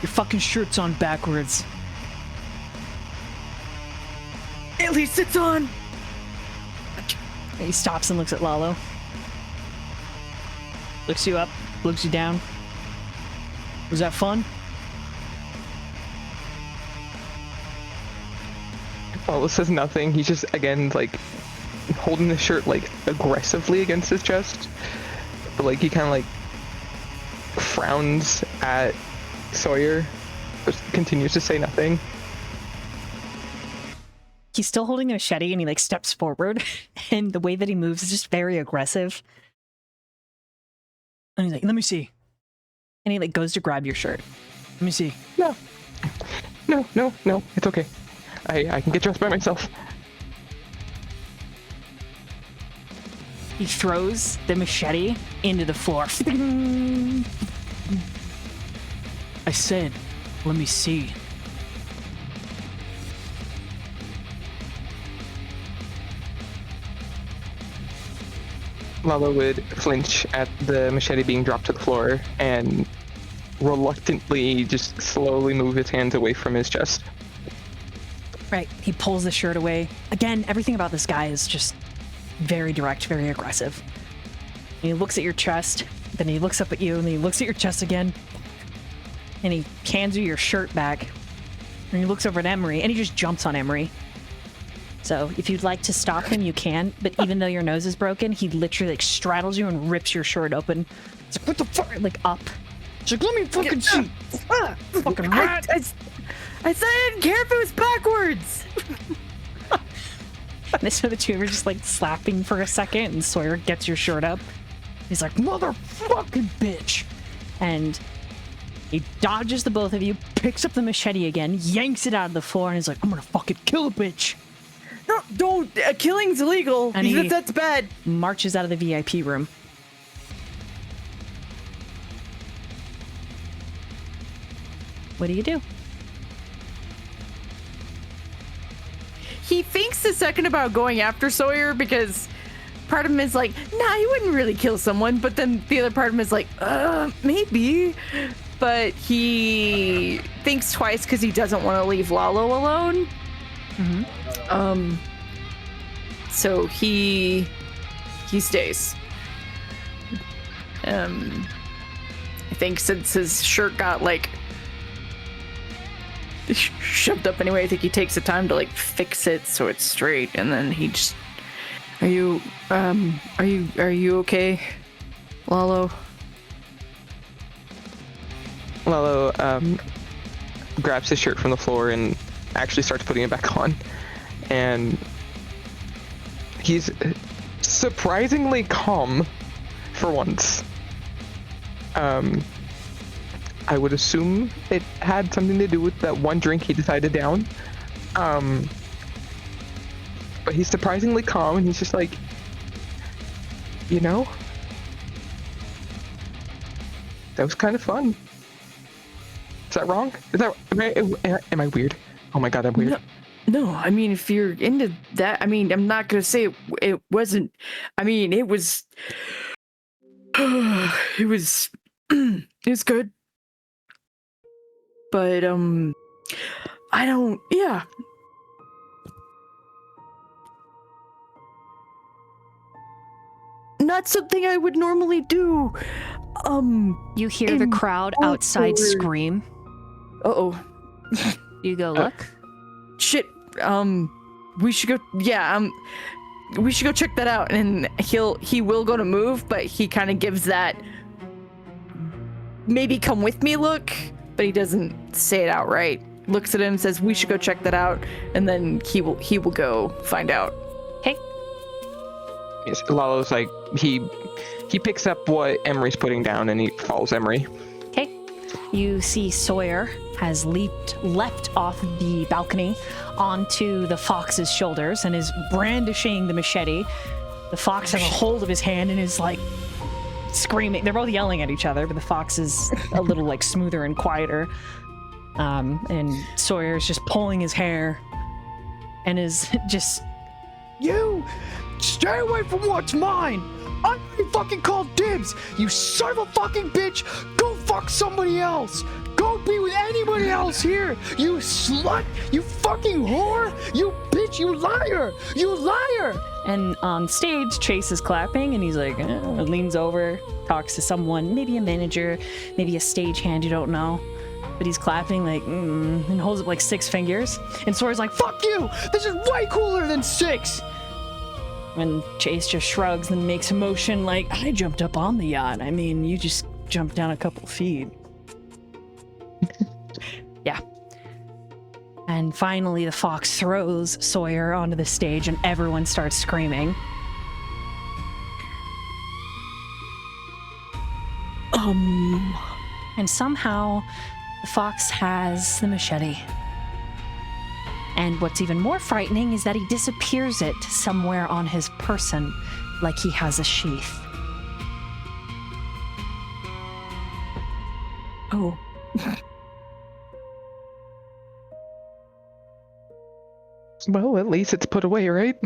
Your fucking shirt's on backwards. At least it's on. He stops and looks at Lalo. Looks you up, looks you down. Was that fun? Lalo says nothing. He's just, again, like, holding the shirt, like, aggressively against his chest. But, like, he kind of, like, frowns at Sawyer, but continues to say nothing. He's still holding a machete, and he, like, steps forward. And the way that he moves is just very aggressive. And he's like, let me see. And he, like, goes to grab your shirt. Let me see. No, it's okay. I can get dressed by myself. He throws the machete into the floor. I said, let me see. Lalo would flinch at the machete being dropped to the floor and reluctantly just slowly move his hands away from his chest. Right, he pulls the shirt away. Again, everything about this guy is just very direct, very aggressive. And he looks at your chest, then he looks up at you, and then he looks at your chest again. And he hands you your shirt back. And he looks over at Emery, and he just jumps on Emery. So if you'd like to stop him, you can. But even though your nose is broken, he literally like straddles you and rips your shirt open. It's like, what the fuck? Like up. It's like, let me fucking see. Fucking rat. I said I didn't care if it was backwards. And so the two of you are just like slapping for a second, and Sawyer gets your shirt up. He's like, motherfucking bitch. And he dodges the both of you, picks up the machete again, yanks it out of the floor, and he's like, I'm gonna fucking kill a bitch. No, don't. Killing's illegal. And he- That's bad. Marches out of the VIP room. What do you do? He thinks a second about going after Sawyer because part of him is like, nah, he wouldn't really kill someone. But then the other part of him is like, maybe. But he thinks twice because he doesn't want to leave Lalo alone. Mm-hmm. So he stays. I think since his shirt got like shoved up anyway, I think he takes the time to like fix it so it's straight, and then he just, are you okay, Lalo? Lalo grabs his shirt from the floor and actually starts putting it back on, and he's surprisingly calm for once. I would assume it had something to do with that one drink he decided to down. But he's surprisingly calm, and he's just like, you know, that was kind of fun. Is that wrong? Is that am I weird? Oh my god, I'm weird. No, I mean, if you're into that, I mean, I'm not gonna say it wasn't. I mean, it was. It was. It was good. But I don't. Yeah. Not something I would normally do. You hear the crowd outside scream. Uh-oh. You go look. Shit. We should go. Yeah. We should go check that out. And he will go to move, but he kind of gives that maybe come with me look, but he doesn't say it outright. Looks at him, says we should go check that out, and then he will go find out. Okay. Yes, Lalo's like he picks up what Emery's putting down and he follows Emery. Okay. You see Sawyer has leapt off the balcony onto the fox's shoulders and is brandishing the machete. The fox has a hold of his hand and is like screaming. They're both yelling at each other, but the fox is a little like smoother and quieter. And Sawyer's just pulling his hair and is just, you stay away from what's mine. I already fucking called dibs. You son of a fucking bitch. Go fuck somebody else. Go be with anybody else here. You slut. You fucking whore. You bitch. You liar. You liar. And on stage, Chase is clapping and he's like, leans over, talks to someone, maybe a manager, maybe a stagehand, you don't know. But he's clapping like, and holds up like 6 fingers. And Sawyer's like, fuck you. This is way cooler than 6. And Chase just shrugs and makes a motion like, I jumped up on the yacht. I mean, you just jumped down a couple feet. Yeah. And finally, the fox throws Sawyer onto the stage and everyone starts screaming. And somehow, the fox has the machete. And what's even more frightening is that he disappears it somewhere on his person, like he has a sheath. Oh. Well, at least it's put away, right?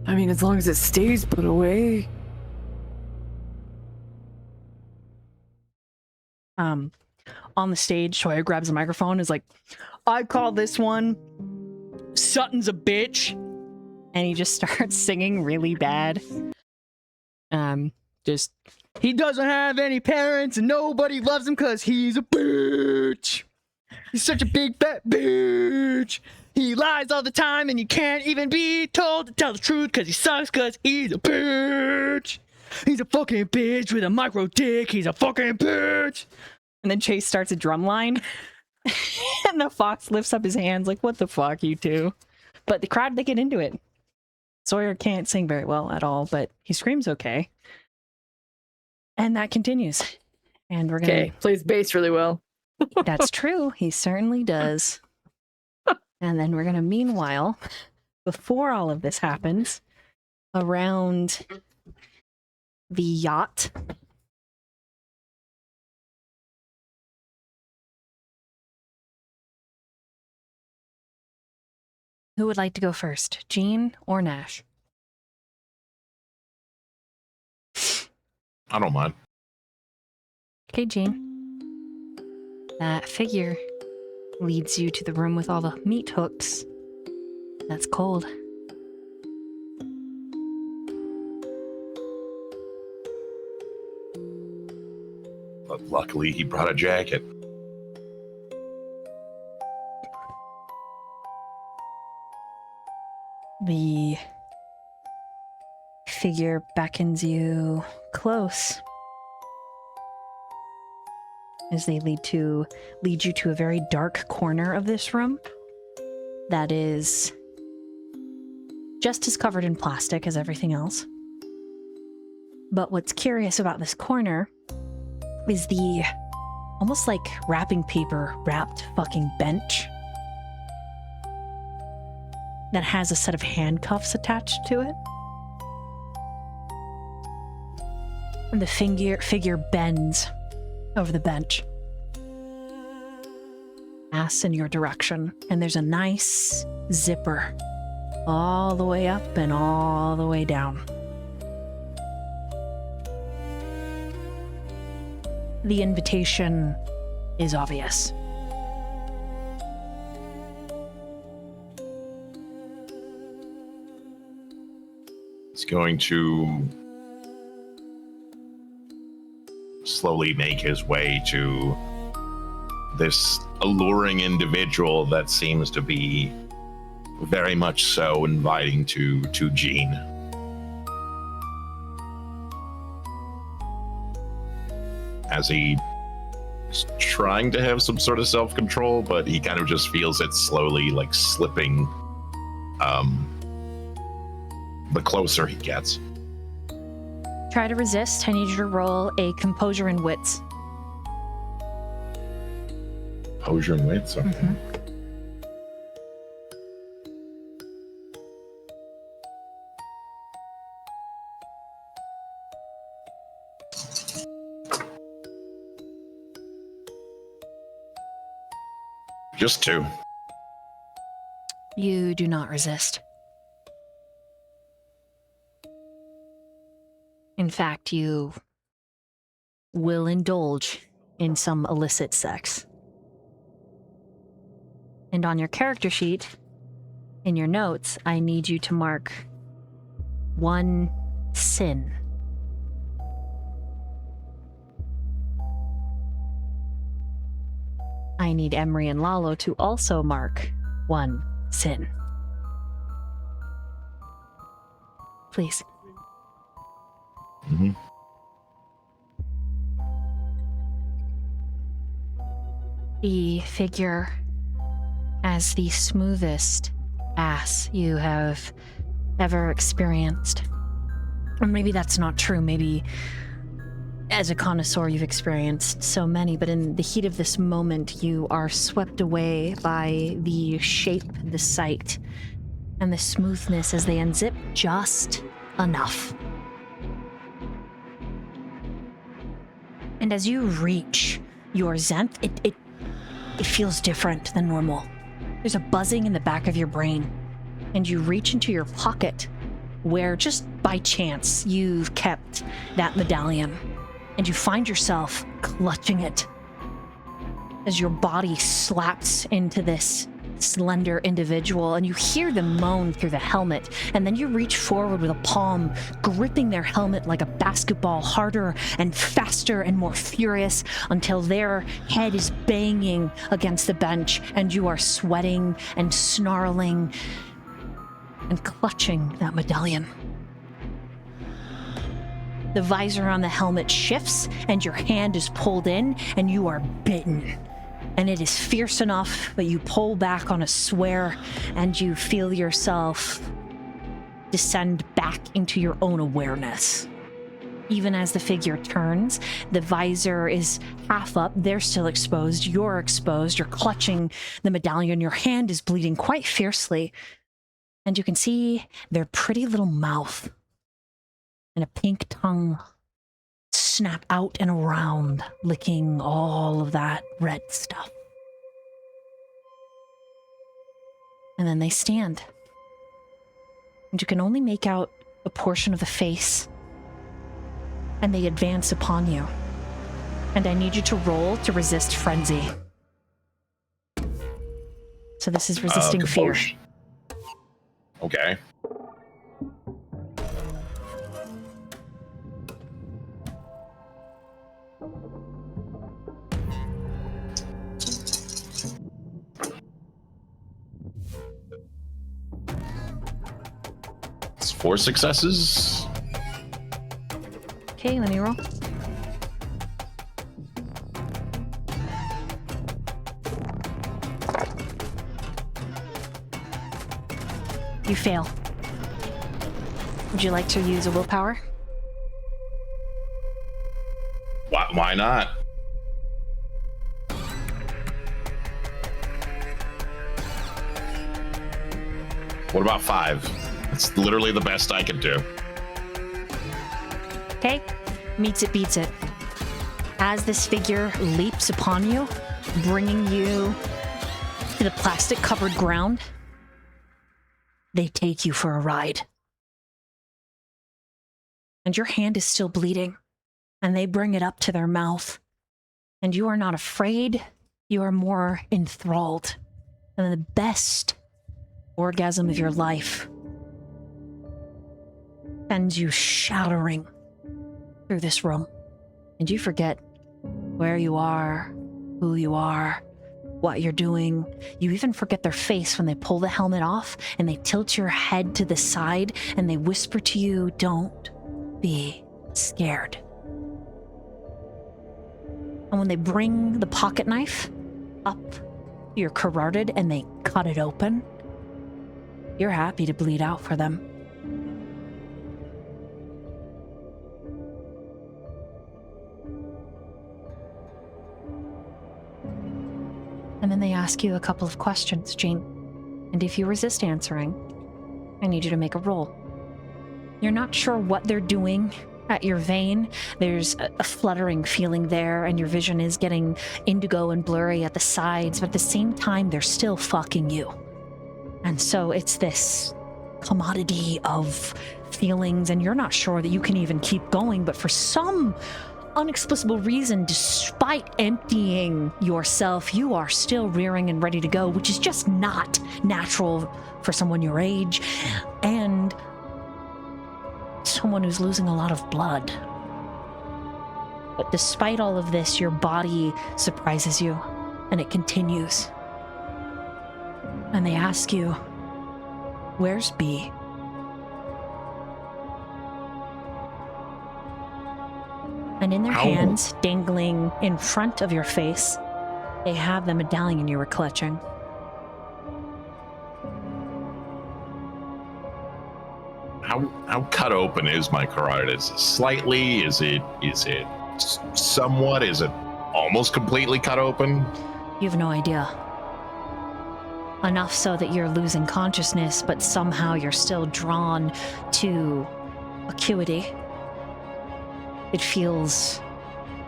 I mean, as long as it stays put away. On the stage, Sawyer grabs a microphone and is like, I call this one Sutton's a bitch. And he just starts singing really bad. He doesn't have any parents and nobody loves him because he's a bitch. He's such a big fat bitch. He lies all the time and you can't even be told to tell the truth because he sucks because he's a bitch. He's a fucking bitch with a micro dick. He's a fucking bitch. And then Chase starts a drum line. And the fox lifts up his hands like, what the fuck, you two? But the crowd, they get into it. Sawyer can't sing very well at all, but he screams okay. And that continues. And we're gonna... Plays bass really well. That's true. He certainly does. And then we're going to, meanwhile, before all of this happens, around the yacht. Who would like to go first, Jean or Nash? I don't mind. Okay, Jean. That figure leads you to the room with all the meat hooks. That's cold. But luckily, he brought a jacket. The figure beckons you close as they lead you to a very dark corner of this room that is just as covered in plastic as everything else. But what's curious about this corner is the almost like wrapping paper wrapped fucking bench that has a set of handcuffs attached to it. And the figure bends over the bench, asks in your direction, and there's a nice zipper all the way up and all the way down. The invitation is obvious. He's going to slowly make his way to this alluring individual that seems to be very much so inviting to Jean. As he is trying to have some sort of self-control, but he kind of just feels it slowly like slipping the closer he gets. Try to resist. I need you to roll a composure and wits. Composure and wits, okay. Mm-hmm. Just 2. You do not resist. In fact, you will indulge in some illicit sex. And on your character sheet, in your notes, I need you to mark 1 sin. I need Emery and Lalo to also mark 1 sin. Please. Mm-hmm. The figure as the smoothest ass you have ever experienced. Or maybe that's not true. Maybe as a connoisseur you've experienced so many, but in the heat of this moment you are swept away by the shape, the sight, and the smoothness as they unzip just enough. And as you reach your zenth, it feels different than normal. There's a buzzing in the back of your brain, and you reach into your pocket where just by chance you've kept that medallion, and you find yourself clutching it as your body slaps into this slender individual, and you hear them moan through the helmet, and then you reach forward with a palm, gripping their helmet like a basketball, harder and faster and more furious, until their head is banging against the bench, and you are sweating and snarling and clutching that medallion. The visor on the helmet shifts, and your hand is pulled in, and you are bitten. And it is fierce enough, but you pull back on a swear, and you feel yourself descend back into your own awareness. Even as the figure turns, the visor is half up. They're still exposed. You're exposed. You're clutching the medallion. Your hand is bleeding quite fiercely. And you can see their pretty little mouth and a pink tongue snap out and around, licking all of that red stuff. And then they stand. And you can only make out a portion of the face. And they advance upon you. And I need you to roll to resist frenzy. So this is resisting fear. Composure. Okay. It's 4 successes. Okay, let me roll. You fail. Would you like to use a willpower? Why not? What about 5? It's literally the best I could do. Okay, meets it, beats it. As this figure leaps upon you, bringing you to the plastic-covered ground, they take you for a ride. And your hand is still bleeding, and they bring it up to their mouth. And you are not afraid, you are more enthralled. And the best orgasm of your life sends you shattering through this room. And you forget where you are, who you are, what you're doing. You even forget their face when they pull the helmet off and they tilt your head to the side and they whisper to you, "Don't be scared." And when they bring the pocket knife up your carotid and they cut it open, you're happy to bleed out for them. And then they ask you a couple of questions, Jean. And if you resist answering, I need you to make a roll. You're not sure what they're doing at your vein. There's a fluttering feeling there, and your vision is getting indigo and blurry at the sides, but at the same time, they're still fucking you. And so it's this commodity of feelings, and you're not sure that you can even keep going, but for some unexplicable reason, despite emptying yourself, you are still rearing and ready to go, which is just not natural for someone your age and someone who's losing a lot of blood. But despite all of this, your body surprises you, and it continues. And they ask you, "Where's B?" And in their hands, dangling in front of your face, they have the medallion you were clutching. How cut open is my carotid? Is it slightly? Is it somewhat? Is it almost completely cut open? You have no idea. Enough so that you're losing consciousness, but somehow you're still drawn to acuity. It feels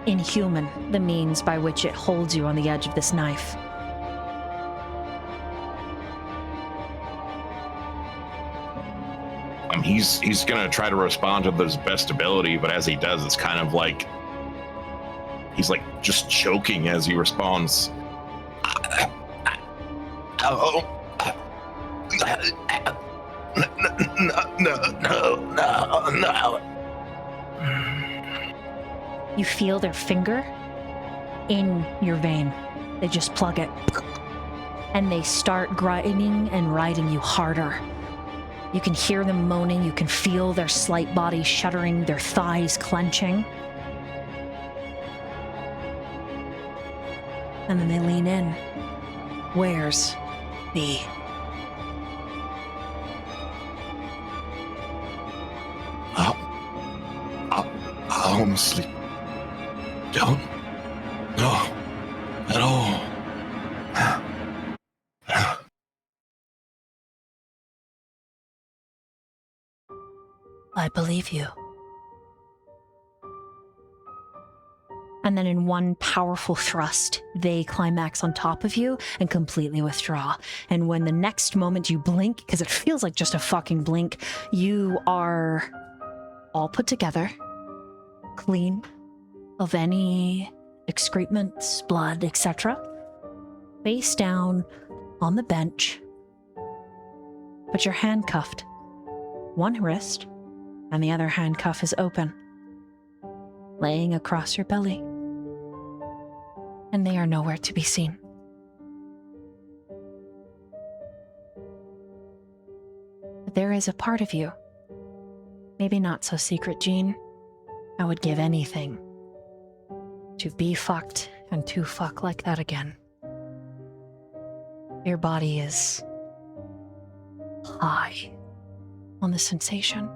inhuman, the means by which it holds you on the edge of this knife. He's gonna try to respond to his best ability, but as he does, it's kind of like he's like just choking as he responds. Oh, no. You feel their finger in your vein. They just plug it. And they start grinding and riding you harder. You can hear them moaning. You can feel their slight bodies shuddering, their thighs clenching. And then they lean in. Where's B? home and sleep. Don't. No. At all. I believe you. And then in one powerful thrust, they climax on top of you and completely withdraw. And when the next moment you blink, because it feels like just a fucking blink, you are all put together, clean of any excrements, blood, etc. Face down on the bench, but you're handcuffed. One wrist and the other handcuff is open, laying across your belly. And they are nowhere to be seen. But there is a part of you, maybe not so secret, Jean. I would give anything to be fucked and to fuck like that again. Your body is high on the sensation,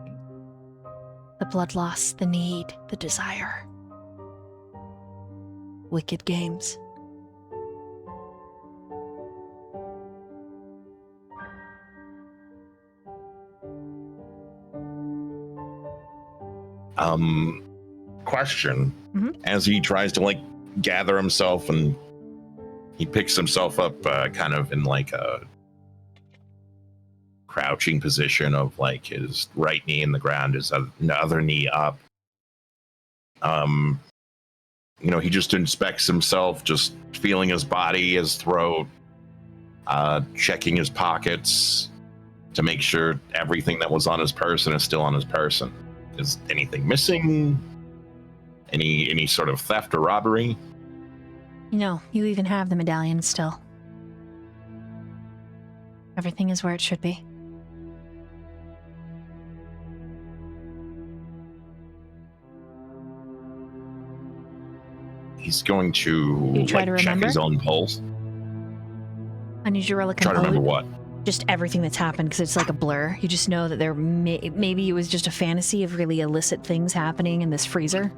the blood loss, the need, the desire. Wicked games. Question. Mhm. As he tries to gather himself and he picks himself up kind of in a crouching position of his right knee in the ground, his other knee up. He just inspects himself, just feeling his body, his throat, checking his pockets to make sure everything that was on his person is still on his person. Is anything missing? Any sort of theft or robbery? No, you even have the medallion still. Everything is where it should be. He's going to You try to check remember? his own pulse. I need you to roll a Try to remember what? Just everything that's happened, because it's like a blur. You just know that there maybe it was just a fantasy of really illicit things happening in this freezer.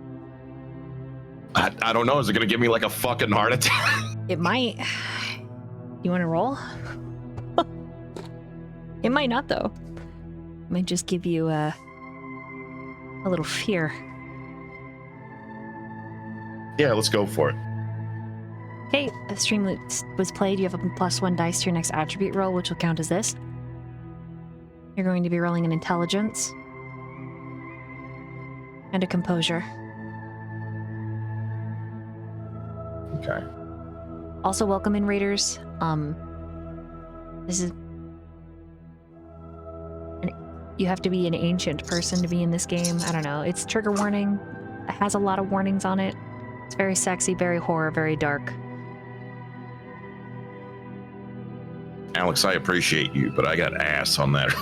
I don't know. Is it going to give me a fucking heart attack? It might. You want to roll? It might not, though. It might just give you a little fear. Yeah, let's go for it. Okay, a stream was played. You have a +1 dice to your next attribute roll, which will count as this. You're going to be rolling an intelligence and a composure. Okay. Also, welcome in, raiders. This is... You have to be an ancient person to be in this game. I don't know. It's trigger warning. It has a lot of warnings on it. It's very sexy, very horror, very dark. Alex, I appreciate you, but I got ass on that.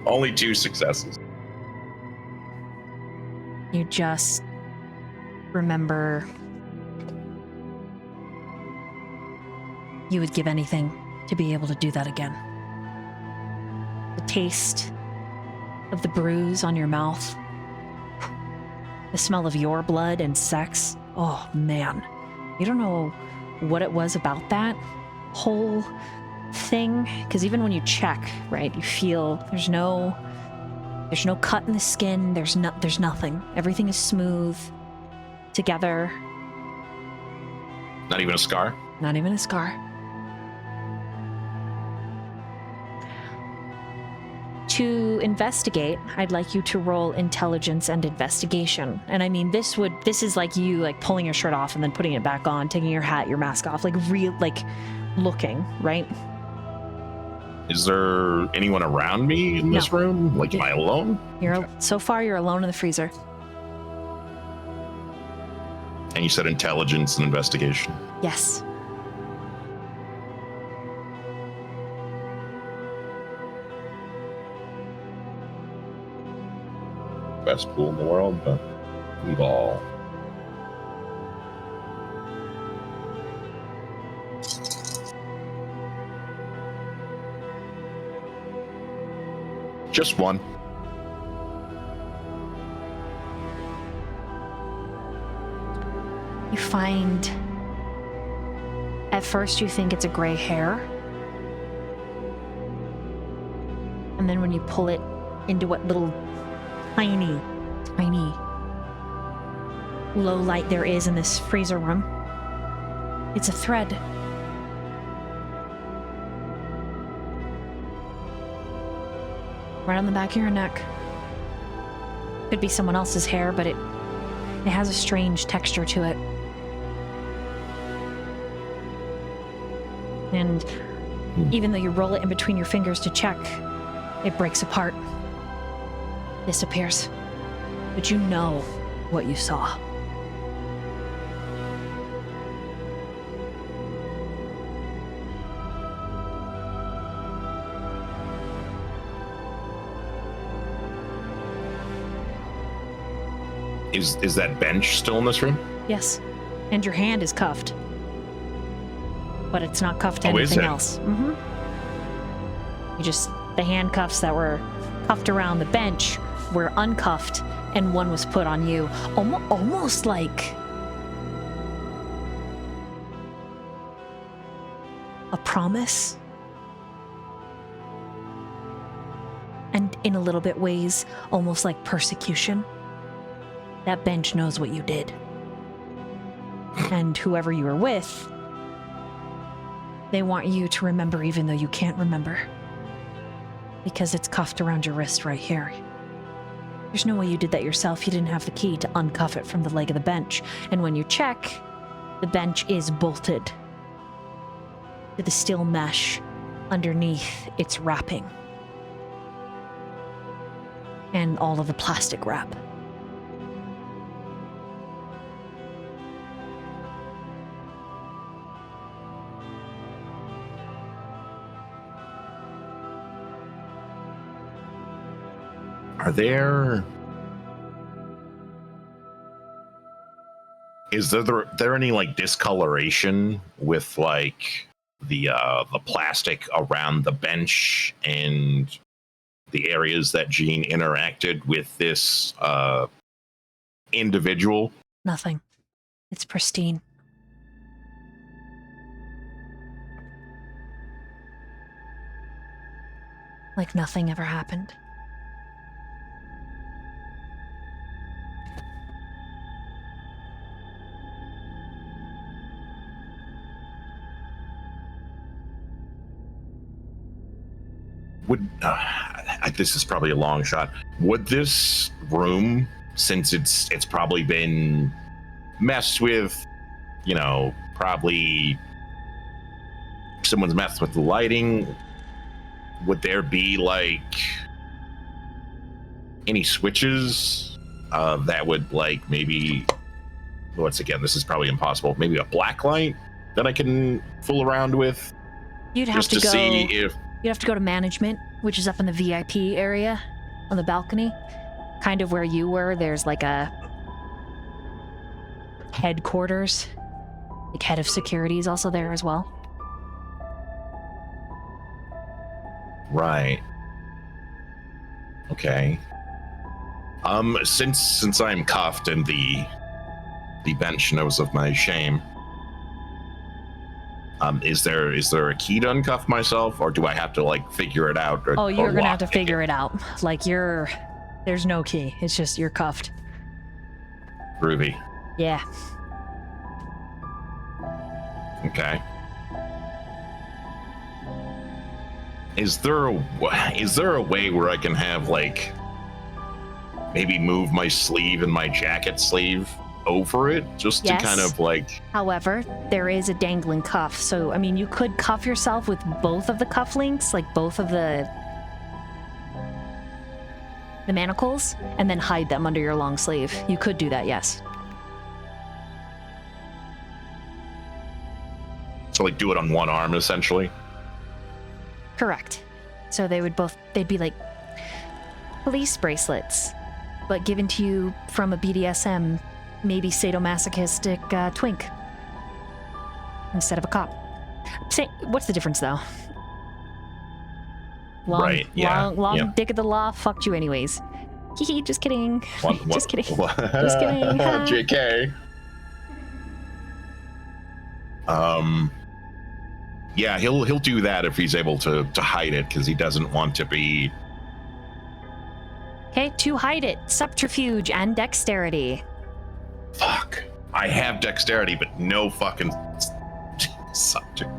Only 2 successes. You just remember you would give anything to be able to do that again. The taste of the bruise on your mouth, the smell of your blood and sex. Oh man, you don't know what it was about that whole thing, because even when you check, right, you feel there's no cut in the skin, there's nothing. Everything is smooth together. Not even a scar? Not even a scar. To investigate, I'd like you to roll intelligence and investigation. And I mean, this is like you pulling your shirt off and then putting it back on, taking your hat, your mask off, looking, right? Is there anyone around me in this room? Am I alone? So far, you're alone in the freezer. And you said intelligence and investigation. Yes. Best pool in the world, but we've all. Just one. You find, at first you think it's a gray hair. And then when you pull it into what little tiny low light there is in this freezer room, it's a thread. Right on the back of your neck. Could be someone else's hair, but it has a strange texture to it. And even though you roll it in between your fingers to check, it breaks apart. Disappears. But you know what you saw. Is that bench still in this room? Yes. And your hand is cuffed. But it's not cuffed to Oh, is anything it? else. Mm-hmm. The handcuffs that were cuffed around the bench were uncuffed, and one was put on you. Almost like a promise. And in a little bit ways, almost like persecution. That bench knows what you did. And whoever you were with, they want you to remember even though you can't remember. Because it's cuffed around your wrist right here. There's no way you did that yourself. You didn't have the key to uncuff it from the leg of the bench. And when you check, the bench is bolted to the steel mesh underneath its wrapping. And all of the plastic wrap. Is there any like discoloration with like the plastic around the bench and the areas that Jean interacted with this individual? Nothing. It's pristine. Like nothing ever happened. This is probably a long shot. Would this room, since it's probably been messed with, probably someone's messed with the lighting, would there be like any switches that would like maybe, once again, this is probably impossible, maybe a black light that I can fool around with? You'd have just to to go. see if You'd have to go to management, which is up in the VIP area on the balcony. Kind of where you were. There's like a headquarters. Like head of security is also there as well. Right. Okay. Since I'm cuffed and the bench knows of my shame, is there a key to uncuff myself, or do I have to like figure it out? Oh, you're gonna have to lock it? figure it out. Like there's no key. It's just you're cuffed. Groovy. Yeah. Okay. Is there a way where I can have like maybe move my sleeve and my jacket sleeve over it just Yes. to kind of like? However, there is a dangling cuff. So, I mean, you could cuff yourself with both of the cufflinks, like both of the manacles, and then hide them under your long sleeve. You could do that, yes. So like do it on one arm essentially? Correct. So they'd be like police bracelets, but given to you from a BDSM, maybe sadomasochistic twink instead of a cop. What's the difference though? Right, yeah, Long yeah. dick of the law fucked you anyways. Hee, just kidding. Just kidding. What? Just kidding. JK. Yeah, he'll do that if he's able to hide it, because he doesn't want to be. Okay, to hide it, subterfuge and dexterity. Fuck. I have dexterity, but no fucking subject.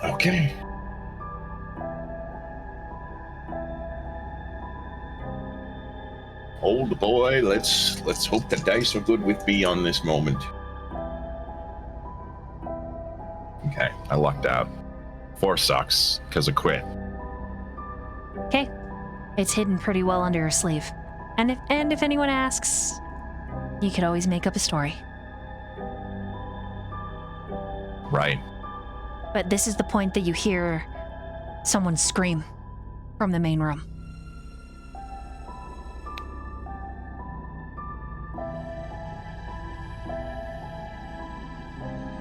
Okay. Old boy, let's hope the dice are good with me on this moment. Okay, I lucked out. 4 sucks, because I quit. Okay, it's hidden pretty well under your sleeve. And if anyone asks, you could always make up a story. Right. But this is the point that you hear someone scream from the main room.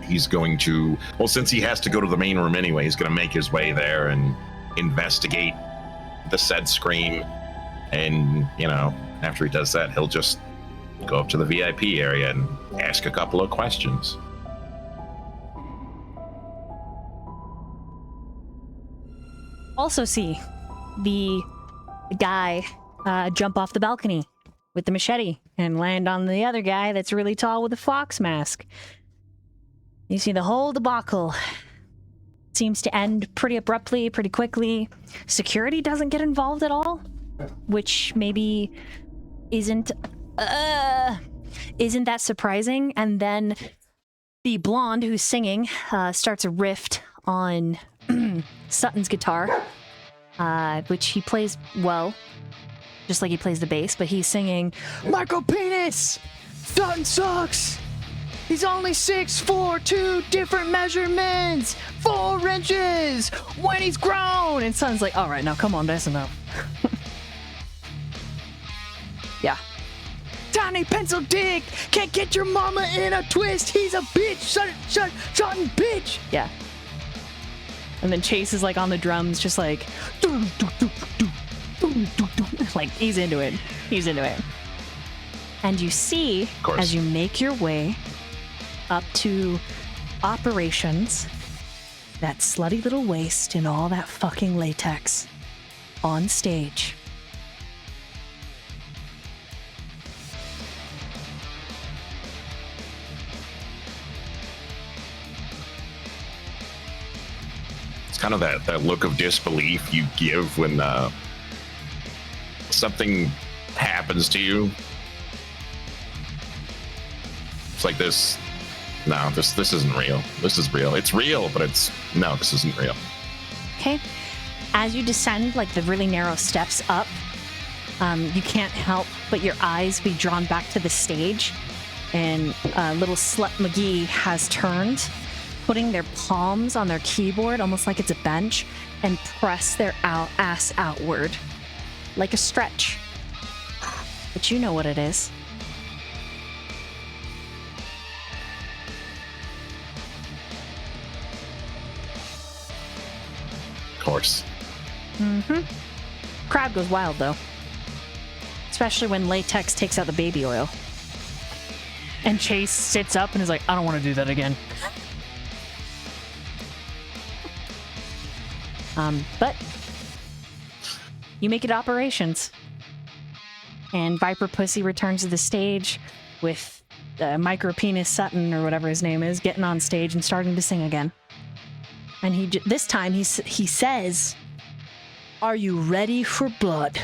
He's going to, well, since he has to go to the main room anyway, he's going to make his way there and investigate the said scream. And, you know, after he does that, he'll just go up to the VIP area and ask a couple of questions. Also see the guy jump off the balcony with the machete and land on the other guy that's really tall with a fox mask. You see the whole debacle seems to end pretty abruptly, pretty quickly. Security doesn't get involved at all, which maybe isn't that surprising. And then the blonde who's singing starts a riff on Sutton's guitar, which he plays well, just like he plays the bass, but he's singing, "Micro penis! Sutton sucks! He's only 6'4", 2 different measurements, 4 inches when he's grown." And Sutton's like, "All right, now come on, that's enough." Yeah. "Tiny pencil dick, can't get your mama in a twist. He's a bitch, Sutton bitch." Yeah. And then Chase is like on the drums, just like, like he's into it. He's into it. And you see, as you make your way up to operations, that slutty little waist in all that fucking latex on stage. It's kind of that look of disbelief you give when something happens to you. It's like this. No, this isn't real. This is real. It's real, but no, this isn't real. Okay. As you descend like the really narrow steps up, you can't help but your eyes be drawn back to the stage, and little slut McGee has turned, putting their palms on their keyboard almost like it's a bench, and press their ass outward like a stretch. But you know what it is. Of course. Mm-hmm. Crowd goes wild, though. Especially when latex takes out the baby oil. And Chase sits up and is like, "I don't want to do that again." But you make it operations. And Viper Pussy returns to the stage with Micro Penis Sutton, or whatever his name is, getting on stage and starting to sing again. And this time he says, "Are you ready for blood?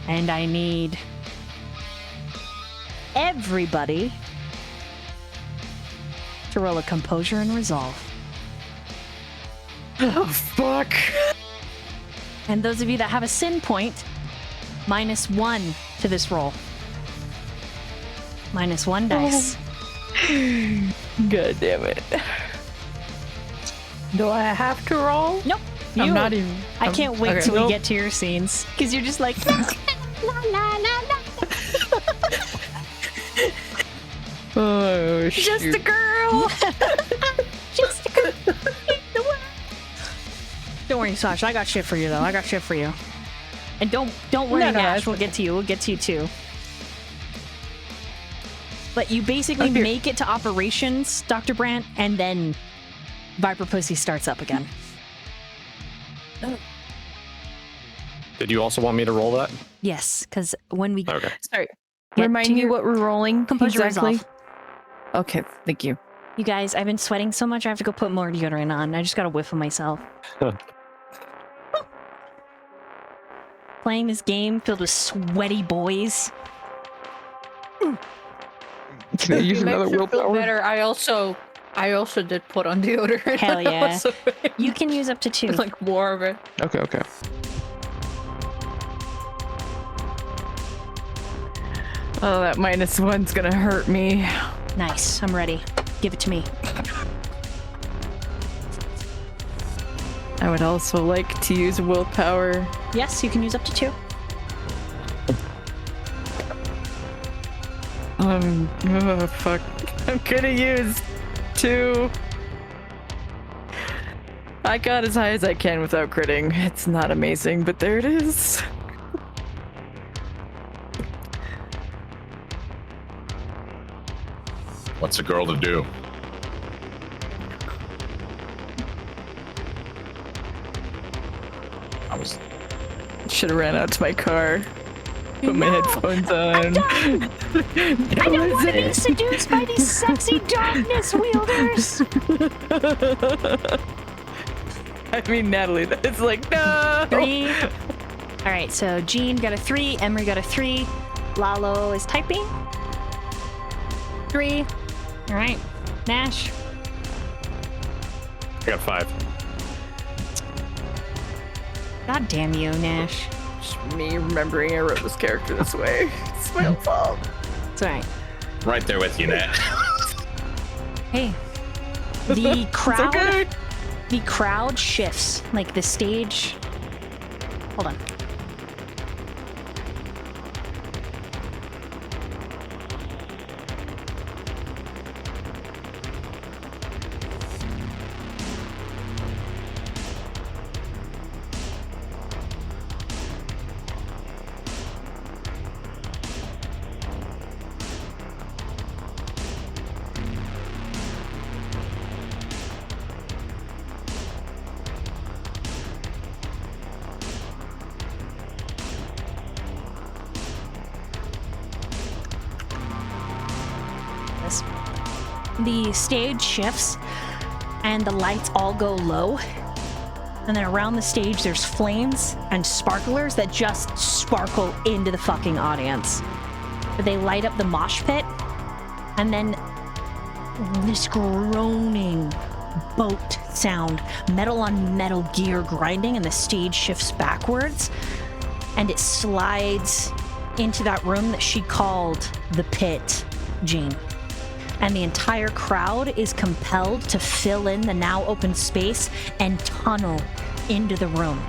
And I need everybody to roll a composure and resolve." Oh, fuck. And those of you that have a sin point, -1 to this roll. -1 dice. God damn it. Do I have to roll? Nope. I'm not even. I can't wait okay, till we nope. get to your scenes, because you're just like, la, la, la, la. Oh, Just shoot. a girl. Just a girl. Don't worry, Sasha. I got shit for you, though. I got shit for you. And don't worry, No, Nash. it's We'll okay. get to you. We'll get to you too. But you basically Okay. make it to operations, Dr. Brandt, and then Viper Pussy starts up again. Did you also want me to roll that? Yes, because when we Okay. Sorry. Get Remind to me your what we're rolling composure exactly. resolve. Okay, thank you. You guys, I've been sweating so much I have to go put more deodorant on. I just got a whiff of myself. Playing this game filled with sweaty boys. Can I use It makes another you feel willpower? better. I also did put on deodorant. Hell yeah. Also, You can use up to 2. like more of it. Okay, okay. Oh, that -1's gonna hurt me. Nice. I'm ready. Give it to me. I would also like to use willpower. Yes, you can use up to 2. Oh, fuck. I'm gonna use 2. I got as high as I can without critting. It's not amazing, but there it is. What's a girl to do? I was Should have ran out to my car. Put my headphones on. I don't want to be seduced by these sexy darkness wielders. I mean, Natalie, it's like, no! 3. All right, so Jean got a 3. Emery got a 3. Lalo is typing. 3. All right. Nash. I got 5. God damn you, Nash. It's me remembering I wrote this character this way. It's my own fault. It's all right. right there with you, Nat. Hey. The crowd. okay. The crowd shifts. Like the stage. Hold on. The stage shifts and the lights all go low. And then around the stage, there's flames and sparklers that just sparkle into the fucking audience. But they light up the mosh pit, and then this groaning boat sound, metal on metal gear grinding, and the stage shifts backwards, and it slides into that room that she called the pit, Jean. And the entire crowd is compelled to fill in the now open space and tunnel into the room.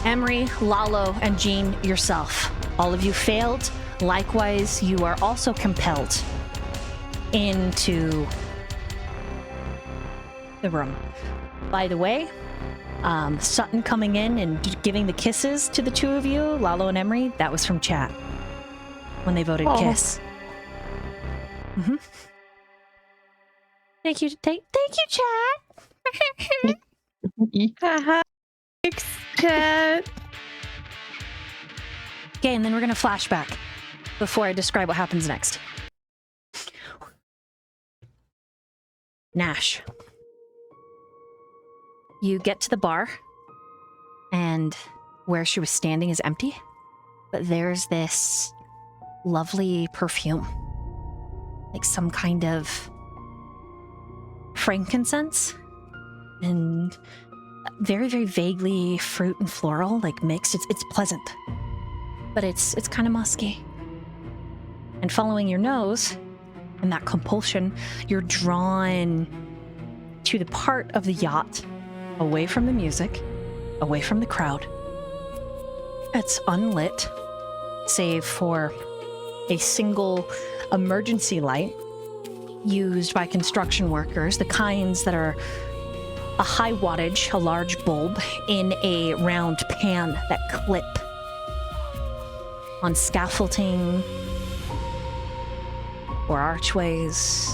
Emery, Lalo, and Jean, yourself. All of you failed. Likewise, you are also compelled into the room. By the way, Sutton coming in and giving the kisses to the two of you, Lalo and Emery, that was from chat when they voted kiss. Mm-hmm. Thank you, chat. Thanks, chat. Okay, and then we're gonna flashback before I describe what happens next. Nash. You get to the bar, and where she was standing is empty, but there's this lovely perfume. Like some kind of frankincense and very, very vaguely fruit and floral, like mixed. It's pleasant, but it's kind of musky. And following your nose and that compulsion, you're drawn to the part of the yacht away from the music, away from the crowd. It's unlit, save for a single emergency light used by construction workers, the kinds that are a high wattage, a large bulb in a round pan that clip on scaffolding or archways.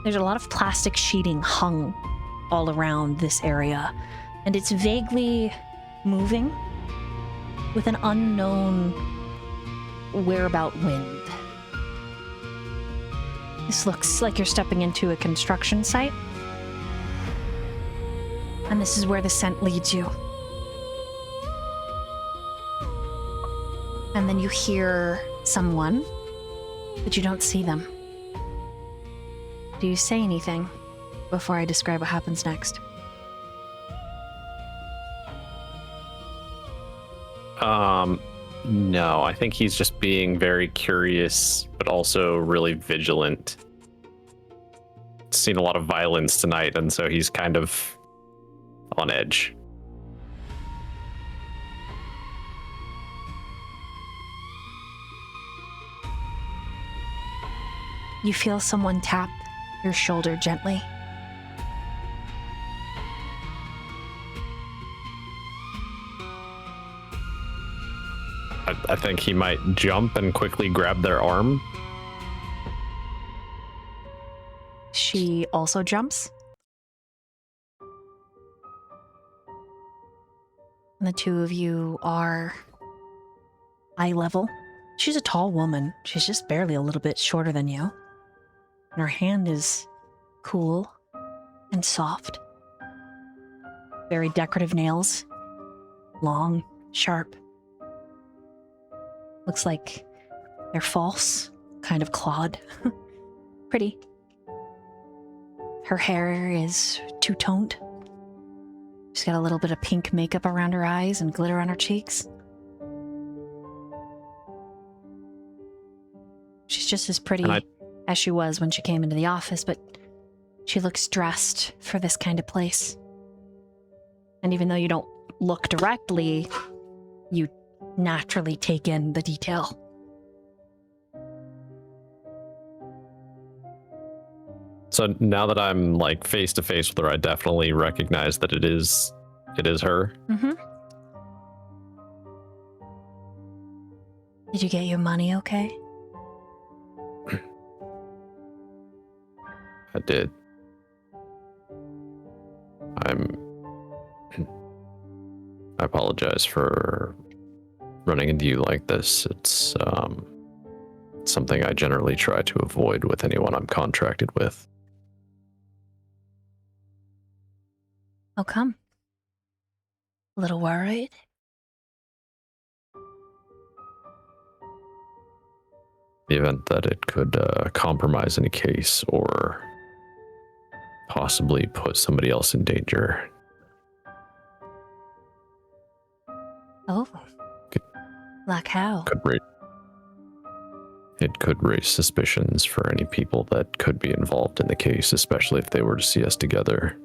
There's a lot of plastic sheeting hung all around this area, and it's vaguely moving with an unknown whereabout wind. This looks like you're stepping into a construction site, and this is where the scent leads you. And then you hear someone, but you don't see them. Do you say anything before I describe what happens next? No, I think he's just being very curious, but also really vigilant. Seen a lot of violence tonight, and so he's kind of on edge. You feel someone tap your shoulder gently. I think he might jump and quickly grab their arm. She also jumps. And the two of you are eye level. She's a tall woman. She's just barely a little bit shorter than you. And her hand is cool and soft. Very decorative nails. Long, sharp. Looks like they're false, kind of clawed. Pretty. Her hair is two-toned. She's got a little bit of pink makeup around her eyes and glitter on her cheeks. She's just as pretty as she was when she came into the office, but she looks dressed for this kind of place. And even though you don't look directly, you naturally take in the detail. So now that I'm like face to face with her, I definitely recognize that it is her. Mm-hmm. Did you get your money okay? I did. I apologize for running into you like this. It's something I generally try to avoid with anyone I'm contracted with. How come? A little worried? The event that it could compromise any case or possibly put somebody else in danger. Oh. Like how? It could raise suspicions for any people that could be involved in the case, especially if they were to see us together.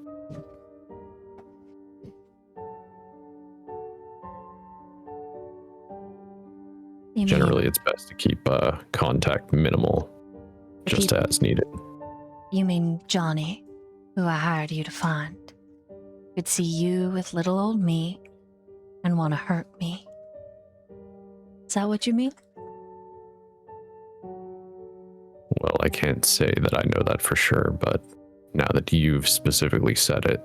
Generally, it's best to keep contact minimal, just as needed. You mean Johnny, who I hired you to find, could see you with little old me and want to hurt me? Is that what you mean? Well, I can't say that I know that for sure, but now that you've specifically said it,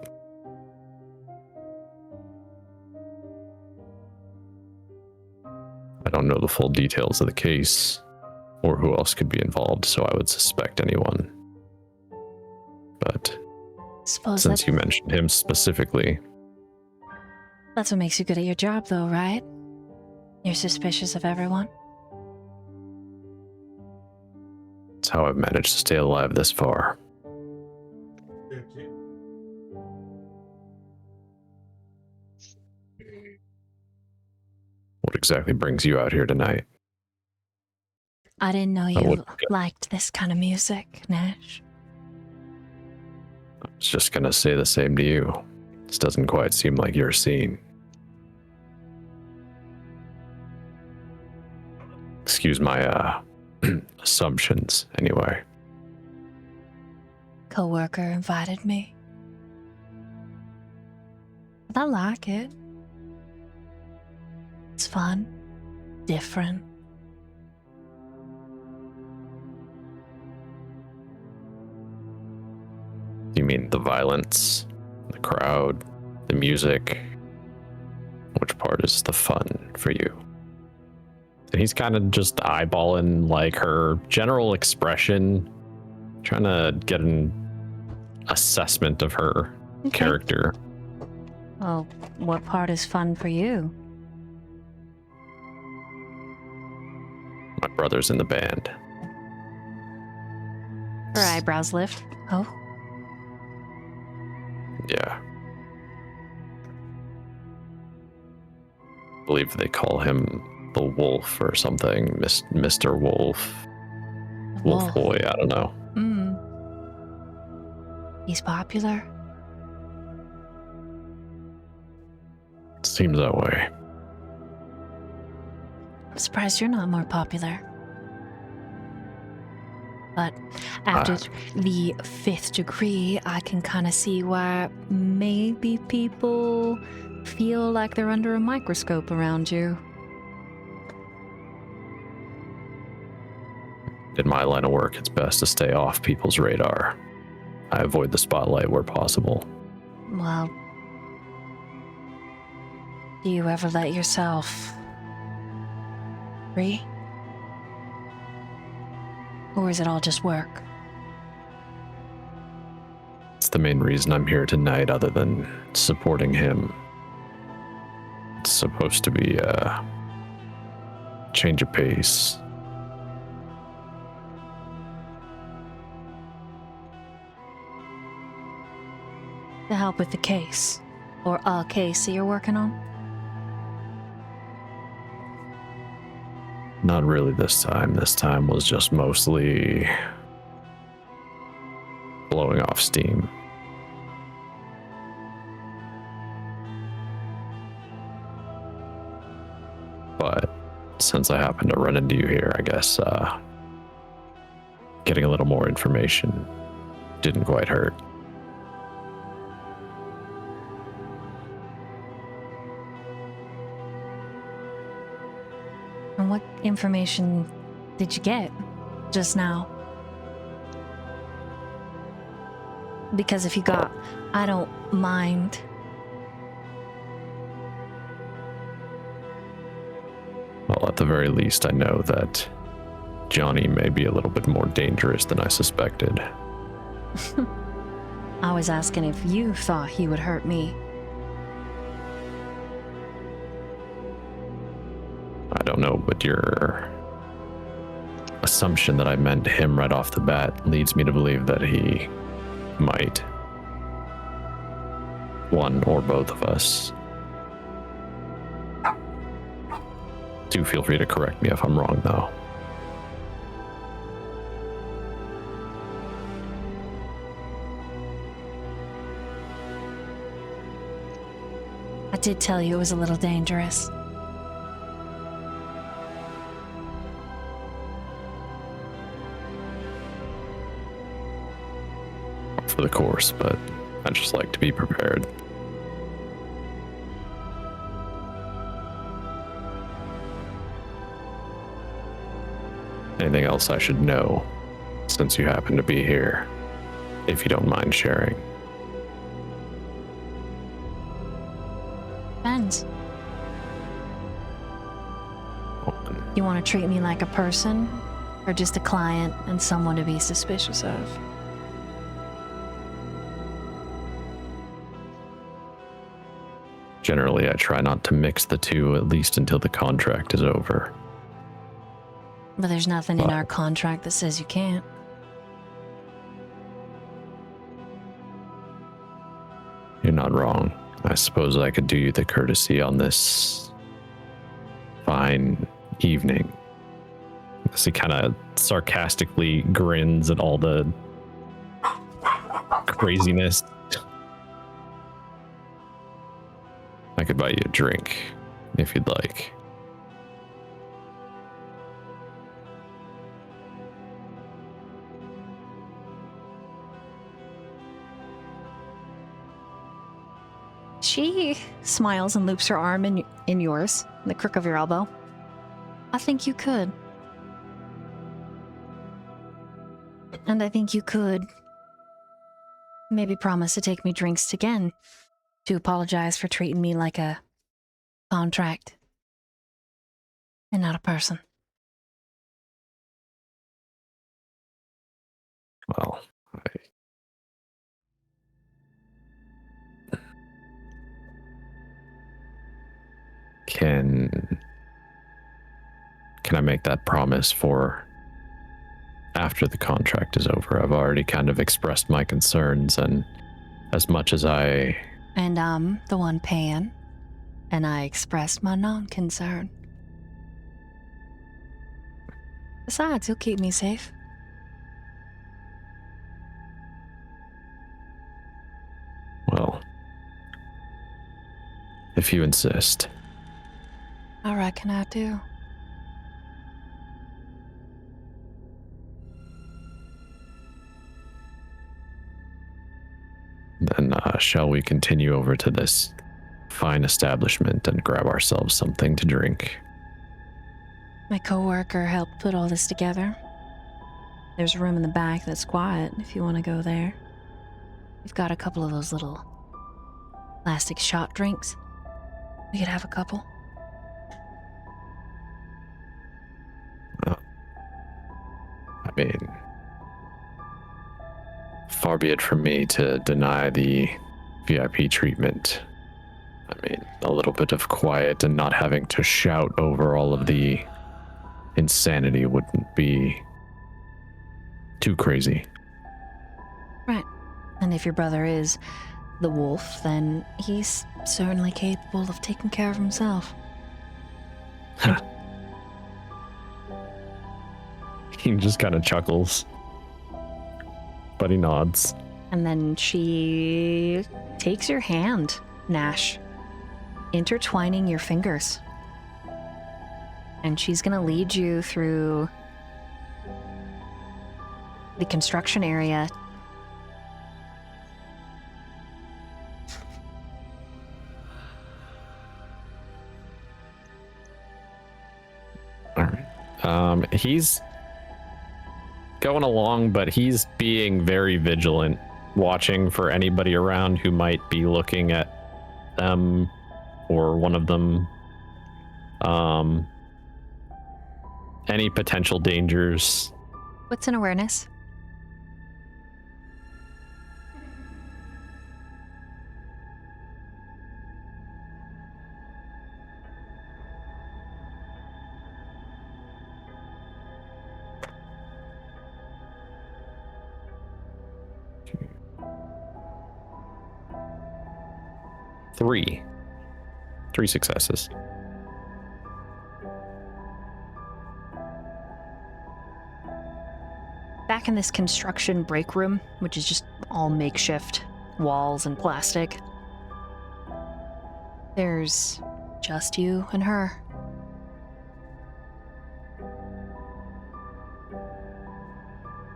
I don't know the full details of the case or who else could be involved, so I would suspect anyone. But since you mentioned him specifically... That's what makes you good at your job, though, right? You're suspicious of everyone? It's how I've managed to stay alive this far. What exactly brings you out here tonight? I didn't know you liked this kind of music, Nash. I was just gonna say the same to you. This doesn't quite seem like your scene. Excuse my assumptions, anyway. Coworker invited me. But I like it. It's fun, different. You mean the violence, the crowd, the music? Which part is the fun for you? And he's kind of just eyeballing like her general expression, trying to get an assessment of her character. Well, what part is fun for you? My brother's in the band. Her eyebrows lift. Oh, Yeah. I believe they call him the Wolf or something. Mr. Wolf. Wolf Boy, I don't know. He's popular. Seems that way. I'm surprised you're not more popular. But after the 5th degree, I can kind of see why maybe people feel like they're under a microscope around you. In my line of work, it's best to stay off people's radar. I avoid the spotlight where possible. Well, do you ever let yourself free? Or is it all just work? It's the main reason I'm here tonight, other than supporting him. It's supposed to be a change of pace. To help with the case. Or a case that you're working on? Not really this time. This time was just mostly blowing off steam. But since I happened to run into you here, I guess getting a little more information didn't quite hurt. And what information did you get just now? Because if you got, I don't mind. Well, at the very least, I know that Johnny may be a little bit more dangerous than I suspected. I was asking if you thought he would hurt me. I don't know, but your assumption that I meant him right off the bat leads me to believe that he might. One or both of us. Do feel free to correct me if I'm wrong, though. I did tell you it was a little dangerous. For the course, but I just like to be prepared. Anything else I should know, since you happen to be here, if you don't mind sharing? Depends. You want to treat me like a person, or just a client and someone to be suspicious of? Generally, I try not to mix the two, at least until the contract is over. But there's nothing in our contract that says you can't. You're not wrong. I suppose I could do you the courtesy on this fine evening. As he kind of sarcastically grins at all the craziness. I could buy you a drink if you'd like. She smiles and loops her arm in yours, in the crook of your elbow. I think you could. And I think you could Maybe promise to take me drinks again. To apologize for treating me like a contract and not a person. Well, Can I make that promise for after the contract is over? I've already kind of expressed my concerns, and as much as I... And I'm the one paying, and I expressed my non-concern. Besides, he'll keep me safe. Well, if you insist. I reckon I do. Then shall we continue over to this fine establishment and grab ourselves something to drink? My coworker helped put all this together. There's a room in the back that's quiet if you want to go there. We've got a couple of those little plastic shot drinks. We could have a couple. I mean, far be it from me to deny the VIP treatment. I mean, a little bit of quiet and not having to shout over all of the insanity wouldn't be too crazy. Right. And if your brother is the wolf, then he's certainly capable of taking care of himself. He just kind of chuckles, but he nods. And then she takes your hand, Nash, intertwining your fingers. And she's gonna lead you through the construction area. All right. He's going along, but he's being very vigilant, watching for anybody around who might be looking at them or one of them. Any potential dangers. What's an awareness? Three successes. Back in this construction break room, which is just all makeshift walls and plastic, there's just you and her.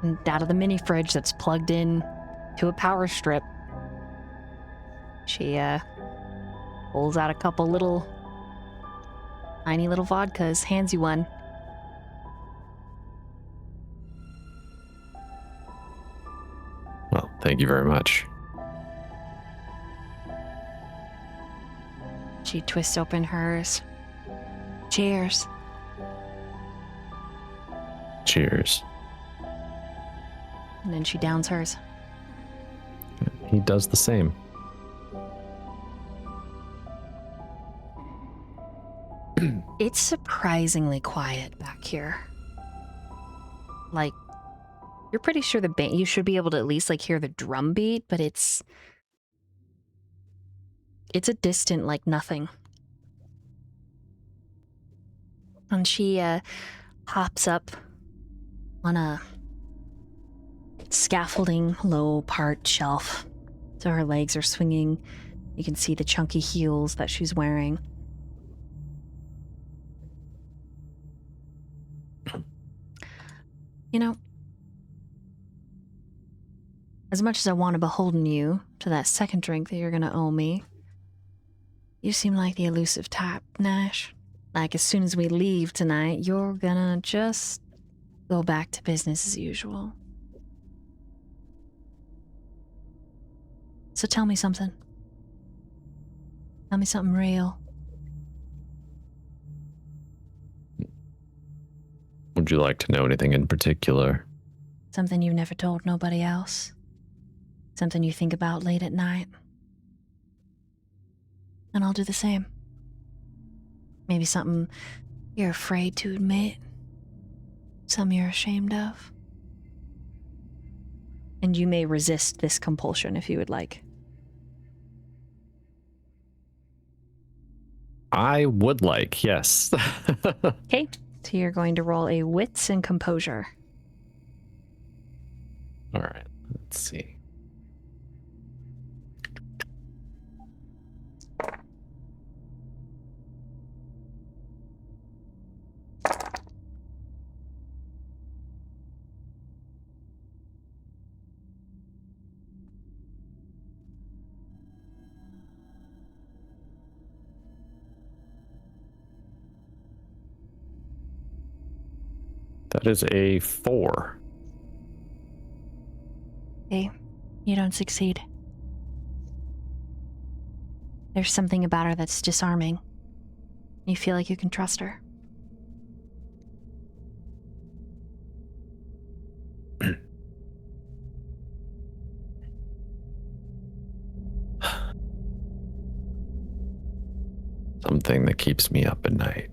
And out of the mini fridge that's plugged in to a power strip, she pulls out a couple little tiny little vodkas, hands you one. Well, thank you very much. She twists open hers. Cheers. Cheers. And then she downs hers. He does the same. It's surprisingly quiet back here. Like, you're pretty sure the band, you should be able to at least like hear the drum beat, but it's a distant like nothing. And she hops up on a scaffolding low part shelf. So her legs are swinging. You can see the chunky heels that she's wearing. You know, as much as I want to beholden you to that second drink that you're going to owe me, you seem like the elusive type, Nash. Like, as soon as we leave tonight, you're gonna just go back to business as usual. So tell me something. Tell me something real. Would you like to know anything in particular? Something you've never told nobody else. Something you think about late at night. And I'll do the same. Maybe something you're afraid to admit. Something you're ashamed of. And you may resist this compulsion if you would like. I would like, yes. Okay, so you're going to roll a wits and composure. All right, let's see. That is a 4. Okay, you don't succeed. There's something about her that's disarming. You feel like you can trust her. Something that keeps me up at night.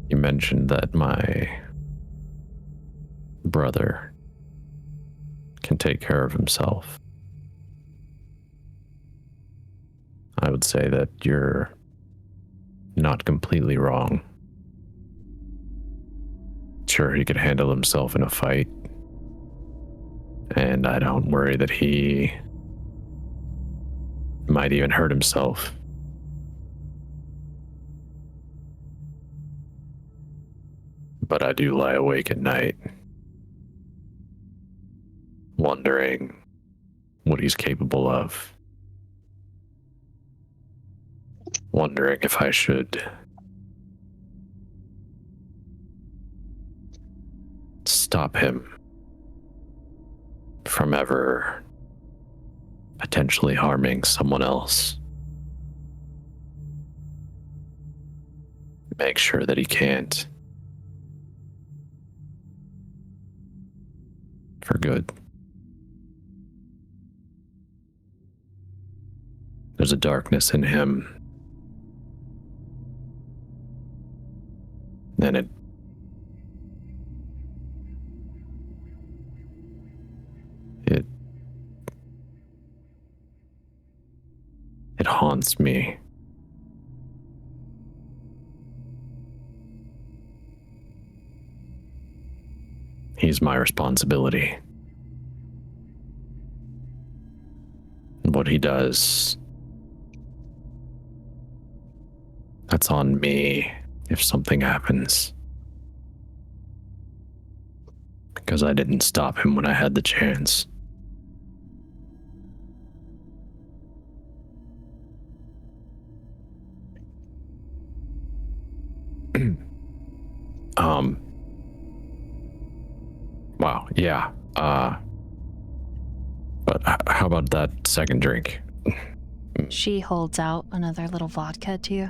You mentioned that my brother can take care of himself. I would say that you're not completely wrong. Sure, he could handle himself in a fight, and I don't worry that he might even hurt himself. But I do lie awake at night, wondering what he's capable of. Wondering if I should stop him from ever potentially harming someone else. Make sure that he can't. For good. There's a darkness in him. And it haunts me. He's my responsibility. What he does, that's on me if something happens. Because I didn't stop him when I had the chance. Wow, yeah. But how about that second drink? She holds out another little vodka to you.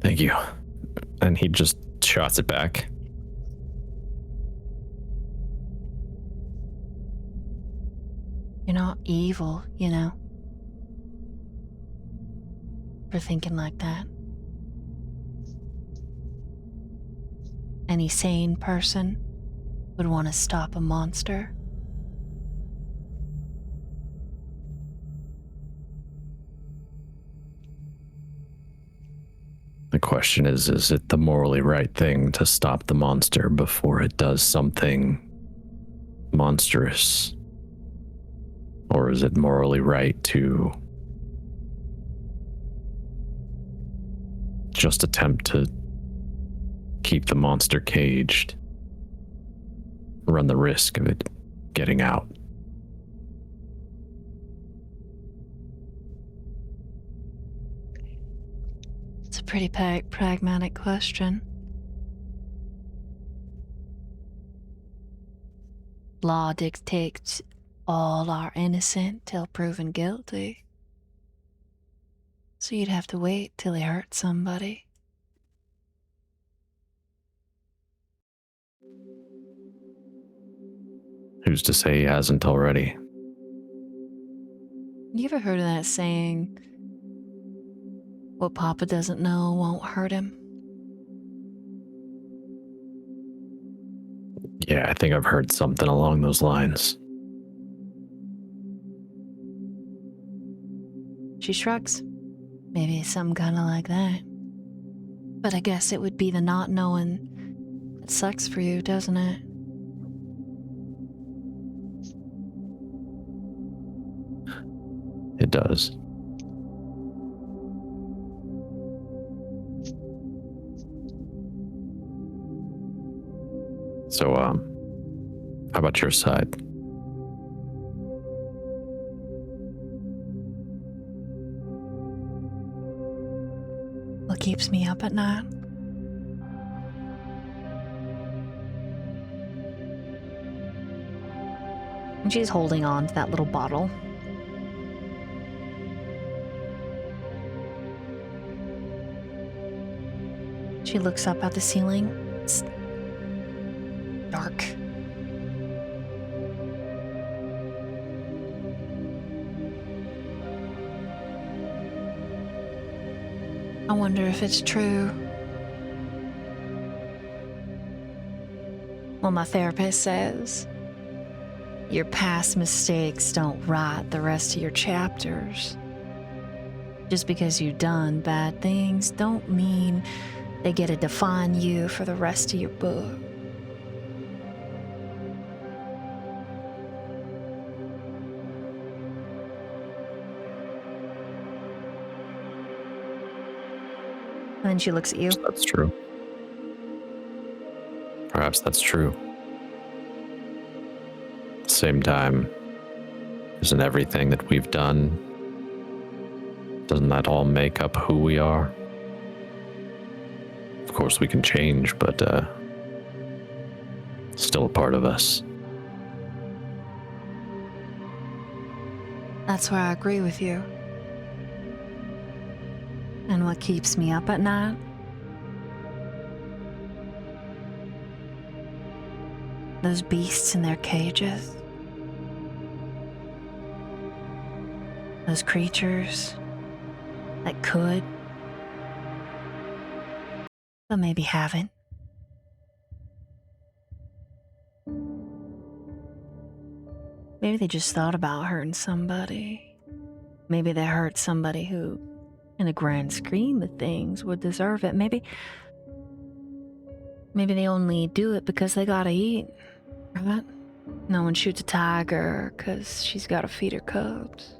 Thank you. And he just shots it back. You're not evil, you know, for thinking like that. Any sane person would want to stop a monster. The question is it the morally right thing to stop the monster before it does something monstrous? Or is it morally right to just attempt to keep the monster caged, run the risk of it getting out? pretty pragmatic question. Law dictates all are innocent till proven guilty. So you'd have to wait till he hurt somebody. Who's to say he hasn't already? You ever heard of that saying, what Papa doesn't know won't hurt him? Yeah, I think I've heard something along those lines. She shrugs. Maybe some kind of like that. But I guess it would be the not knowing that sucks for you, doesn't it? It does. So, how about your side? What keeps me up at night? And she's holding on to that little bottle. She looks up at the ceiling. It's dark. I wonder if it's true. Well, my therapist says your past mistakes don't write the rest of your chapters. Just because you've done bad things don't mean they get to define you for the rest of your book. And then she looks at you. That's true. Perhaps that's true. At the same time, isn't everything that we've done, doesn't that all make up who we are? Of course we can change, but still a part of us. That's where I agree with you. And what keeps me up at night? Those beasts in their cages. Those creatures that could, but maybe haven't. Maybe they just thought about hurting somebody. Maybe they hurt somebody who, in the grand scheme of things, would deserve it. Maybe they only do it because they gotta eat, right? No one shoots a tiger because she's gotta feed her cubs.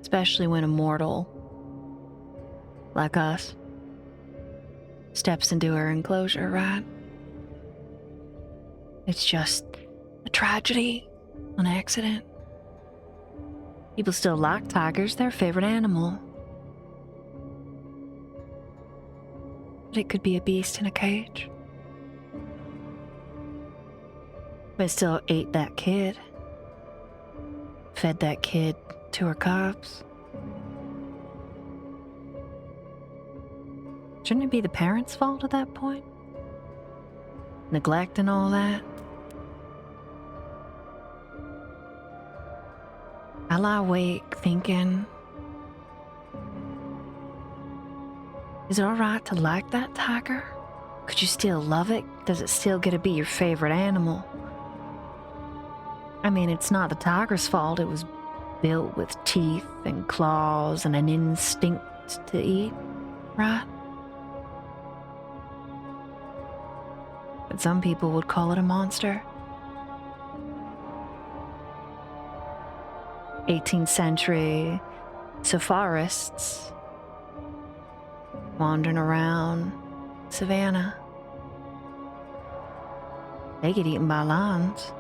Especially when a mortal like us steps into her enclosure, right? It's just a tragedy, an accident. People still like tigers, their favorite animal. But it could be a beast in a cage. But it still ate that kid. Fed that kid to her cubs. Shouldn't it be the parents' fault at that point? Neglect and all that? I lie awake thinking, is it alright to like that tiger? Could you still love it? Does it still get to be your favorite animal? I mean, it's not the tiger's fault. It was built with teeth and claws and an instinct to eat, right? But some people would call it a monster. 18th century safarists wandering around savannah. They get eaten by lions.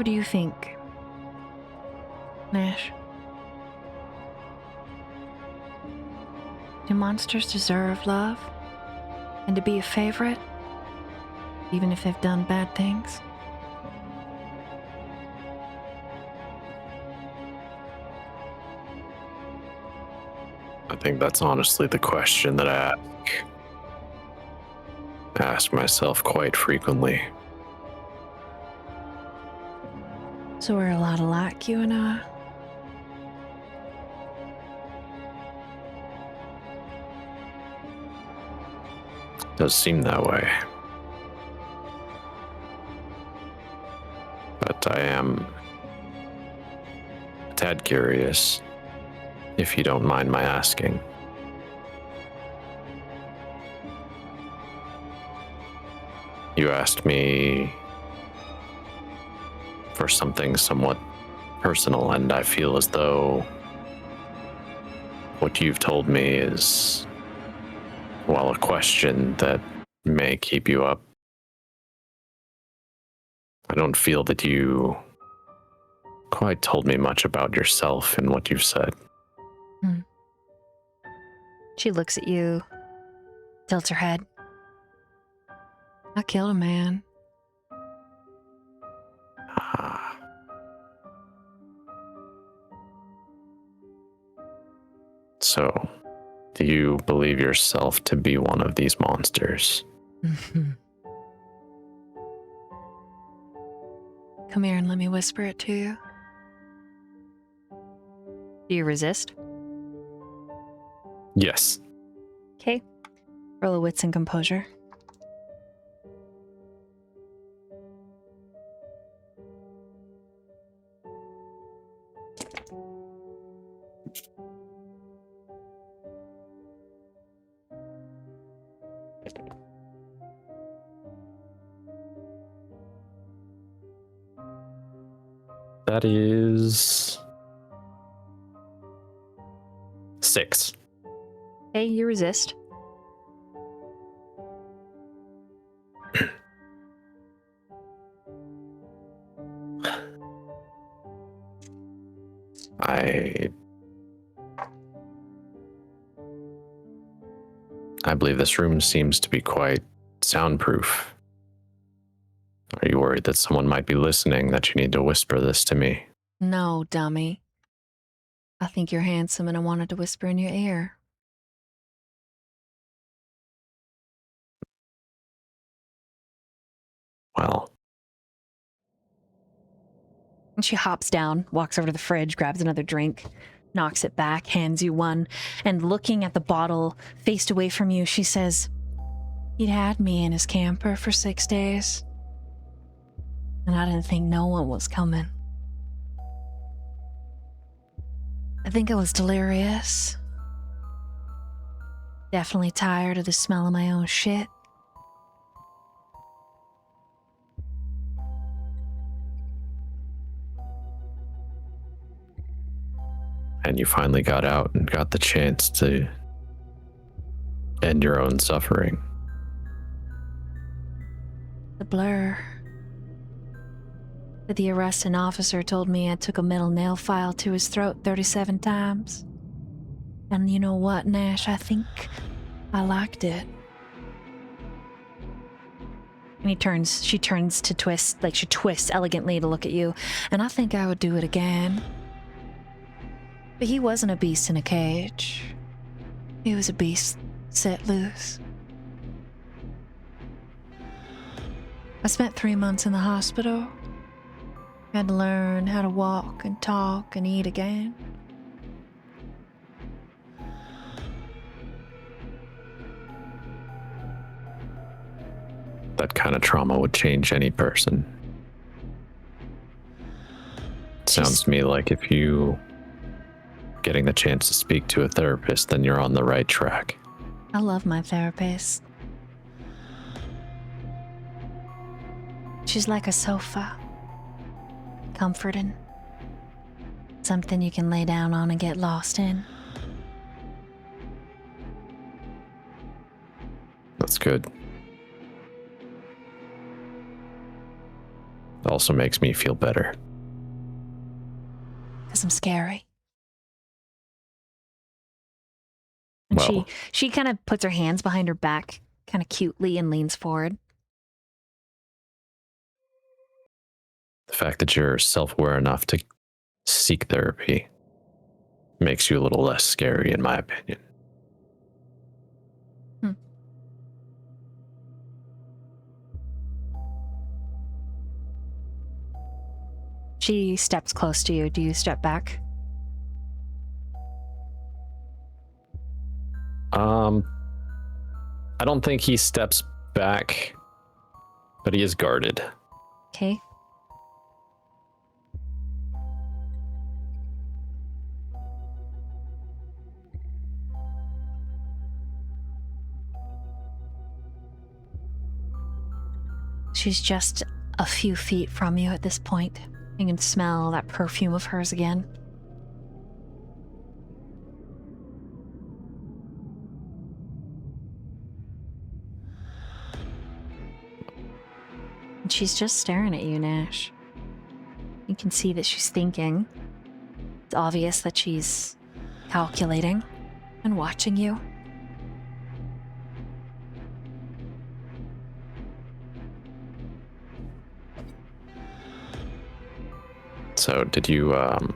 What do you think, Nash? Do monsters deserve love? And to be a favorite? Even if they've done bad things? I think that's honestly the question that I ask myself quite frequently. So we're a lot alike, you and I. Does seem that way. But I am a tad curious, if you don't mind my asking. You asked me for something somewhat personal, and I feel as though what you've told me is, well, a question that may keep you up. I don't feel that you quite told me much about yourself in what you've said. She looks at you, tilts her head. I killed a man. Ah. So, do you believe yourself to be one of these monsters? Come here and let me whisper it to you. Do you resist? Yes. Okay. Roll a wits and composure. That is 6. Okay, you resist. I believe this room seems to be quite soundproof. Are you worried that someone might be listening, that you need to whisper this to me? No, dummy. I think you're handsome and I wanted to whisper in your ear. Well, And she hops down, walks over to the fridge, grabs another drink, knocks it back, hands you one, and looking at the bottle faced away from you, she says, He'd had me in his camper for 6 days, and I didn't think no one was coming. I think I was delirious. Definitely tired of the smell of my own shit. and you finally got out and got the chance to end your own suffering. The blur. But the arresting officer told me I took a metal nail file to his throat 37 times. And you know what, Nash? I think I liked it. And she turns to twist, like she twists elegantly to look at you. And I think I would do it again. But he wasn't a beast in a cage. He was a beast set loose. I spent 3 months in the hospital. Had to learn how to walk and talk and eat again. That kind of trauma would change any person. Sounds to me like if you getting the chance to speak to a therapist, then you're on the right track. I love my therapist. She's like a sofa. Comforting. Something you can lay down on and get lost in. That's good. also makes me feel better. Because I'm scary. And Well, she kind of puts her hands behind her back, kind of cutely, and leans forward. the fact that you're self-aware enough to seek therapy makes you a little less scary, in my opinion. She steps close to you. Do you step back? I don't think he steps back, but he is guarded. Okay. She's just a few feet from you at this point. You can smell that perfume of hers again. And she's just staring at you, Nash. You can see that she's thinking. It's obvious that she's calculating and watching you. So did you have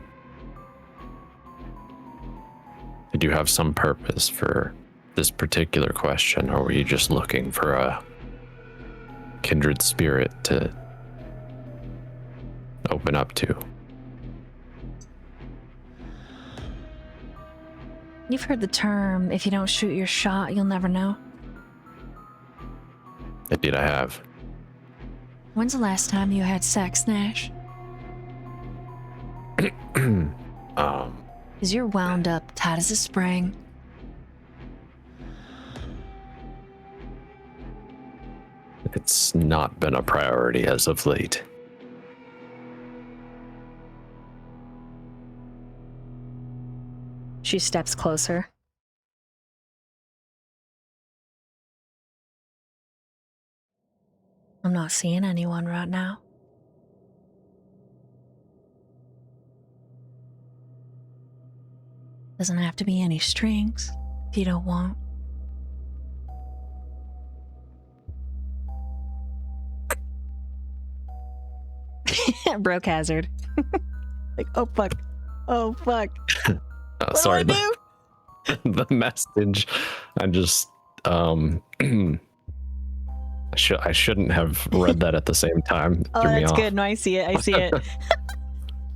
some purpose for this particular question, or were you just looking for a kindred spirit to open up to? You've heard the term, if you don't shoot your shot, you'll never know. Indeed I have. When's the last time you had sex, Nash? Because you're wound up tight as a spring. It's not been a priority as of late. She steps closer. I'm not seeing anyone right now. Doesn't have to be any strings if you don't want. Broke hazard. Like, oh fuck. Oh fuck. What Sorry, do I do? the message. I just I shouldn't have read that at the same time. Oh, Threw me that's off. good. No, I see it. I see it.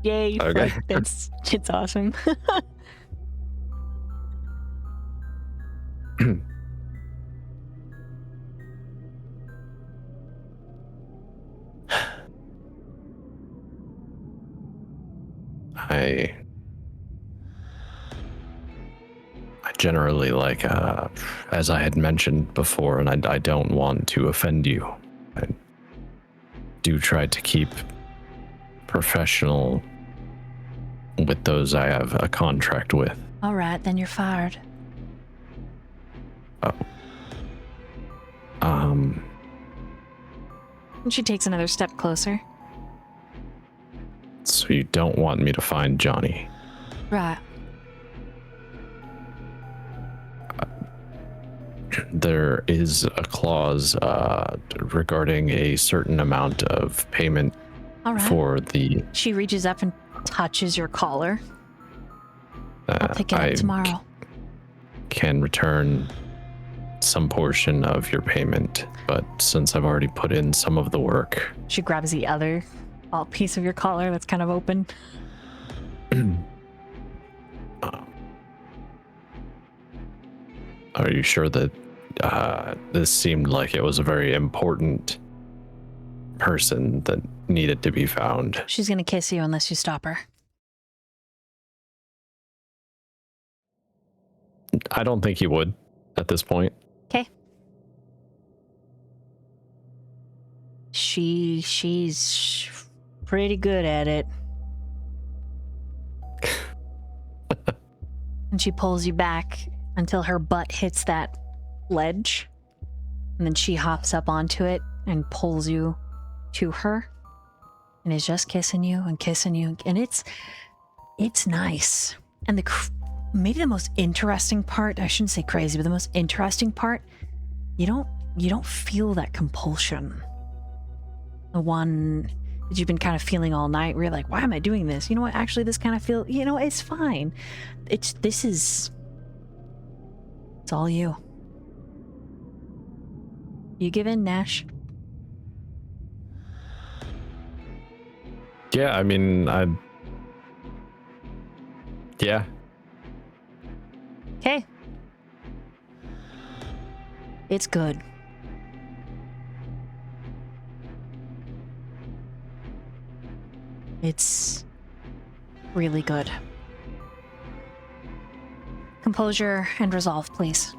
Yay. Okay. Fuck. It's awesome. I generally like, as I had mentioned before, and I don't want to offend you, I do try to keep professional with those I have a contract with. All right, then you're fired. Oh. And she takes another step closer. So you don't want me to find Johnny? Right. There is a clause regarding a certain amount of payment All right. for the. She reaches up and touches your collar. I'll pick it up I tomorrow. can return some portion of your payment, but since I've already put in some of the work. She grabs the other piece of your collar that's kind of open. Are you sure that this seemed like it was a very important person that needed to be found? She's gonna kiss you unless you stop her. I don't think he would at this point. Okay. She's pretty good at it. And she pulls you back until her butt hits that ledge. And then she hops up onto it and pulls you to her. and is just kissing you, and it's nice. And maybe the most interesting part, I shouldn't say crazy, but the most interesting part, you don't feel that compulsion. The one that you've been kind of feeling all night, where you're like, why am I doing this? You know what? Actually, this kind of it's fine. It's all you. You give in, Nash? Yeah, I mean, yeah. Okay. It's good. It's really good. Composure and resolve, please.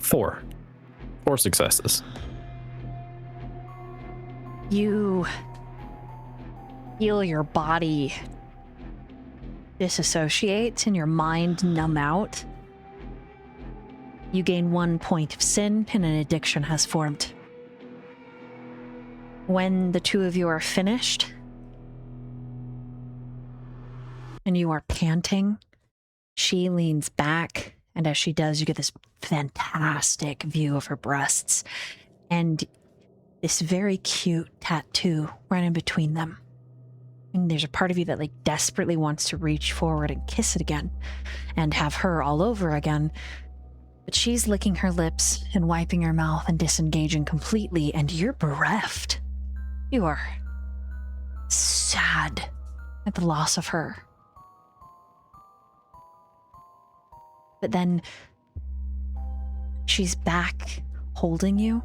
Four successes. You feel your body disassociate and your mind numb out. You gain 1 point of sin and an addiction has formed. When the two of you are finished and you are panting, she leans back, and as she does, you get this fantastic view of her breasts and this very cute tattoo right in between them. And there's a part of you that desperately wants to reach forward and kiss it again and have her all over again. But she's licking her lips and wiping her mouth and disengaging completely, and you're bereft. You are sad at the loss of her. But then she's back holding you.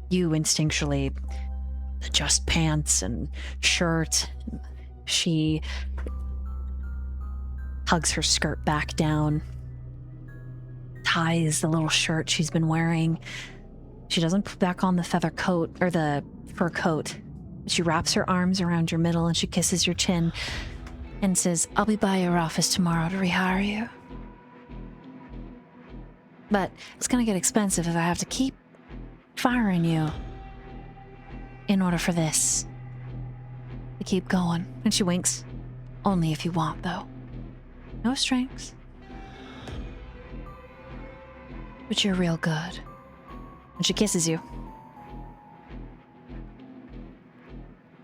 You instinctually adjust pants and shirt. She hugs her skirt back down, ties the little shirt she's been wearing. She doesn't put back on the feather coat or the fur coat. She wraps her arms around your middle and she kisses your chin and says, I'll be by your office tomorrow to rehire you. But it's gonna get expensive if I have to keep firing you in order for this to keep going. And she winks. Only if you want, though. No strings. But you're real good. And she kisses you.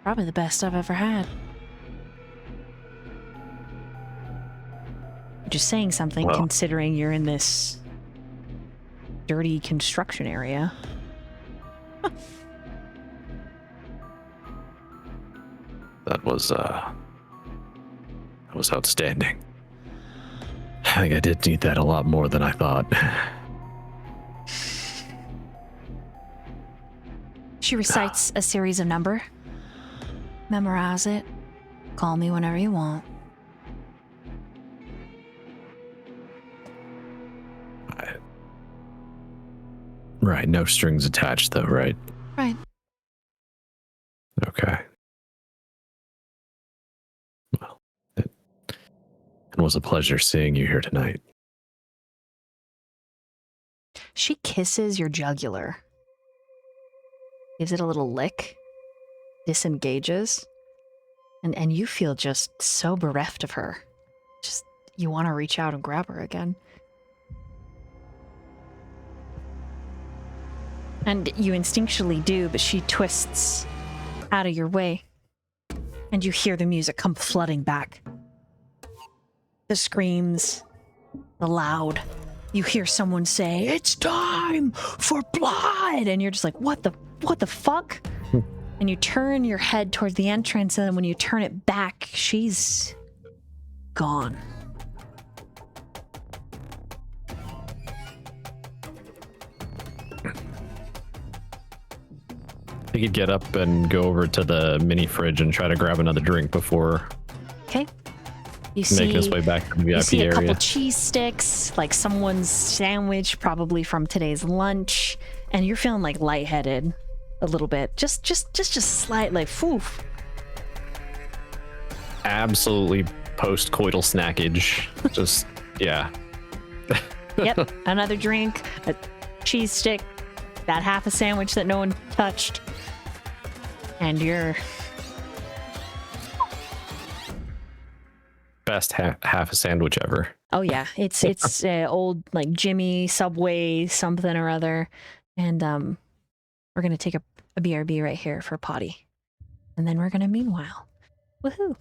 Probably the best I've ever had. Which is saying something, Well, considering you're in this dirty construction area. That was outstanding. I think I did need that a lot more than I thought. She recites a series of number. Memorize it. Call me whenever you want. Right, no strings attached though, right? Right. Okay. Well, it was a pleasure seeing you here tonight. She kisses your jugular. Gives it a little lick. Disengages. And you feel just so bereft of her. Just, you want to reach out and grab her again. And you instinctually do, but she twists out of your way. And you hear the music come flooding back. The screams, the loud. You hear someone say, "It's time for blood!" And you're just like, what the fuck? And you turn your head towards the entrance, and then when you turn it back, she's gone. I could get up and go over to the mini fridge and try to grab another drink before. Okay. You Making his see, way back to the you VIP see a couple area. cheese sticks, like someone's sandwich, probably from today's lunch, and you're feeling like lightheaded a little bit. Just slight, like, phew. Absolutely post-coital snackage. Just, yeah. Yep, another drink, a cheese stick, that half a sandwich that no one touched, and you're Best half a sandwich ever. oh yeah, it's old like Jimmy Subway something or other, and we're gonna take a BRB right here for potty, and then we're gonna meanwhile, woohoo.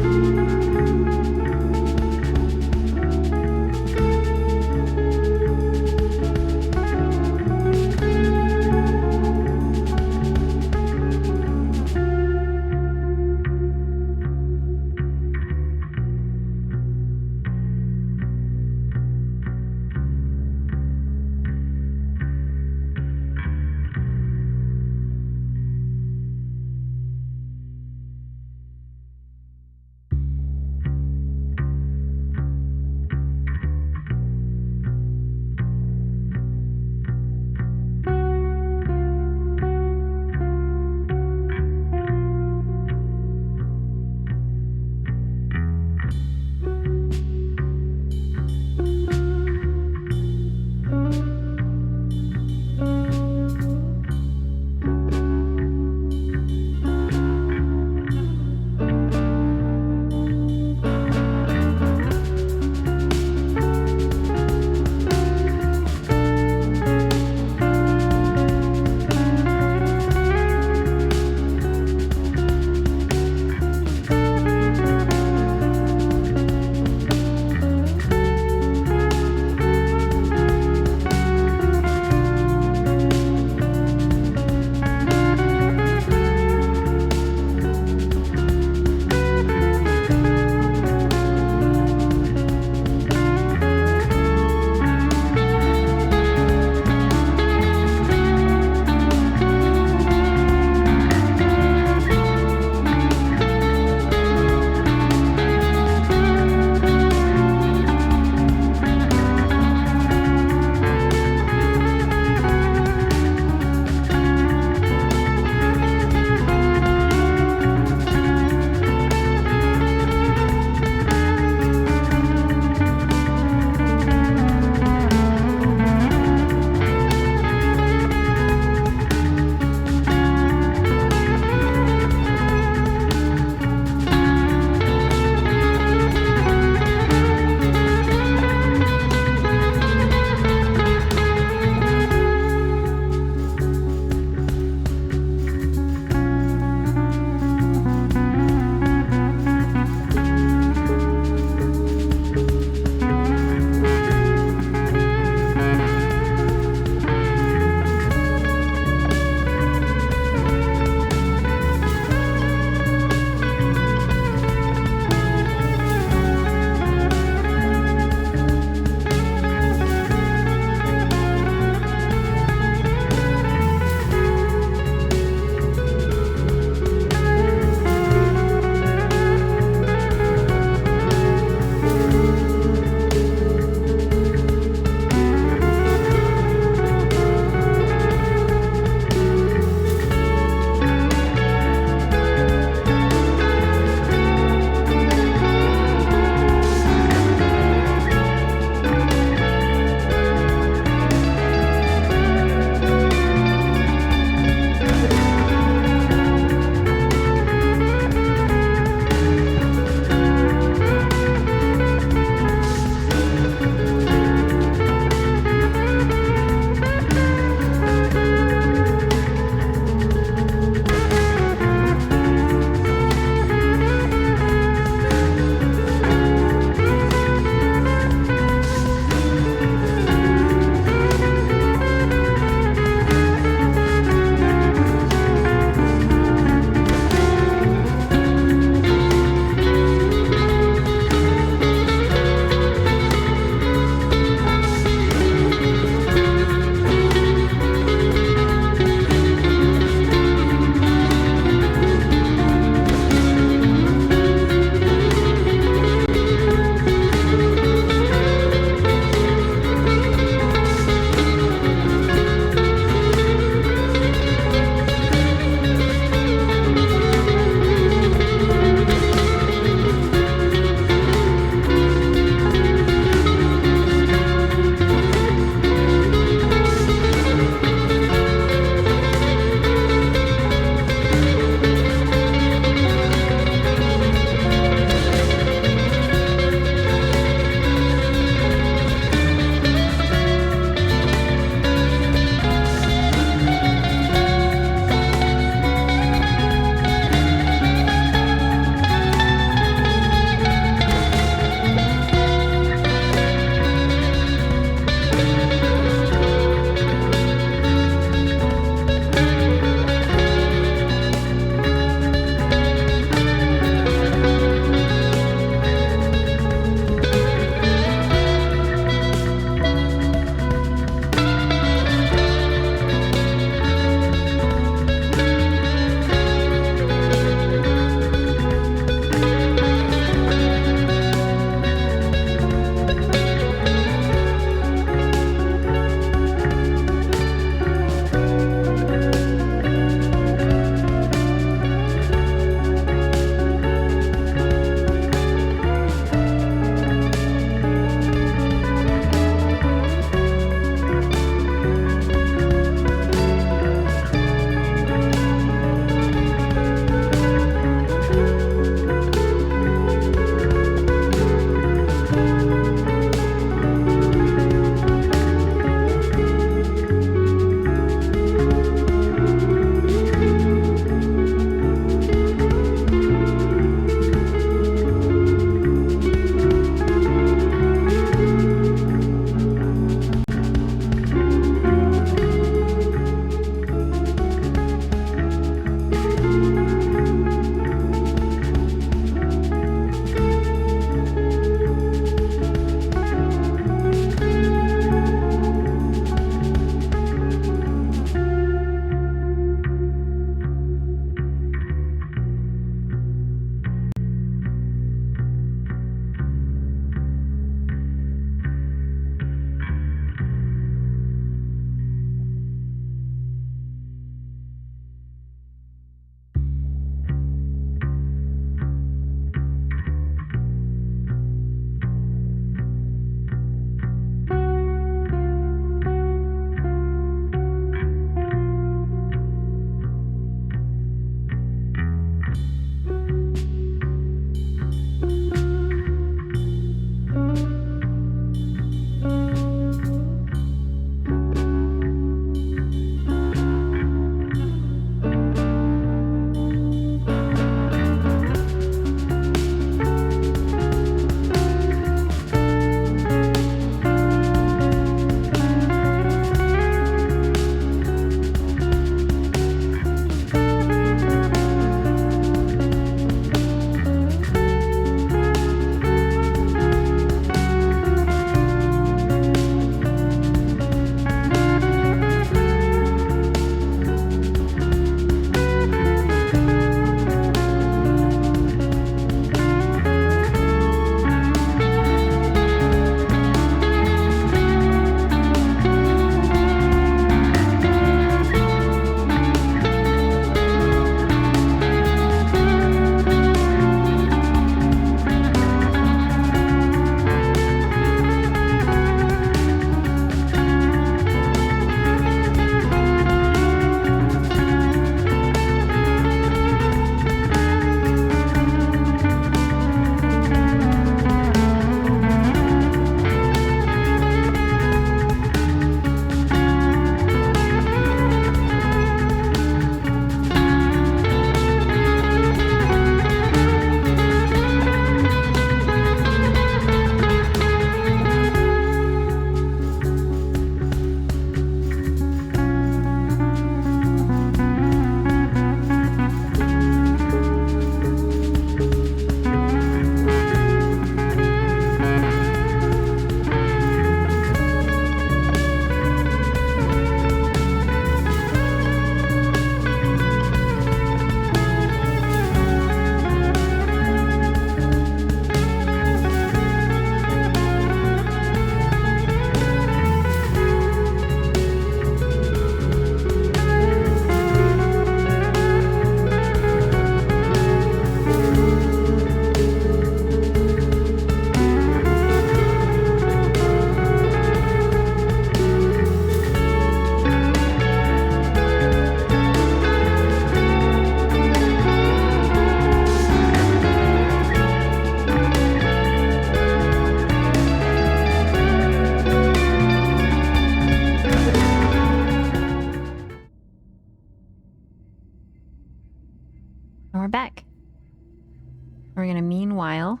We're going to meanwhile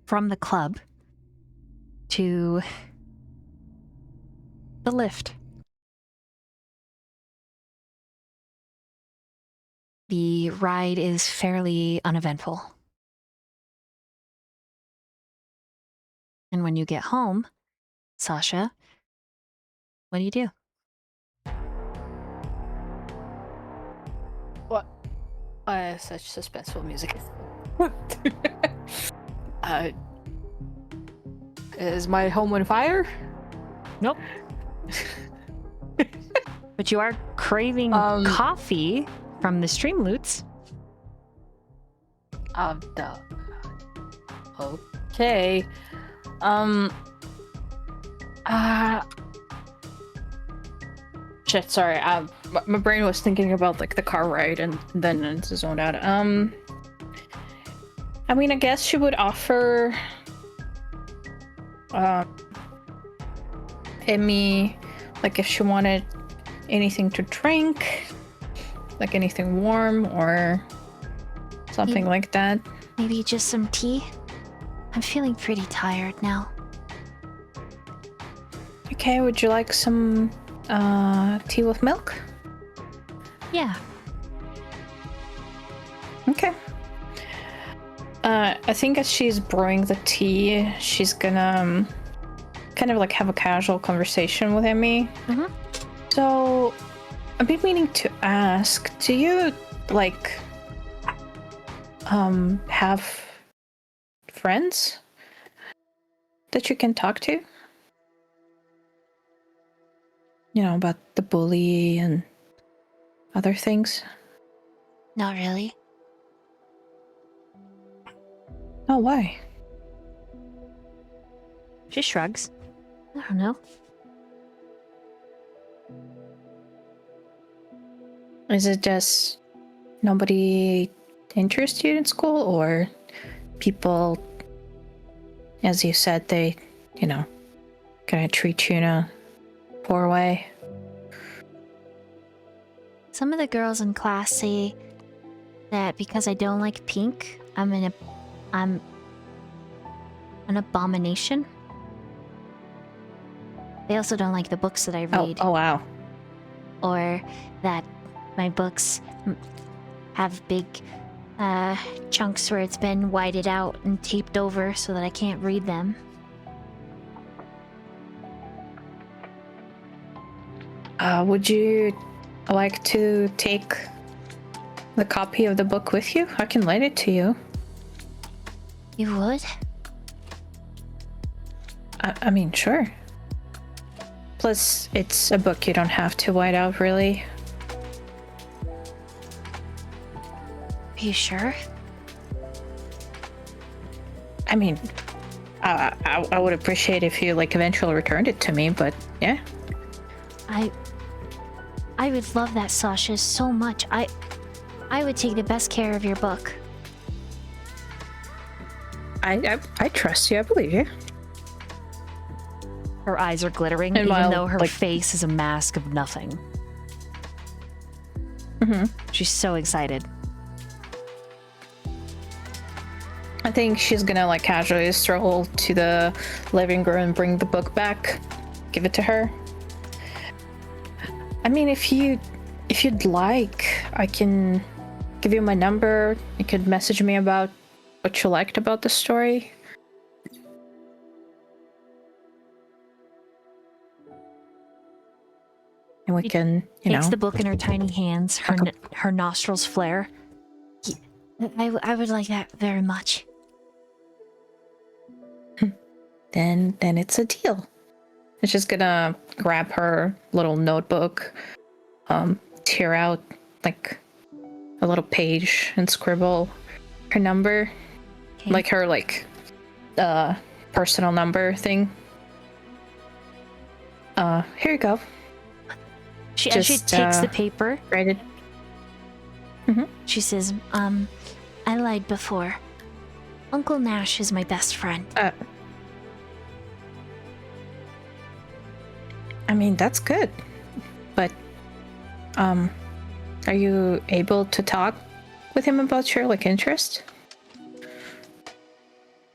from the club to the lift. The ride is fairly uneventful. And when you get home, Sasha, what do you do? What? Such suspenseful music. Is my home on fire? Nope. But you are craving coffee from the stream loots. Okay. Shit, sorry. My brain was thinking about like the car ride and then it's zoned out. I mean, I guess she would offer Emmy, like if she wanted anything to drink, like anything warm or something like that. Maybe just some tea? I'm feeling pretty tired now. Okay, would you like some tea with milk? Yeah. Okay. I think as she's brewing the tea, she's gonna kind of like have a casual conversation with Emmy. Mm-hmm. So, I've been meaning to ask, do you like have friends that you can talk to? You know, about the bully and other things? Not really. Oh, why? She shrugs. I don't know. Is it just nobody interests you in school, or people, as you said, they, you know, kind of treat you in a poor way? Some of the girls in class say that because I don't like pink, I'm an abomination. They also don't like the books that I read. Oh wow. Or that my books have big chunks where it's been whited out and taped over so that I can't read them. Would you like to take the copy of the book with you? I can lend it to you. You would? I mean, sure. Plus, it's a book you don't have to white out, really. Are you sure? I mean, I would appreciate if you like eventually returned it to me, but yeah. I would love that, Sasha, so much. I would take the best care of your book. I trust you. I believe you. Her eyes are glittering, And even while, though her like- face is a mask of nothing. Mhm. She's so excited. I think she's gonna like casually stroll to the living room and bring the book back, give it to her. I mean, if you'd like, I can give you my number. You could message me about what you liked about the story. And we can, you Takes know. the book in her tiny hands. Her nostrils flare. I would like that very much. Then it's a deal. And she's gonna grab her little notebook, tear out like a little page and scribble her number, Okay. like her personal number thing. Here you go. She just, takes the paper. Write it. She says, I lied before. Uncle Nash is my best friend. I mean, that's good. But, are you able to talk with him about your, like, interest?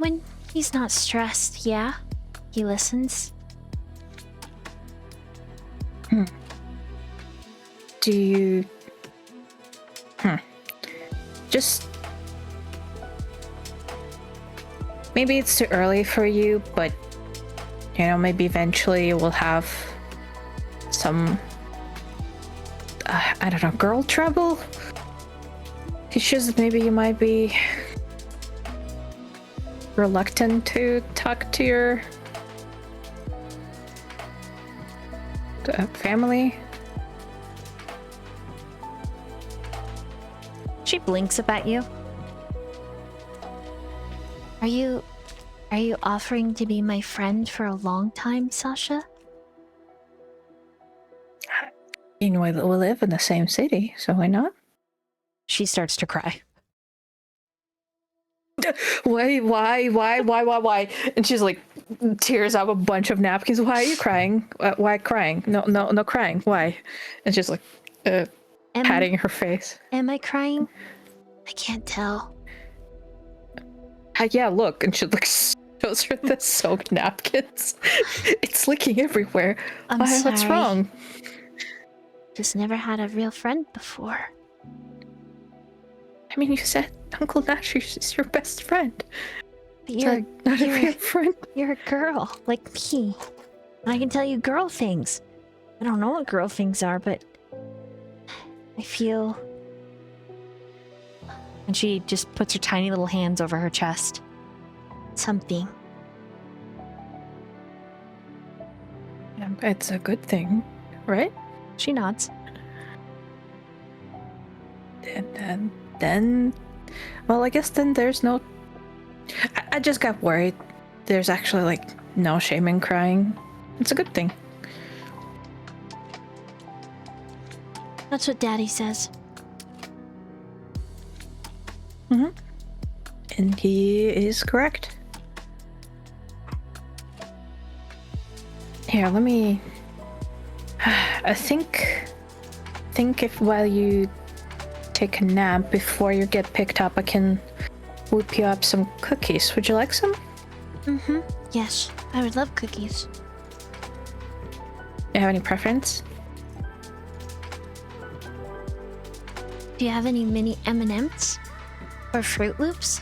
When he's not stressed, yeah, he listens. Do you... Just... Maybe it's too early for you, but, you know, maybe eventually we'll have some... I don't know, girl trouble? It's just maybe you might be reluctant to talk to your family. She blinks up at you. Are you offering to be my friend for a long time, Sasha? You know, we live in the same city, so why not? She starts to cry. Why? And she's like, tears out a bunch of napkins. Why are you crying? Why crying? No crying. Why? And she's like, patting her face. Am I crying? I can't tell. Yeah, look. And she looks, shows her the soaked napkins. It's leaking everywhere. I'm sorry. What's wrong? Just never had a real friend before. I mean, you said Uncle Nash is your best friend. But you're not a real friend. You're a girl, like me. And I can tell you girl things. I don't know what girl things are, but I feel... And she just puts her tiny little hands over her chest. something. Yeah, it's a good thing, right? She nods. Then, well, I guess then there's no... I just got worried. There's actually, like, no shame in crying. It's a good thing. That's what Daddy says. Mm-hmm. And he is correct. Here, let me... I think if while you take a nap before you get picked up, I can whip you up some cookies. Would you like some? Mm-hmm. Yes, I would love cookies. You have any preference? Do you have any mini M&Ms? Or Fruit Loops?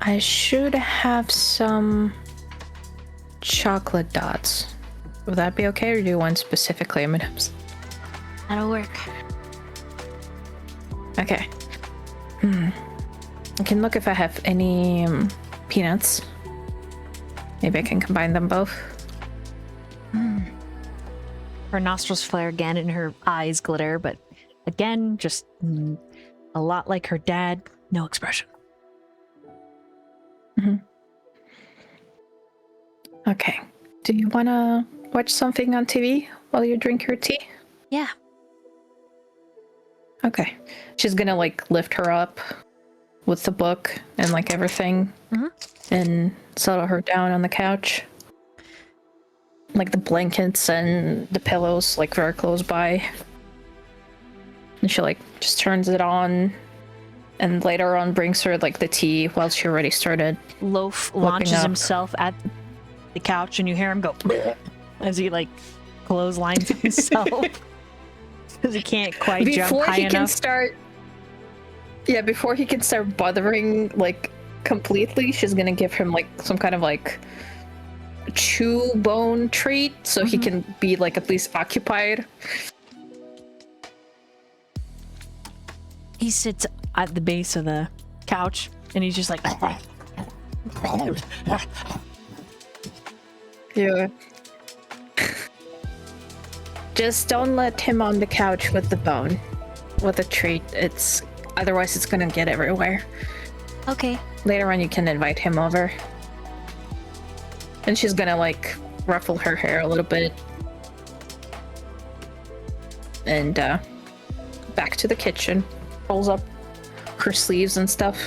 I should have some chocolate dots. Would that be okay, or do you want specifically M&Ms? That'll work. Okay. I can look if I have any peanuts. Maybe I can combine them both. Her nostrils flare again and her eyes glitter, but again, just a lot like her dad, no expression. Okay. Do you want to watch something on TV while you drink your tea? Yeah. Okay. She's gonna, like, lift her up with the book and, like, everything and settle her down on the couch. Like, the blankets and the pillows, like, very close by. And she, like, just turns it on and later on brings her, like, the tea while she already started. Loaf Looking launches up. himself at the couch and you hear him go as he, like, clotheslines himself. Because he can't quite jump high enough. Before he can start bothering, like, completely, she's gonna give him, like, some kind of, like, chew bone treat so he can be, like, at least occupied. He sits at the base of the couch and he's just like... Yeah. Just don't let him on the couch with the bone. With a treat. Otherwise it's gonna get everywhere. Okay. Later on you can invite him over. And she's gonna, like, ruffle her hair a little bit. And back to the kitchen. Rolls up her sleeves and stuff.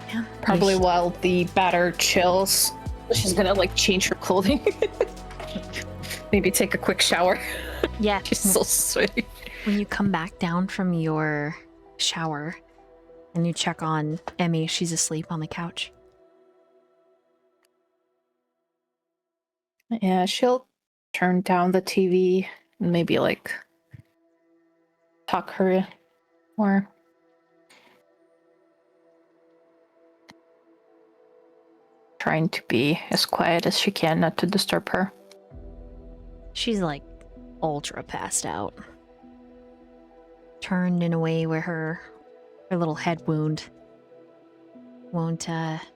Yeah. Probably while the batter chills, she's gonna, like, change her clothing. Maybe take a quick shower. Yeah. She's so sweet. When you come back down from your shower and you check on Emmy, she's asleep on the couch. Yeah, she'll turn down the TV and maybe like tuck her more. Trying to be as quiet as she can, not to disturb her. She's like ultra passed out. Turned in a way where her little head wound won't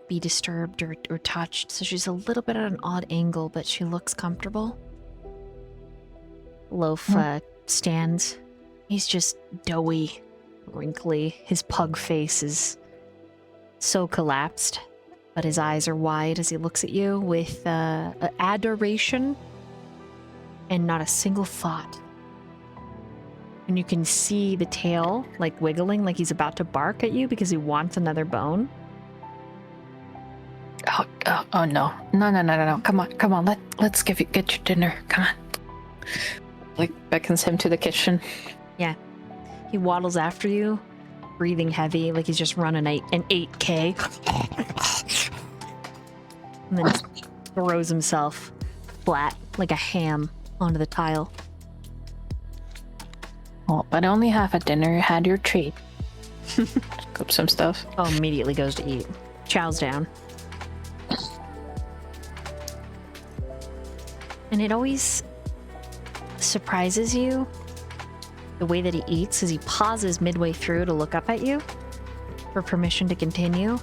be disturbed or touched, so she's a little bit at an odd angle, but she looks comfortable. Loaf stands. He's just doughy, wrinkly. His pug face is so collapsed, but his eyes are wide as he looks at you with adoration and not a single thought. And you can see the tail like wiggling, like he's about to bark at you because he wants another bone. Oh no. No. Come on. Let's get your dinner. Come on. Like beckons him to the kitchen. Yeah. He waddles after you, breathing heavy, like he's just run an 8K. And then just throws himself flat like a ham onto the tile. Oh, but only half a dinner. Had your treat. Cook some stuff. Oh, immediately goes to eat. Chows down. And it always surprises you the way that he eats, as he pauses midway through to look up at you for permission to continue.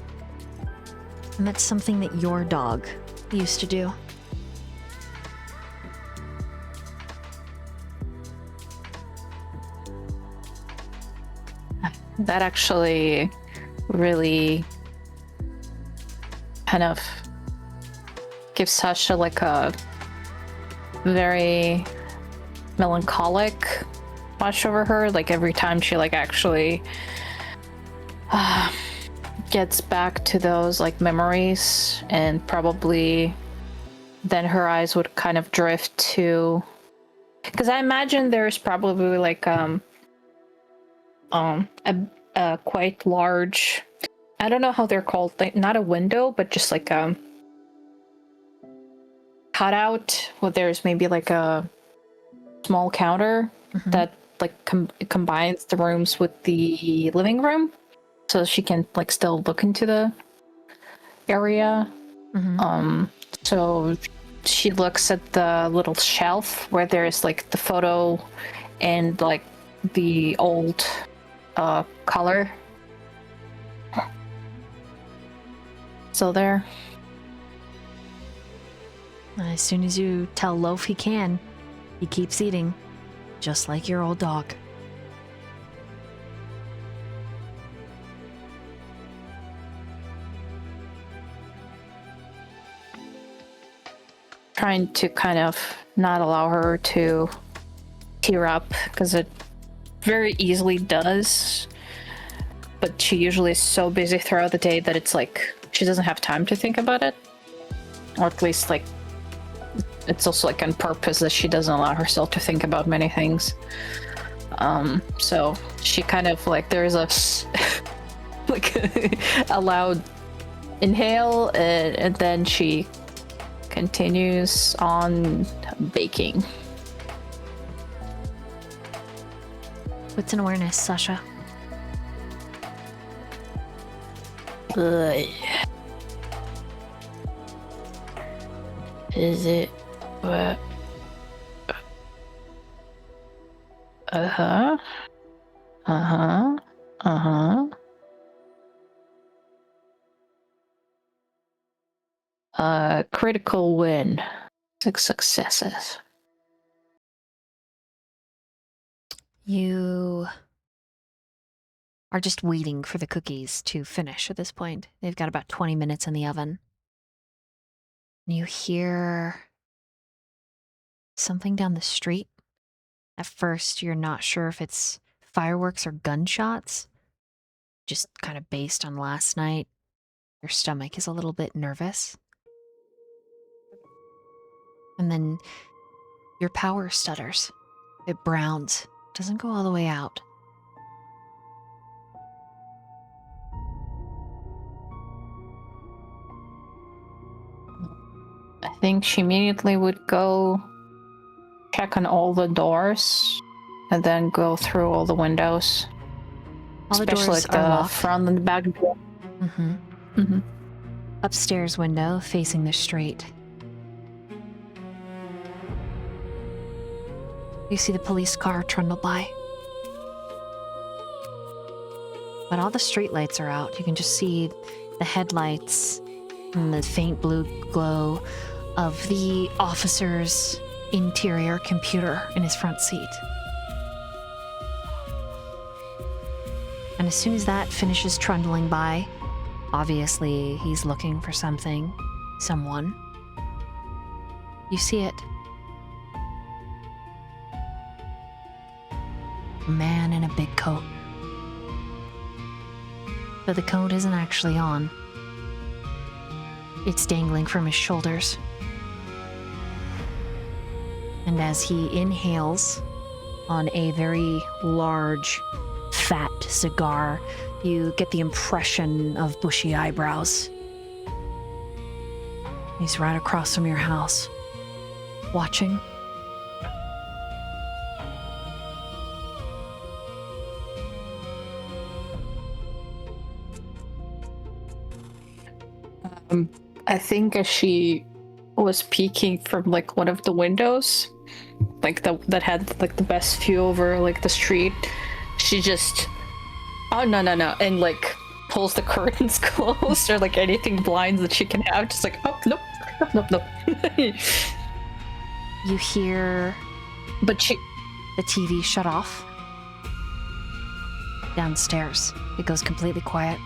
And that's something that your dog used to do. That actually really kind of gives Sasha like a very melancholic wash over her. Like every time she like actually gets back to those like memories, and probably then her eyes would kind of drift to, because I imagine there's probably like a quite large, I don't know how they're called, like not a window but just like a cutout where there's maybe like a small counter that like combines the rooms with the living room, so she can like still look into the area. So she looks at the little shelf where there's like the photo and like the old color still there. As soon as you tell Loaf he can, he keeps eating, just like your old dog. Trying to kind of not allow her to tear up, because it very easily does, but she usually is so busy throughout the day that it's like she doesn't have time to think about it, or at least like it's also like on purpose that she doesn't allow herself to think about many things. So she kind of like, there's a like a loud inhale, and then she continues on baking. What's an awareness, Sasha? Is it what? Critical win. 6 successes. You are just waiting for the cookies to finish at this point. They've got about 20 minutes in the oven. And you hear something down the street. At first, you're not sure if it's fireworks or gunshots. Just kind of based on last night, your stomach is a little bit nervous. And then your power stutters. It browns. Doesn't go all the way out. I think she immediately would go check on all the doors and then go through all the windows. All the Especially doors like are the locked. front and the back door. Mm-hmm. Mm-hmm. Upstairs window facing the street. You see the police car trundle by. But all the street lights are out. You can just see the headlights and the faint blue glow of the officer's interior computer in his front seat. And as soon as that finishes trundling by, obviously he's looking for something, someone. You see it. A man in a big coat. But the coat isn't actually on. It's dangling from his shoulders. And as he inhales on a very large, fat cigar, you get the impression of bushy eyebrows. He's right across from your house, watching. I think as she was peeking from like one of the windows, like that had like the best view over like the street, she just, oh no, and like pulls the curtains closed or like anything blinds that she can have, just like, oh nope. You hear But she, the TV shut off. Downstairs, it goes completely quiet.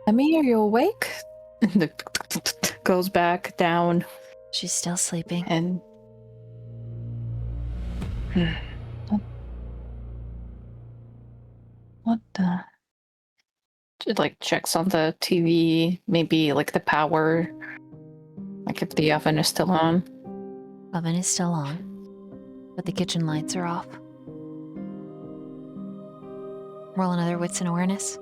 Emmy, are you awake? Goes back down She's still sleeping. and what the? It like checks on the TV, maybe like the power, like if the oven is still on. Oven is still on, but the kitchen lights are off. Roll another wits and awareness.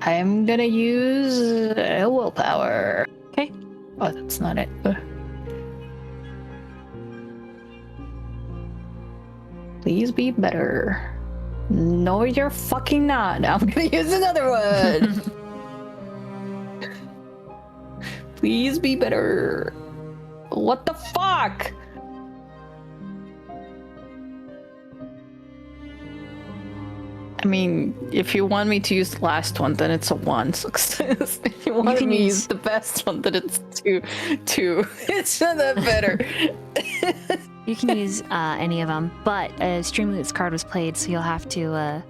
I'm gonna use willpower. Okay. Oh, that's not it. Please be better. No, you're fucking not. I'm gonna use another one. Please be better. What the fuck? I mean, if you want me to use the last one, then it's a 1 success. If you want can me to use- use the best one, then it's 2. It's not that better. You can use any of them, but a Streamloots card was played, so you'll have to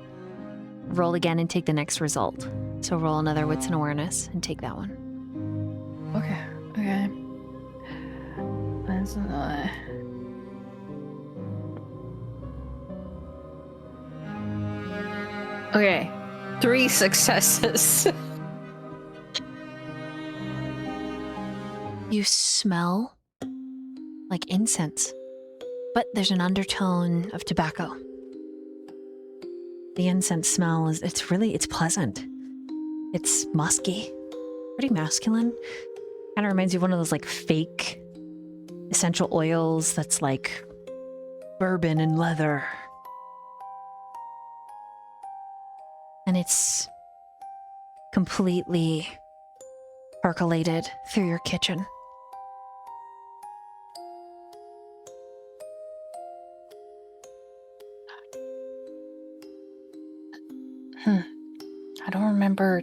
roll again and take the next result. So roll another wits and awareness and take that one. Okay. That's okay. 3 successes. You smell like incense, but there's an undertone of tobacco. The incense smell it's pleasant. It's musky, pretty masculine. Kind of reminds you of one of those like fake essential oils that's like bourbon and leather. And it's completely percolated through your kitchen. I don't remember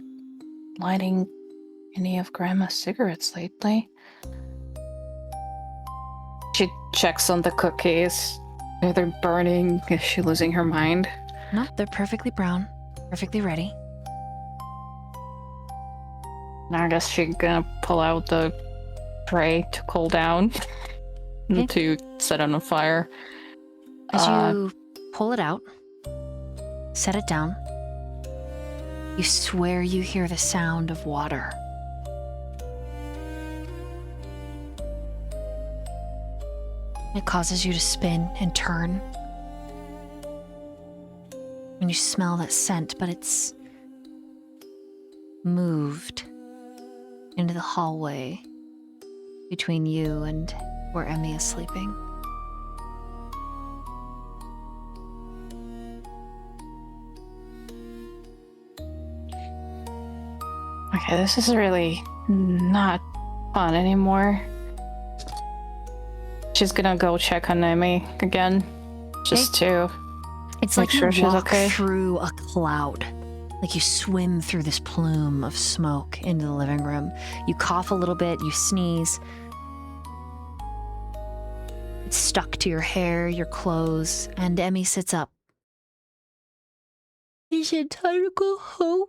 lighting any of Grandma's cigarettes lately. She checks on the cookies. Are they burning? Is she losing her mind? No, they're perfectly brown, perfectly ready. I guess she's gonna pull out the tray to cool down and to set on fire. As you pull it out, set it down, you swear you hear the sound of water. It causes you to spin and turn. And you smell that scent, but it's moved into the hallway between you and where Emmy is sleeping. Okay, this is really not fun anymore. She's gonna go check on Emmy again, just to It's make like sure you she's walk okay. through a cloud. Like you swim through this plume of smoke into the living room. You cough a little bit, you sneeze. It's stuck to your hair, your clothes, and Emmy sits up. Is it time to go home?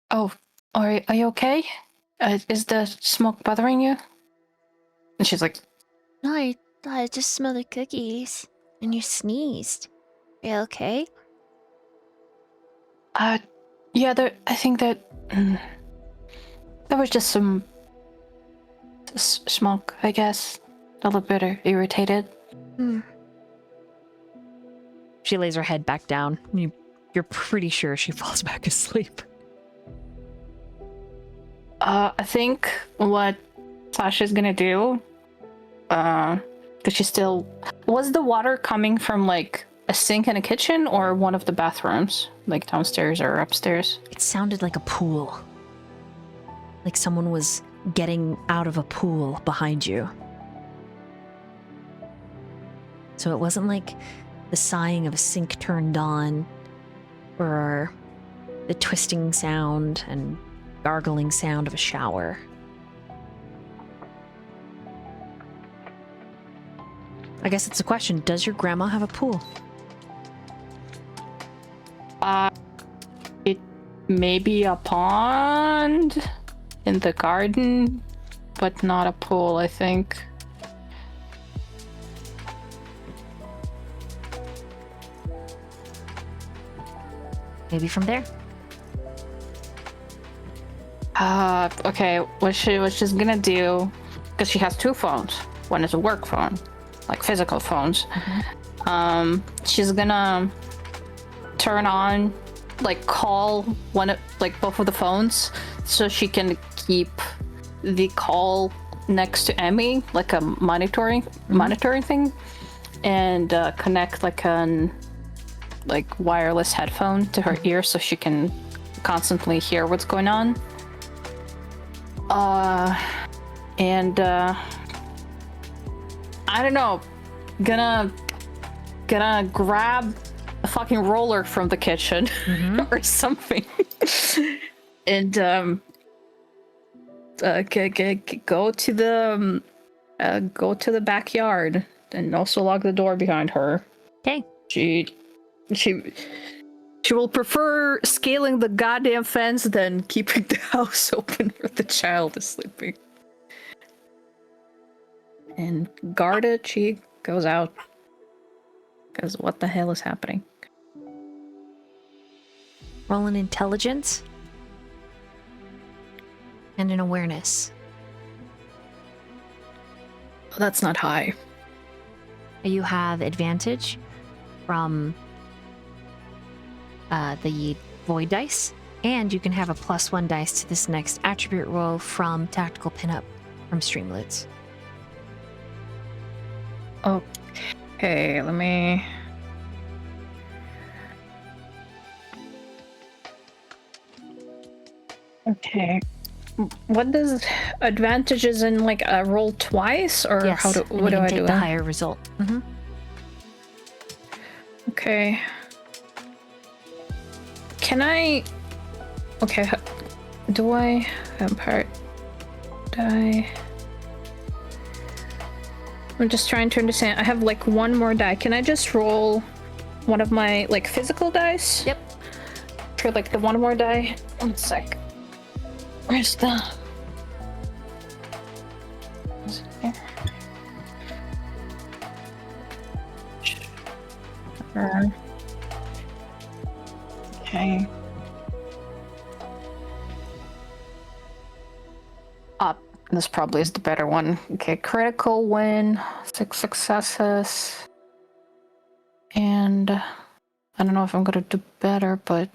Oh, are you okay? Is the smoke bothering you? And she's like, No, I just smell the cookies. And you sneezed. Are you okay? yeah, I think that there was just some smoke, I guess. A little bit irritated. She lays her head back down. You're pretty sure she falls back asleep. I think what Sasha's gonna do, because she still... Was the water coming from, like, a sink in a kitchen or one of the bathrooms? Like, downstairs or upstairs? It sounded like a pool. Like someone was getting out of a pool behind you. So it wasn't like the sighing of a sink turned on, or the twisting sound and gargling sound of a shower. I guess it's a question. Does your grandma have a pool? It may be a pond in the garden, but not a pool, I think. Maybe from there. Okay, what she's gonna do, because she has two phones. One is a work phone, like physical phones. She's gonna turn on, like, call both of the phones, so she can keep the call next to Emmy, like a monitoring thing, and connect like an wireless headphone to her ear, so she can constantly hear what's going on. And I don't know, gonna grab a fucking roller from the kitchen or something, and go to the backyard and also lock the door behind her. Okay. She will prefer scaling the goddamn fence than keeping the house open where the child is sleeping. And guarded, she goes out. Because what the hell is happening? Roll an intelligence and an awareness. Oh, that's not high. You have advantage from the void dice, and you can have a +1 dice to this next attribute roll from Tactical Pinup from Streamloots. Okay, let me... Okay. What does advantages in, like, a roll twice, or Yes, what do I take do? the higher result. Okay. Can I... Okay, do I... Vampire die... I'm just trying to understand. I have, like, one more die. Can I just roll one of my, like, physical dice? Yep. For, like, the one more die? 1 sec. Where's the... Is it here? her. Okay. Up. This probably is the better one. Okay, critical win, 6 successes. And I don't know if I'm gonna do better, but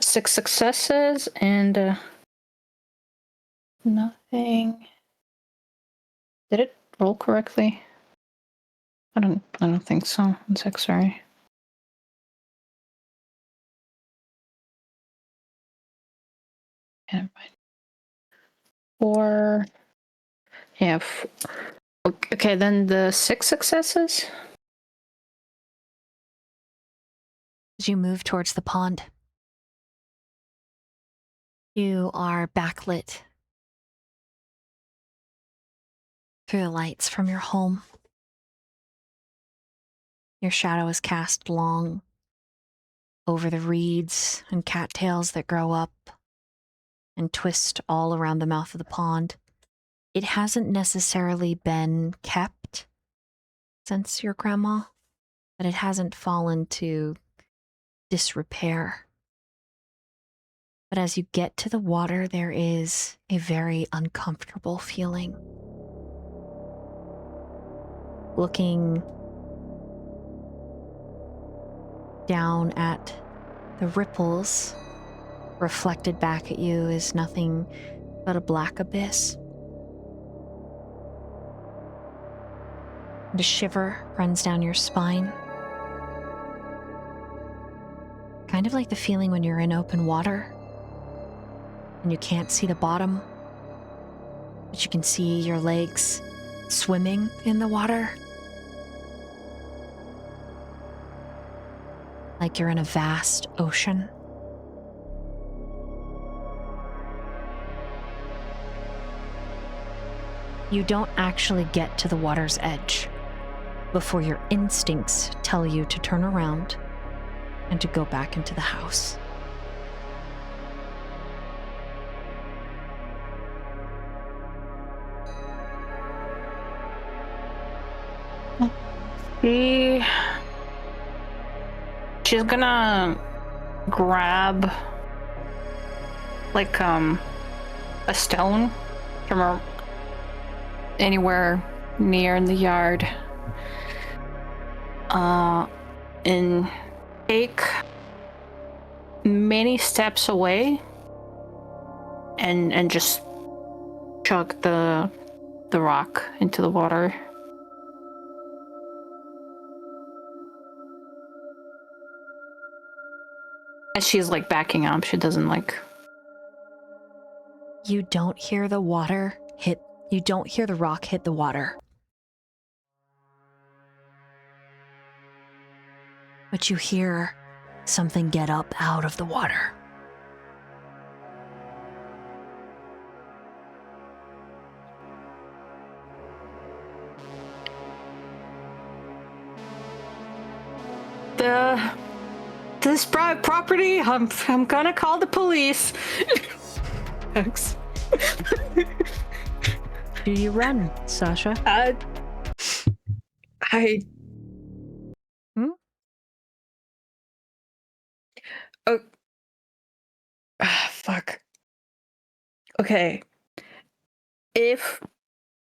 6 successes and nothing. Did it roll correctly? I don't think so. 1 sec, sorry. Yeah, 4. Yeah. Okay, then the 6 successes. As you move towards the pond, you are backlit through the lights from your home. Your shadow is cast long over the reeds and cattails that grow up and twist all around the mouth of the pond. It hasn't necessarily been kept since your grandma, but it hasn't fallen to disrepair. But as you get to the water, there is a very uncomfortable feeling. Looking down at the ripples reflected back at you is nothing but a black abyss. And a shiver runs down your spine. Kind of like the feeling when you're in open water and you can't see the bottom, but you can see your legs swimming in the water. Like you're in a vast ocean. You don't actually get to the water's edge before your instincts tell you to turn around and to go back into the house. She's gonna grab like a stone from anywhere near in the yard and take many steps away and just chuck the rock into the water. As she's like backing up, she doesn't like. You don't hear the water hit, you don't hear the rock hit the water. But you hear something get up out of the water. This private property, I'm gonna call the police. Thanks. Do you run, Sasha? Fuck. Okay. If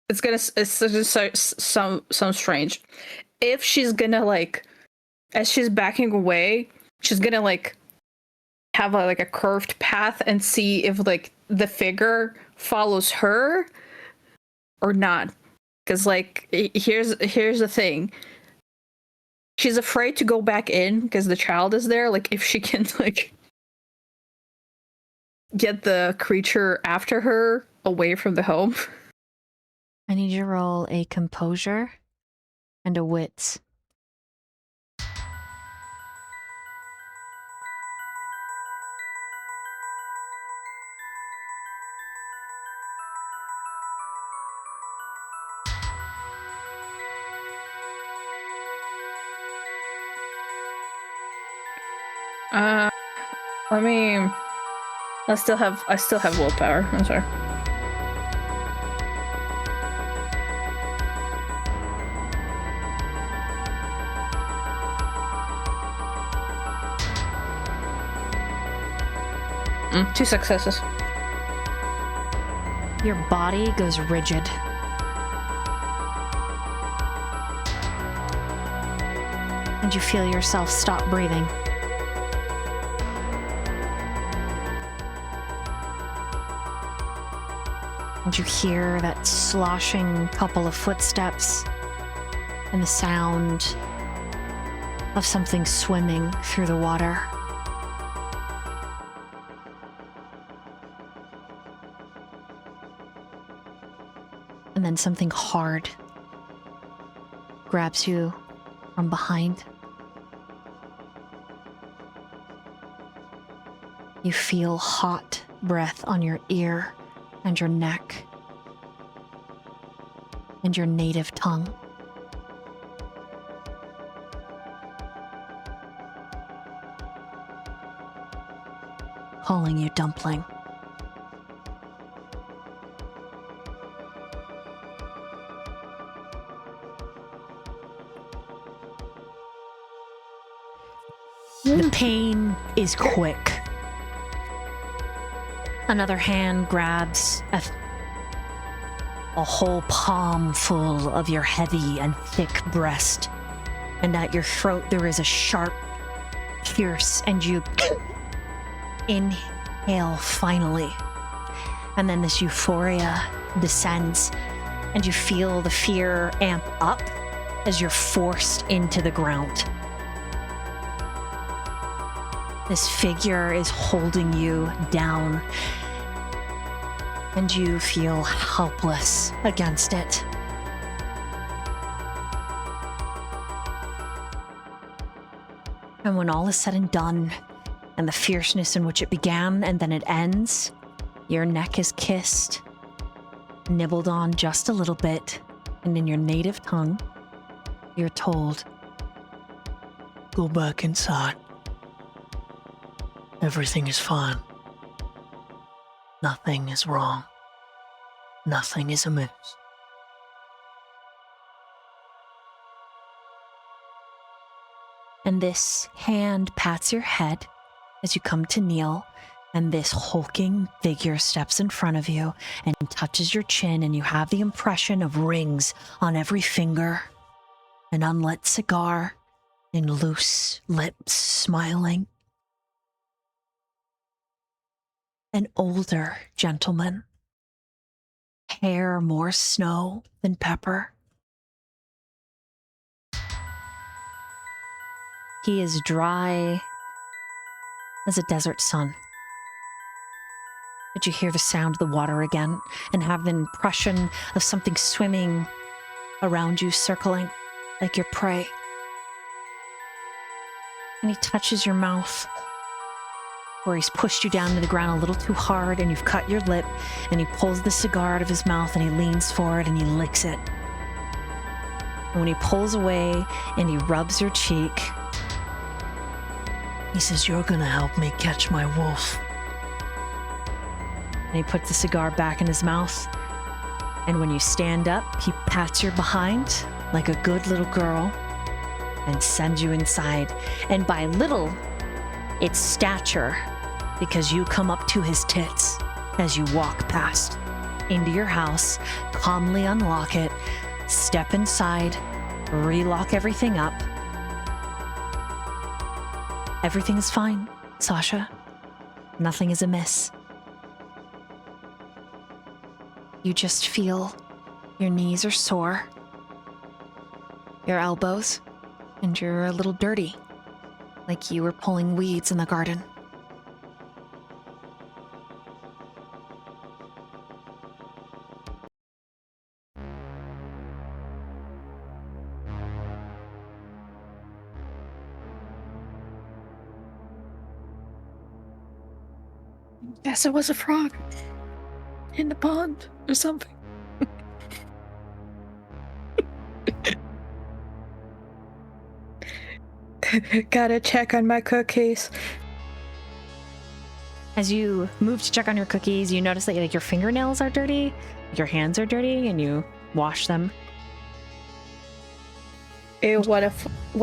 it's just some strange. If she's gonna like, as she's backing away, she's gonna like have a curved path and see if like the figure follows her or not. Because like here's the thing. She's afraid to go back in because the child is there. Like if she can like get the creature after her away from the home. I need you to roll a composure and a wits. Let me. I still have willpower. I'm sorry. 2 successes. Your body goes rigid. And you feel yourself stop breathing. And you hear that sloshing couple of footsteps and the sound of something swimming through the water. And then something hard grabs you from behind. You feel hot breath on your ear and your neck and your native tongue. Calling you dumpling. The pain is quick. Another hand grabs a whole palm full of your heavy and thick breast, and at your throat there is a sharp pierce, and you inhale finally. And then this euphoria descends, and you feel the fear amp up as you're forced into the ground. This figure is holding you down, and you feel helpless against it. And when all is said and done, and the fierceness in which it began and then it ends, your neck is kissed, nibbled on just a little bit, and in your native tongue, you're told, "Go back inside. Everything is fine. Nothing is wrong. Nothing is amiss." And this hand pats your head as you come to kneel, and this hulking figure steps in front of you and touches your chin, and you have the impression of rings on every finger, an unlit cigar, and loose lips smiling. An older gentleman, hair more snow than pepper. He is dry as a desert sun. But you hear the sound of the water again and have the impression of something swimming around you, circling like your prey. And he touches your mouth, where he's pushed you down to the ground a little too hard, and you've cut your lip, and he pulls the cigar out of his mouth and he leans forward and he licks it. And when he pulls away and he rubs your cheek, he says, "You're gonna help me catch my wolf." And he puts the cigar back in his mouth, and when you stand up, he pats your behind like a good little girl and sends you inside. And by little, it's stature, because you come up to his tits as you walk past into your house, calmly unlock it, step inside, relock everything up. Everything is fine, Sasha. Nothing is amiss. You just feel your knees are sore, your elbows, and you're a little dirty, like you were pulling weeds in the garden. Yes, it was a frog in the pond or something. Gotta check on my cookies. As you move to check on your cookies, you notice that like your fingernails are dirty, your hands are dirty, and you wash them. Ew, what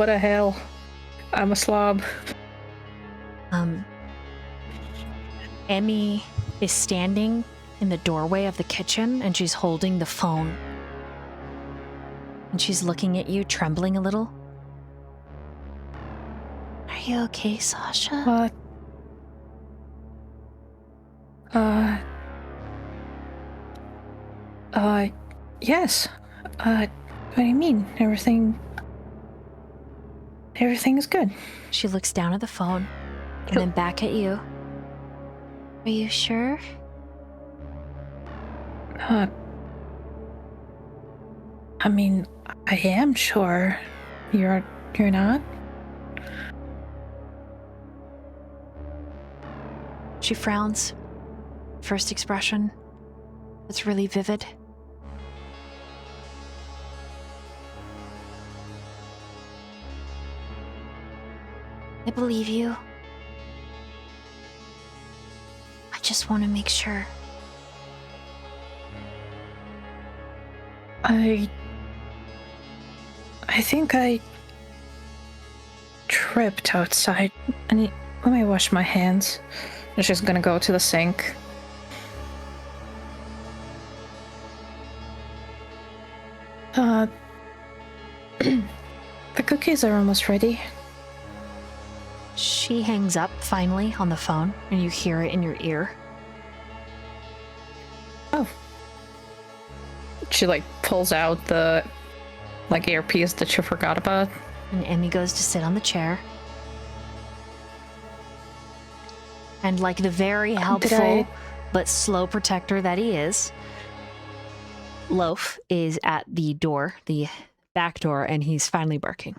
a hell. I'm a slob. Emmy is standing in the doorway of the kitchen and she's holding the phone. And she's looking at you, trembling a little. Are you okay, Sasha? Yes. What do you mean? Everything is good. She looks down at the phone and then back at you. Are you sure? I mean, I am sure. You're not? She frowns. First expression. It's really vivid. I believe you. I just want to make sure. I think I tripped outside. Let me wash my hands. I'm just gonna go to the sink. The cookies are almost ready. She hangs up finally on the phone, and you hear it in your ear. Oh. She pulls out the earpiece that you forgot about. And Emmy goes to sit on the chair. And like the very helpful but slow protector that he is, Loaf is at the door, the back door, and he's finally barking.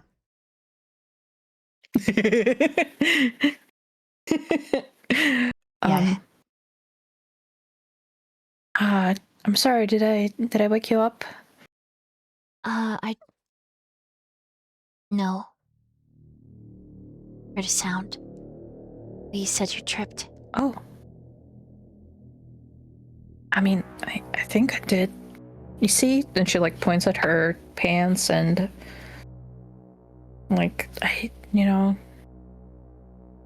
Yeah. I'm sorry, did I wake you up? No. Heard a sound. You said you tripped. Oh. I mean, I think I did. You see? Then she points at her pants and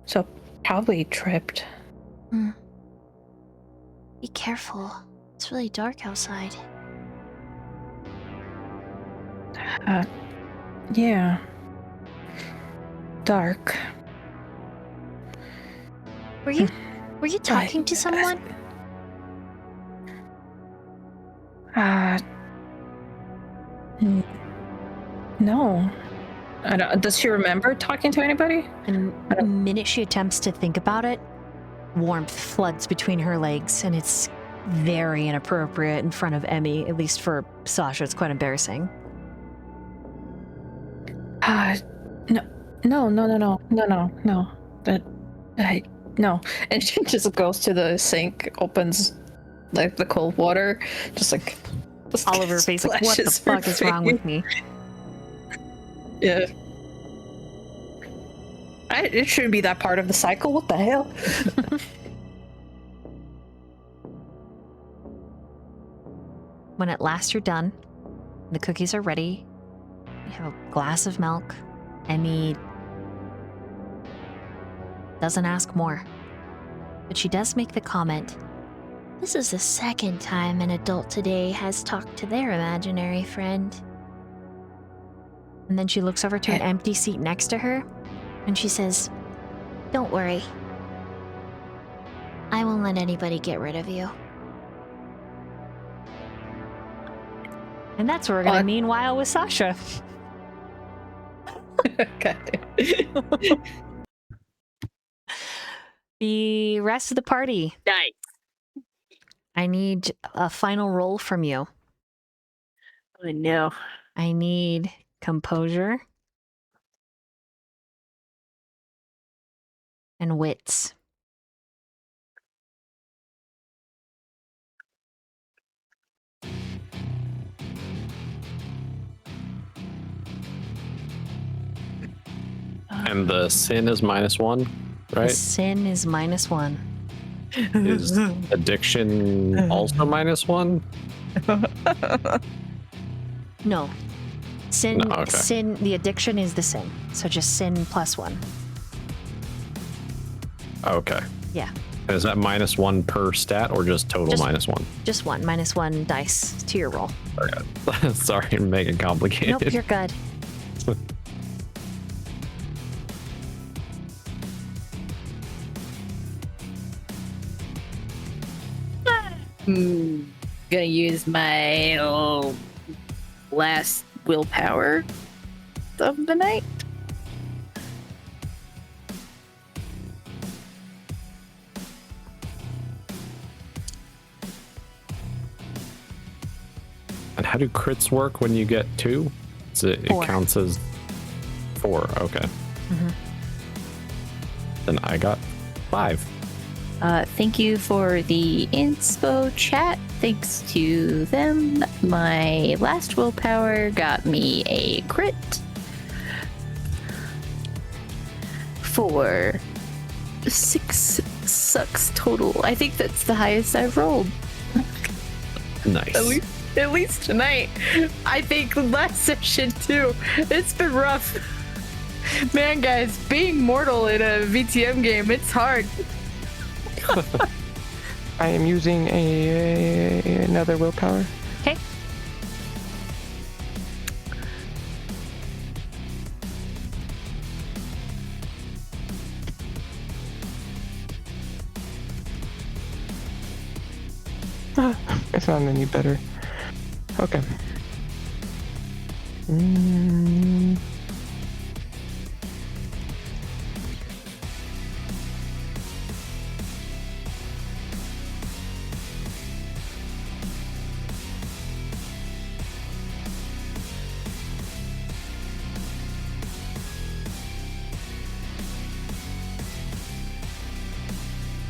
so probably tripped. Be careful. It's really dark outside. Yeah. Dark. Were you talking to someone? No. Does she remember talking to anybody? And the minute she attempts to think about it, warmth floods between her legs, and it's very inappropriate in front of Emmy, at least for Sasha. It's quite embarrassing. No. No. And she just goes to the sink, opens the cold water, just All over her face, like, what the fuck is wrong with me? Yeah. It shouldn't be that part of the cycle. What the hell? When at last you're done, the cookies are ready, you have a glass of milk, Emmy doesn't ask more. But she does make the comment, "This is the second time an adult today has talked to their imaginary friend." And then she looks over to an empty seat next to her, and she says, "Don't worry. I won't let anybody get rid of you." And that's where we're going to meanwhile with Sasha. The rest of the party. Nice. I need a final roll from you. Oh, no. I need composure and wits. And the sin is -1, The right? sin is -1. Is addiction also -1? No. Sin, No, okay. sin, the addiction is the sin. So just sin +1. Okay. Yeah. Is that -1 per stat or just total Just- -1? Just one, -1 dice to your roll. Sorry, I'm making it complicated. Nope, you're good. Gonna use my last willpower of the night. And how do crits work when you get 2? It 4. counts as 4. Okay. Mhm. Then I got 5. Thank you for the inspo chat. Thanks to them, my last willpower got me a crit for 6 sucks total. I think that's the highest I've rolled. Nice. At least tonight. I think last session too. It's been rough. Man, guys, being mortal in a VTM game, it's hard. I am using another willpower. Okay. It's not any better. Okay.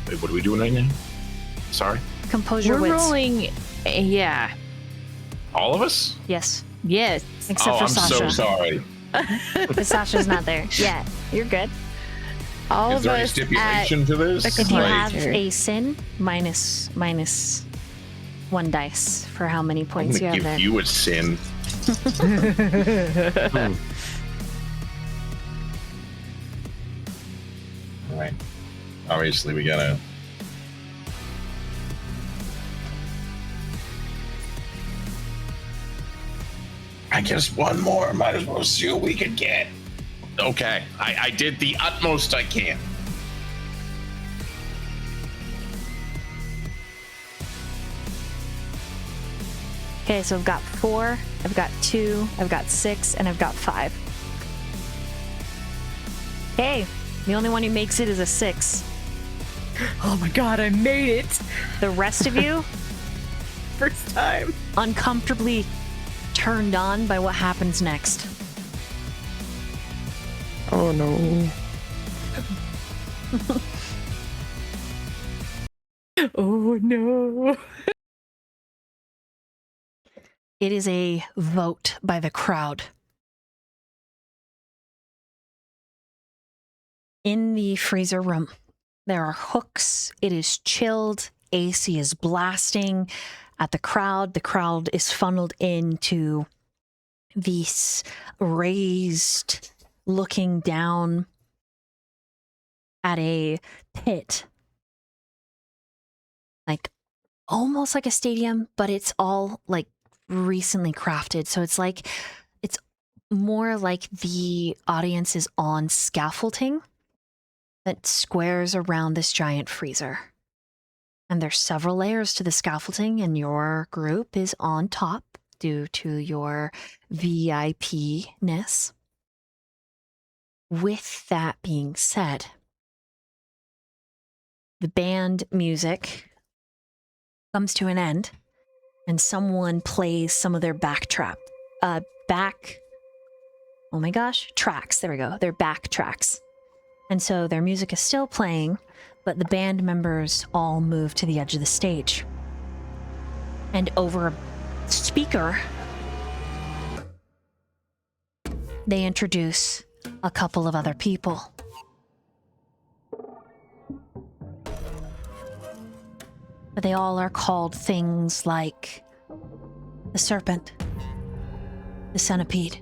Wait, what are we doing right now? Sorry? Compose your We're wits. rolling. Yeah. All of us? Yes, Yes. except oh, for I'm Sasha. so sorry. But Sasha's not there. Yeah, you're good. All Is of there any us stipulation to this? If you Right. have a sin, minus 1 dice for how many I'm points you gonna have there. give you a sin. All right. Obviously, we gotta. I guess one more. Might as well see what we can get. Okay, I did the utmost I can. Okay, so I've got 4, I've got 2, I've got 6, and I've got 5. Okay, the only one who makes it is a 6. Oh my god, I made it! The rest of you, First time. uncomfortably turned on by what happens next. Oh no. Oh no. It is a vote by the crowd. In the freezer room, there are hooks. It is chilled. AC is blasting at the crowd. The crowd is funneled into this raised, looking down at a pit. Like almost like a stadium, but it's all like recently crafted. So it's more like the audience is on scaffolding that squares around this giant freezer. And there's several layers to the scaffolding, and your group is on top due to your VIP-ness. With that being said, the band music comes to an end, and someone plays some of their tracks. There we go. Their back tracks. And so their music is still playing, but the band members all move to the edge of the stage. And over a speaker, they introduce a couple of other people. But they all are called things like the serpent, the centipede,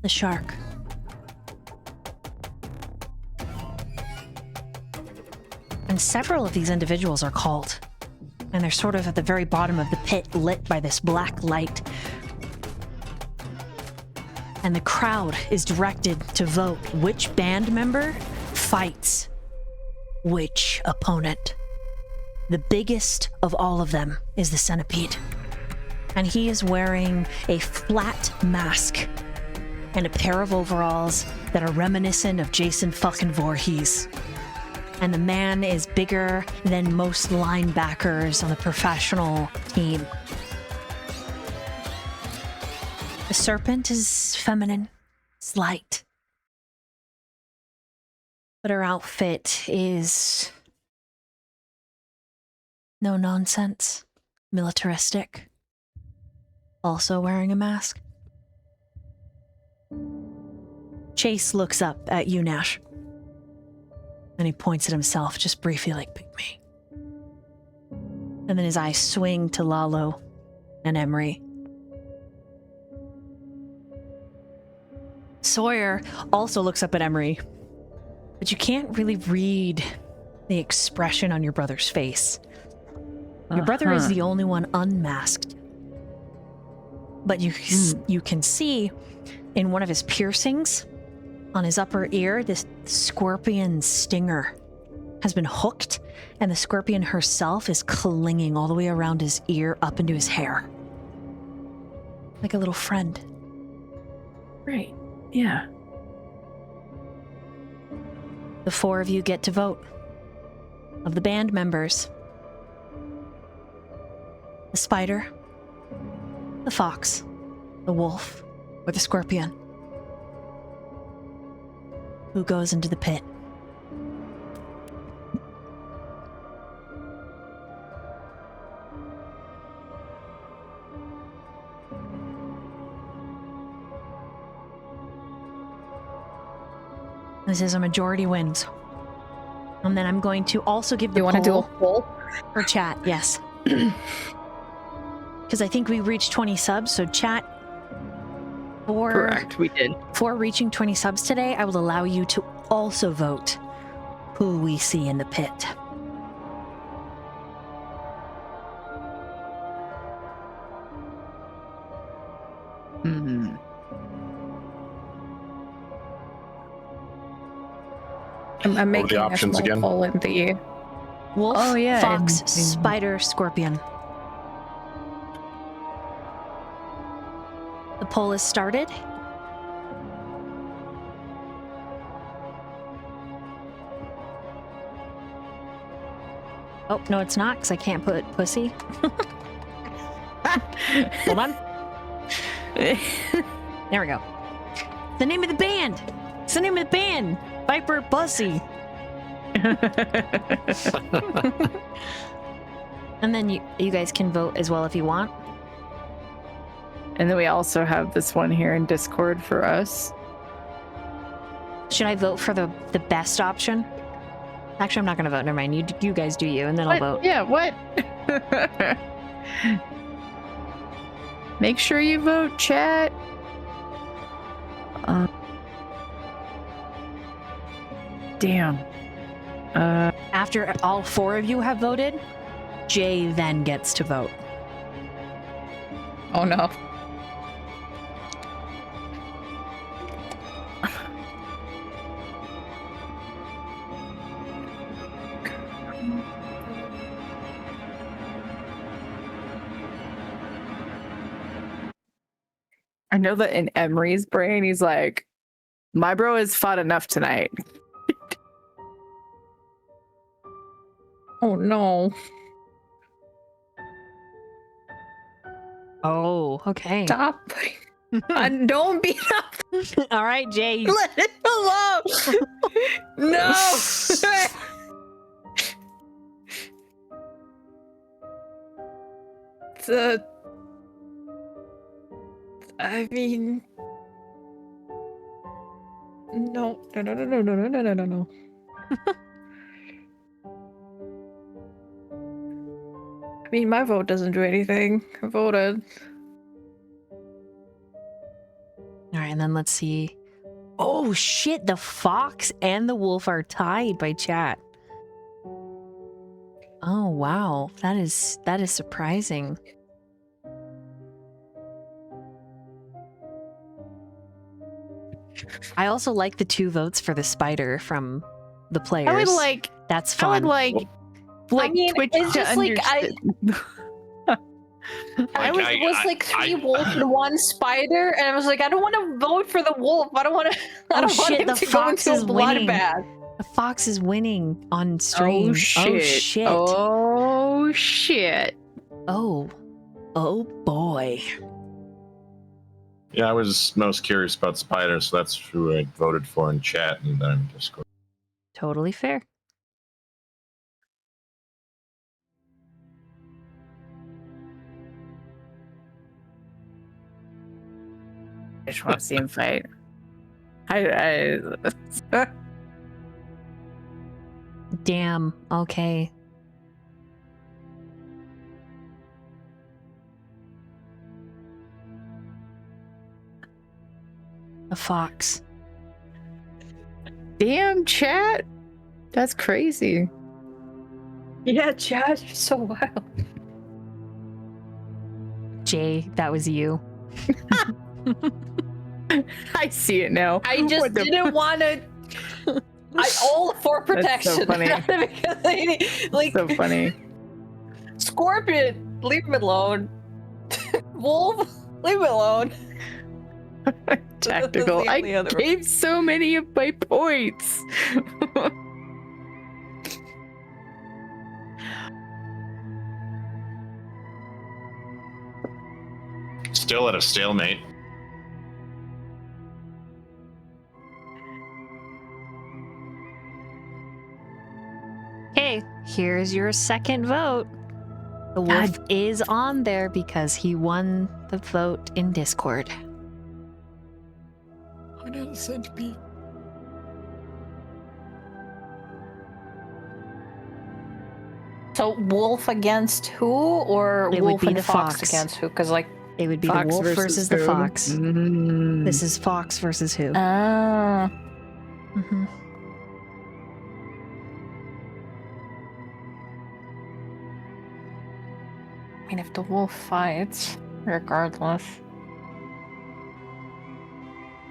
the shark, And several of these individuals are called. And they're sort of at the very bottom of the pit, lit by this black light. And the crowd is directed to vote which band member fights which opponent. The biggest of all of them is the centipede. And he is wearing a flat mask and a pair of overalls that are reminiscent of Jason fucking Voorhees. And the man is bigger than most linebackers on the professional team. The serpent is feminine, it's light. But her outfit is no nonsense, militaristic. Also wearing a mask. Chase looks up at you, Nash. And he points at himself just briefly like, pick me. And then his eyes swing to Lalo and Emery. Sawyer also looks up at Emery. But you can't really read the expression on your brother's face. Your brother is the only one unmasked. But you can see in one of his piercings on his upper ear, this scorpion stinger has been hooked, and the scorpion herself is clinging all the way around his ear up into his hair. Like a little friend. Right. Yeah. The four of you get to vote. Of the band members. The spider, the fox, the wolf, or the scorpion. Who goes into the pit? This is a majority wins. And then I'm going to also give the You want to do a poll poll? for chat, yes. Because I think we reached 20 subs, so chat, Correct, we did. for reaching 20 subs today, I will allow you to also vote who we see in the pit. Mm-hmm. I'm making the a options small again? poll in the... Wolf, Oh, yeah, fox, and- spider, scorpion. The poll is started. Oh, no, it's not, because I can't put pussy. Hold on. There we go. The name of the band. It's the name of the band. Viper Pussy. And then you guys can vote as well if you want. And then we also have this one here in Discord for us. Should I vote for the best option? Actually, I'm not going to vote. Never mind. You guys do you, and then I'll vote. Yeah, what? Make sure you vote, chat. Damn. After all four of you have voted, Jay then gets to vote. Oh no. I know that in Emery's brain, he's like, my bro has fought enough tonight. Oh no. Oh, okay. Stop. And don't beat up. All right, Jay. Let it alone. No. I mean, no. I mean, my vote doesn't do anything. I voted. All right, and then let's see. Oh shit, the fox and the wolf are tied by chat. Oh wow, that is surprising. I also like the 2 votes for the spider from the players. I would like. That's I fun. would like. I mean, Twitch it's to just like understand. I was like 3 wolf and 1 spider, and I was like, I don't want to vote for the wolf. I don't want to. I don't want shit, him the to go fox into is a winning. bloodbath. The fox is winning on stream. Oh shit! Oh shit! Oh boy. Yeah, I was most curious about Spider, so that's who I voted for in chat and then in Discord. Totally fair. I just want to see him fight. Damn. Okay. A fox. Damn, chat. That's crazy. Yeah, Chad, you're so wild. Jay, that was you. I see it now. I just What the didn't want to. All for protection. so funny. Because like So funny. Scorpion, leave him alone. Wolf, leave him alone. Tactical. The I only other- gave so many of my points. Still at a stalemate. Okay, here's your second vote. The wolf is on there because he won the vote in Discord. I'm not a centipede. So wolf against who, or It would wolf be and the fox fox. against who? Because like, It would be Fox the wolf versus the who? fox. Mm. This is fox versus who? ah, Mhm. I mean, if the wolf fights, regardless.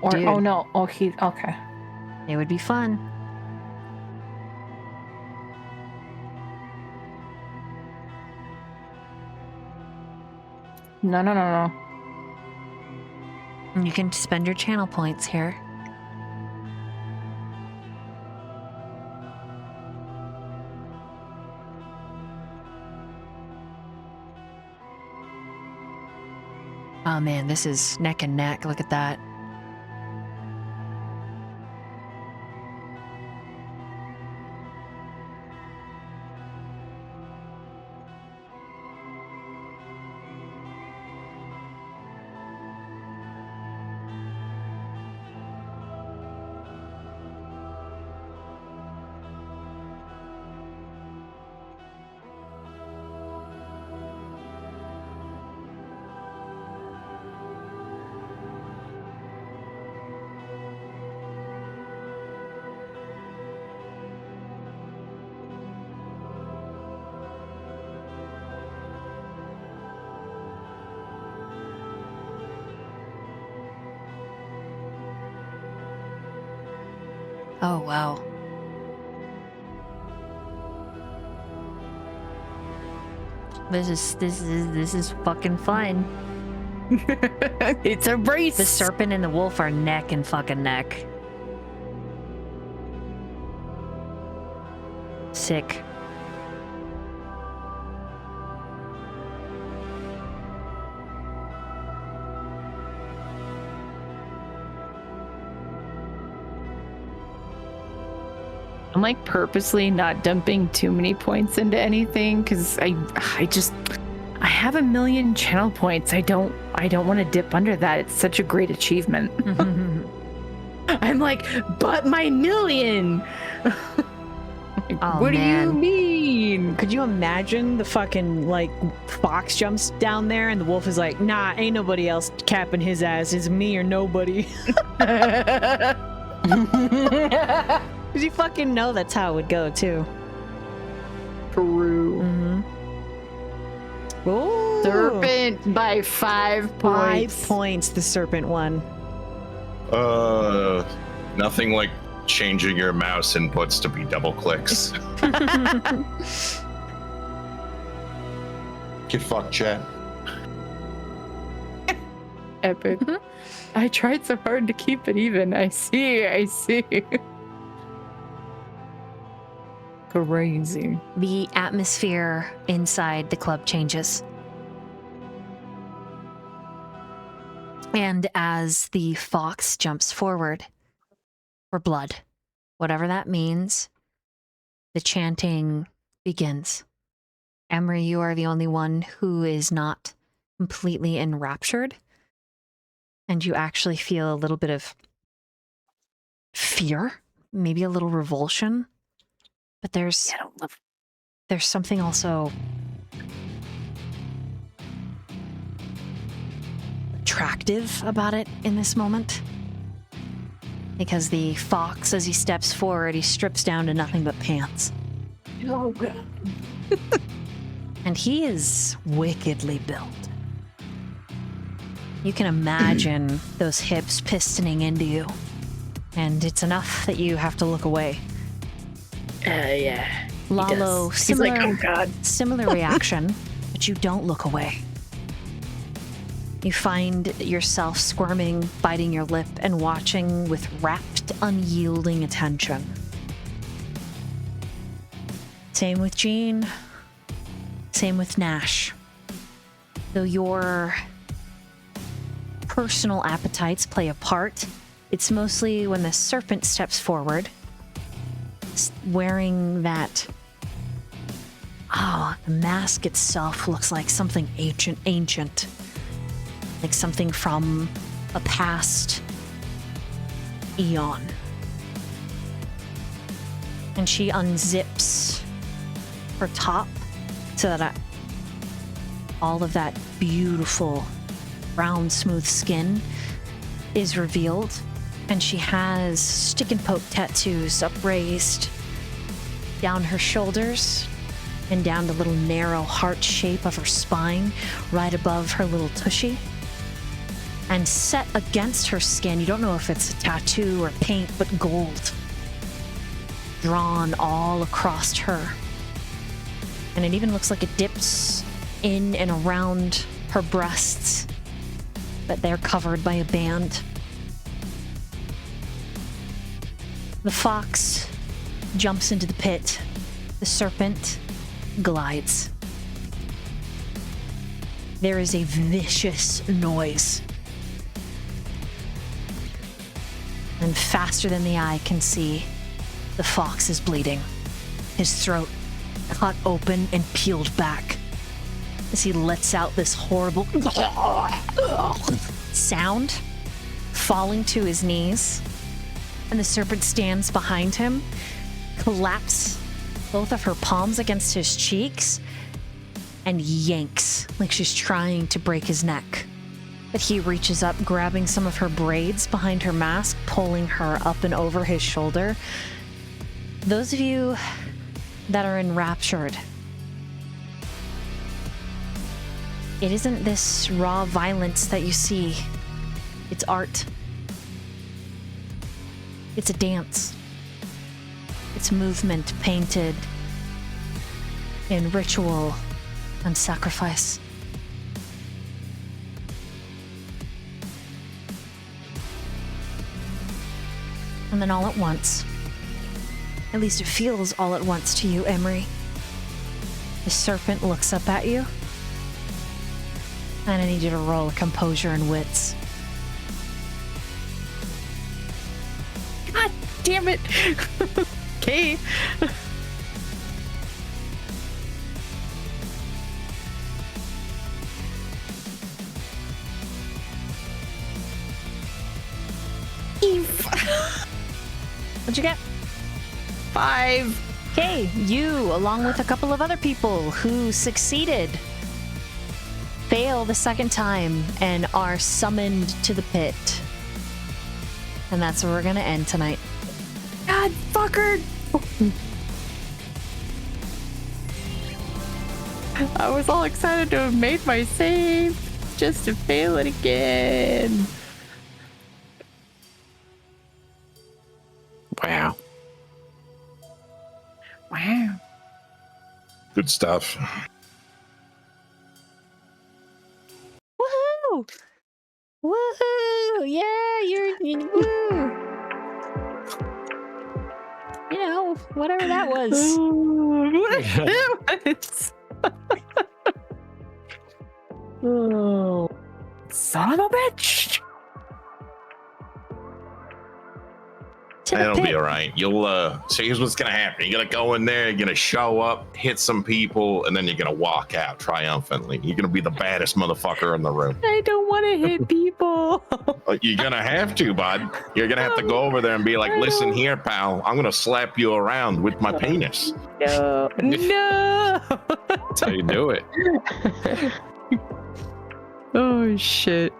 Or Dude. oh no, oh he okay. It would be fun. No. You can spend your channel points here. Oh man, this is neck and neck. Look at that. Oh wow. This is fucking fun. It's a race. The serpent and the wolf are neck and fucking neck. Sick. I'm like purposely not dumping too many points into anything because I have 1 million channel points. I don't want to dip under that. It's such a great achievement. I'm like, but my 1 million. Like, Oh, what do you man. mean? Could you imagine the fucking, like, fox jumps down there and the wolf is like, nah, ain't nobody else capping his ass. It's me or nobody. Because you fucking know that's how it would go, too. True. Oh, Serpent by 5 points. 5 points. The serpent won. Nothing like changing your mouse inputs to be double clicks. Get fucked, chat. Epic. I tried so hard to keep it even. I see. Crazy. The atmosphere inside the club changes. And as the fox jumps forward for blood, whatever that means, the chanting begins. Emery, you are the only one who is not completely enraptured. And you actually feel a little bit of fear, maybe a little revulsion. But there's something also attractive about it in this moment. Because the fox, as he steps forward, he strips down to nothing but pants. Oh, God. And he is wickedly built. You can imagine those hips pistoning into you. And it's enough that you have to look away. Yeah. Lalo, He's like, oh, God. similar reaction, but you don't look away. You find yourself squirming, biting your lip, and watching with rapt, unyielding attention. Same with Jean. Same with Nash. Though your personal appetites play a part, it's mostly when the serpent steps forward, wearing that... the mask itself looks like something ancient. Like something from a past eon. And she unzips her top so that all of that beautiful brown smooth skin is revealed, and she has stick and poke tattoos upraised down her shoulders and down the little narrow heart shape of her spine right above her little tushy. And set against her skin, you don't know if it's a tattoo or paint, but gold drawn all across her. And it even looks like it dips in and around her breasts, but they're covered by a band. The fox jumps into the pit. The serpent glides. There is a vicious noise. And faster than the eye can see, the fox is bleeding. His throat cut open and peeled back as he lets out this horrible sound, falling to his knees. And the serpent stands behind him, collapses both of her palms against his cheeks, and yanks like she's trying to break his neck. But he reaches up, grabbing some of her braids behind her mask, pulling her up and over his shoulder. Those of you that are enraptured, it isn't this raw violence that you see. It's art. It's a dance. It's movement painted in ritual and sacrifice. And then all at once, at least it feels all at once to you, Emery, the serpent looks up at you. And I need you to roll a composure and wits. God damn it. Okay. What'd you get? 5. Okay, you, along with a couple of other people who succeeded, fail the second time and are summoned to the pit. And that's where we're gonna end tonight. God fucker. I was all excited to have made my save just to fail it again. Wow. Wow. Good stuff. Woohoo! Woohoo! Yeah, woo! You know, whatever that was. Oh, son of a bitch! To the It'll pit. be all right. You'll so here's what's gonna happen. You're gonna go in there, you're gonna show up, hit some people, and then you're gonna walk out triumphantly. You're gonna be the baddest motherfucker in the room. I don't want to hit people. You're gonna have to, bud. You're gonna have to go over there and be like, listen here, pal, I'm gonna slap you around with my penis. No. That's how you do it. Oh shit.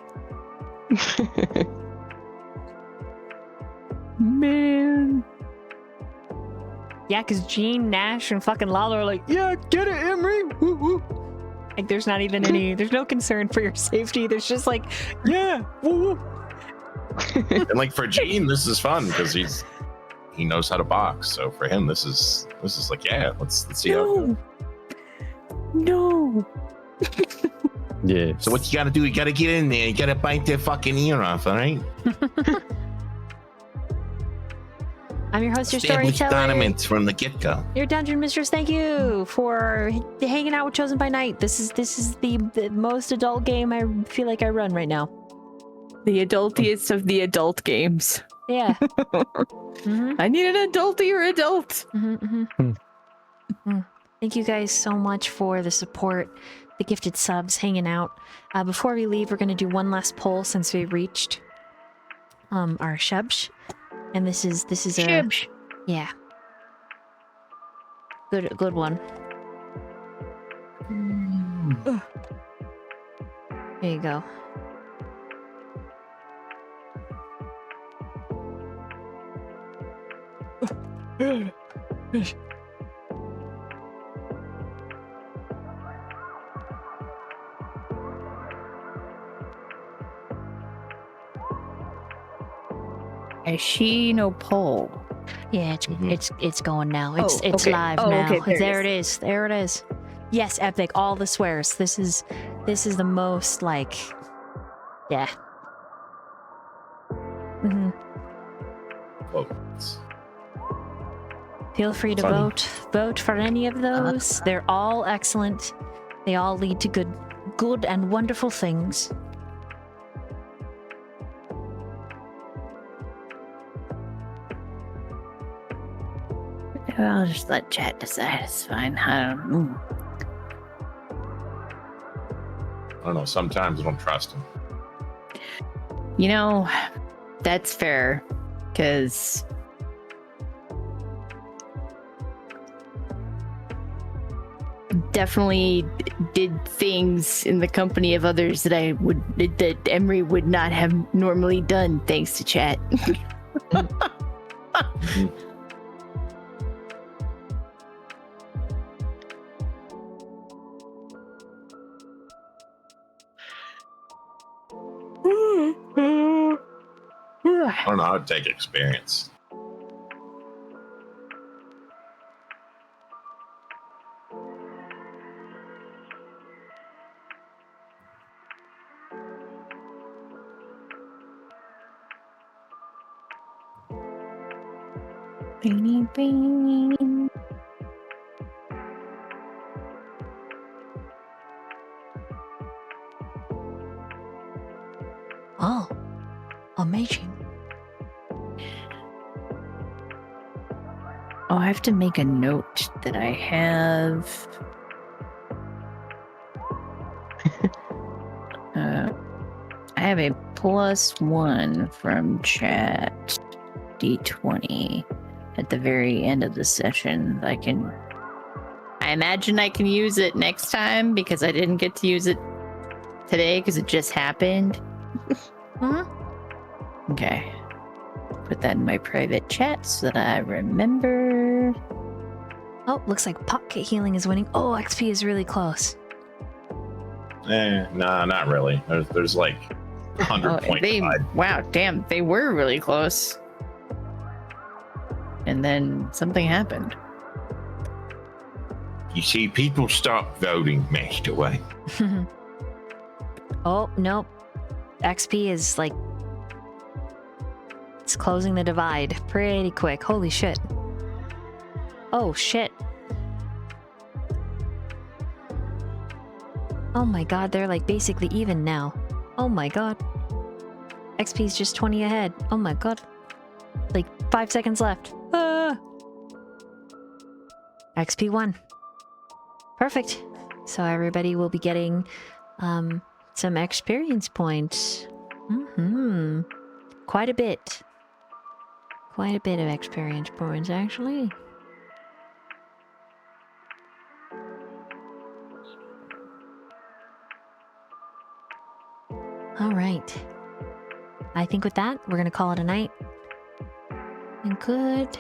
Man. Yeah, because Gene, Nash, and fucking Lalo are like, yeah, get it, Emery. Woo, woo. Like, there's not even there's no concern for your safety. There's just like, yeah, woo, woo. And like for Gene, this is fun because he knows how to box. So for him, this is like, yeah, let's see how it goes. No. Yeah. So what you gotta do, you gotta get in there, you gotta bite their fucking ear off, all right? I'm your host, your Establish storyteller. dominance from the get-go. Your dungeon mistress, thank you for hanging out with Chosen by Night. This is the most adult game I feel like I run right now. The adultiest of the adult games. Yeah. Mm-hmm. I need an adultier adult. Thank you guys so much for the support, the gifted subs, hanging out. Before we leave, we're going to do one last poll since we reached our shubsh. And this is a yeah. Good one. There you go. I see no poll. Yeah, it's going now. It's okay. live Oh, now. okay, There it is. There it is. Yes, epic. All the swears. This is the most like, yeah. Mm-hmm. Votes. Feel free to Funny. vote for any of those. They're all excellent. They all lead to good and wonderful things. I'll just let chat decide. It's fine. I don't know. I don't know, sometimes I don't trust him. You know, that's fair. Because definitely did things in the company of others that Emery would not have normally done, thanks to chat. I don't know how to take experience. Oh, amazing. Oh, I have to make a note that I have. I have a +1 from chat D20 at the very end of the session. I imagine I can use it next time because I didn't get to use it today because it just happened. Huh? Okay. Put that in my private chat so that I remember. Oh, looks like pocket healing is winning. Oh, XP is really close. Nah, not really. There's like 100 point divide. Wow, damn, they were really close. And then something happened. You see, people stop voting, Master Way. Oh, nope. XP is like... It's closing the divide pretty quick. Holy shit. Oh, shit. Oh my god, they're like basically even now. Oh my god. XP's just 20 ahead. Oh my god. Like 5 seconds left. Ah. XP 1. Perfect. So everybody will be getting some experience points. Quite a bit. Quite a bit of experience points, actually. All right. I think with that, we're going to call it a night. And goodbye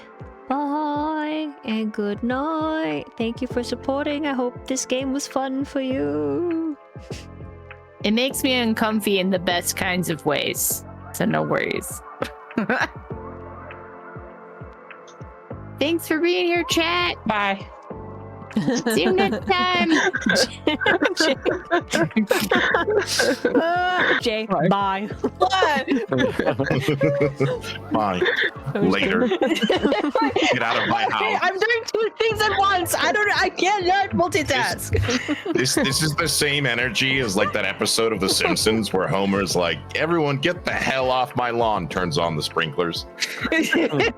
and good night. Thank you for supporting. I hope this game was fun for you. It makes me uncomfy in the best kinds of ways. So no worries. Thanks for being here, chat. Bye. See you next time. Jay, bye. Bye. Later. Get out of my house. I'm doing 2 things at once. I can't multitask. This is the same energy as like that episode of The Simpsons where Homer's like, everyone get the hell off my lawn, turns on the sprinklers. Listen,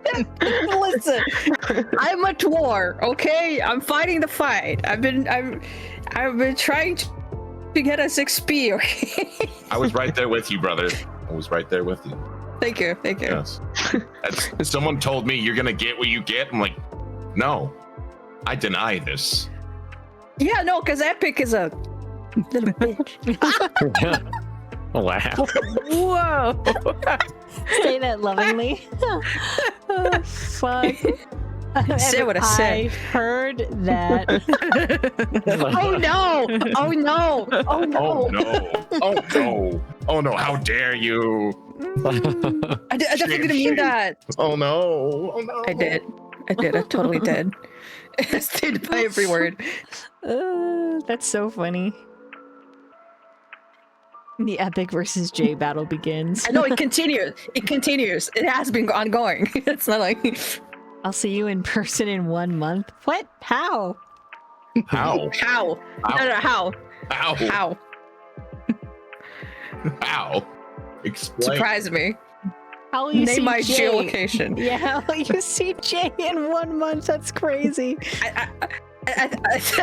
I'm at war, okay? I'm fighting the fight. I've been trying to get us XP, okay? I was right there with you, brother. I was right there with you. Thank you. Yes. Someone told me you're gonna get what you get. I'm like, no, I deny this. Yeah, no, because Epic is a little bitch. Wow. Whoa. Say that lovingly. Oh, fuck. Say what I said. I heard that. Oh no! Oh no! Oh no! Oh no! Oh no! Oh no! How dare you! I definitely didn't mean that. Oh no! Oh no! I did. I totally did. I stayed by every word. That's so funny. The Epic versus Jay battle begins. I know it continues. It continues. It has been ongoing. It's not like I'll see you in person in 1 month. What? How? How? how? How? No, how? How? How? How? Explain. Surprise me. How will you see Name my Jay? geolocation. Yeah, how will you see Jay in 1 month? That's crazy. I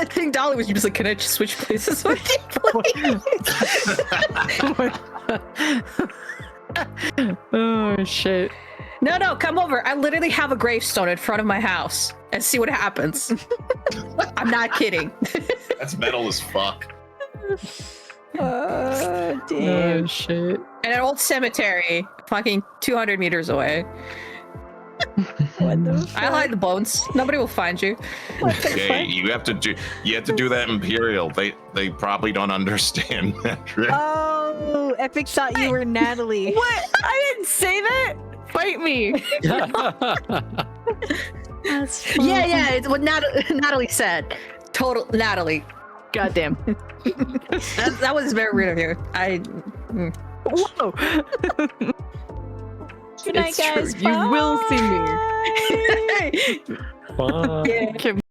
think Dahlia was just like, can I just switch places with you, please? Oh shit. No, come over. I literally have a gravestone in front of my house and see what happens. I'm not kidding. That's metal as fuck. Damn. Oh shit. And an old cemetery, fucking 200 meters away. What the fuck? I hide the bones. Nobody will find you. Okay, you have to do that Imperial. They probably don't understand that trick. Oh, Epic thought you were Natalie. What? I didn't say that. Fight me. That's funny. Yeah. It's what Natalie said. Total Natalie. Goddamn. That was very rude of you. Whoa. Good night, It's true. guys. You will see me. Hey. Bye. Yeah.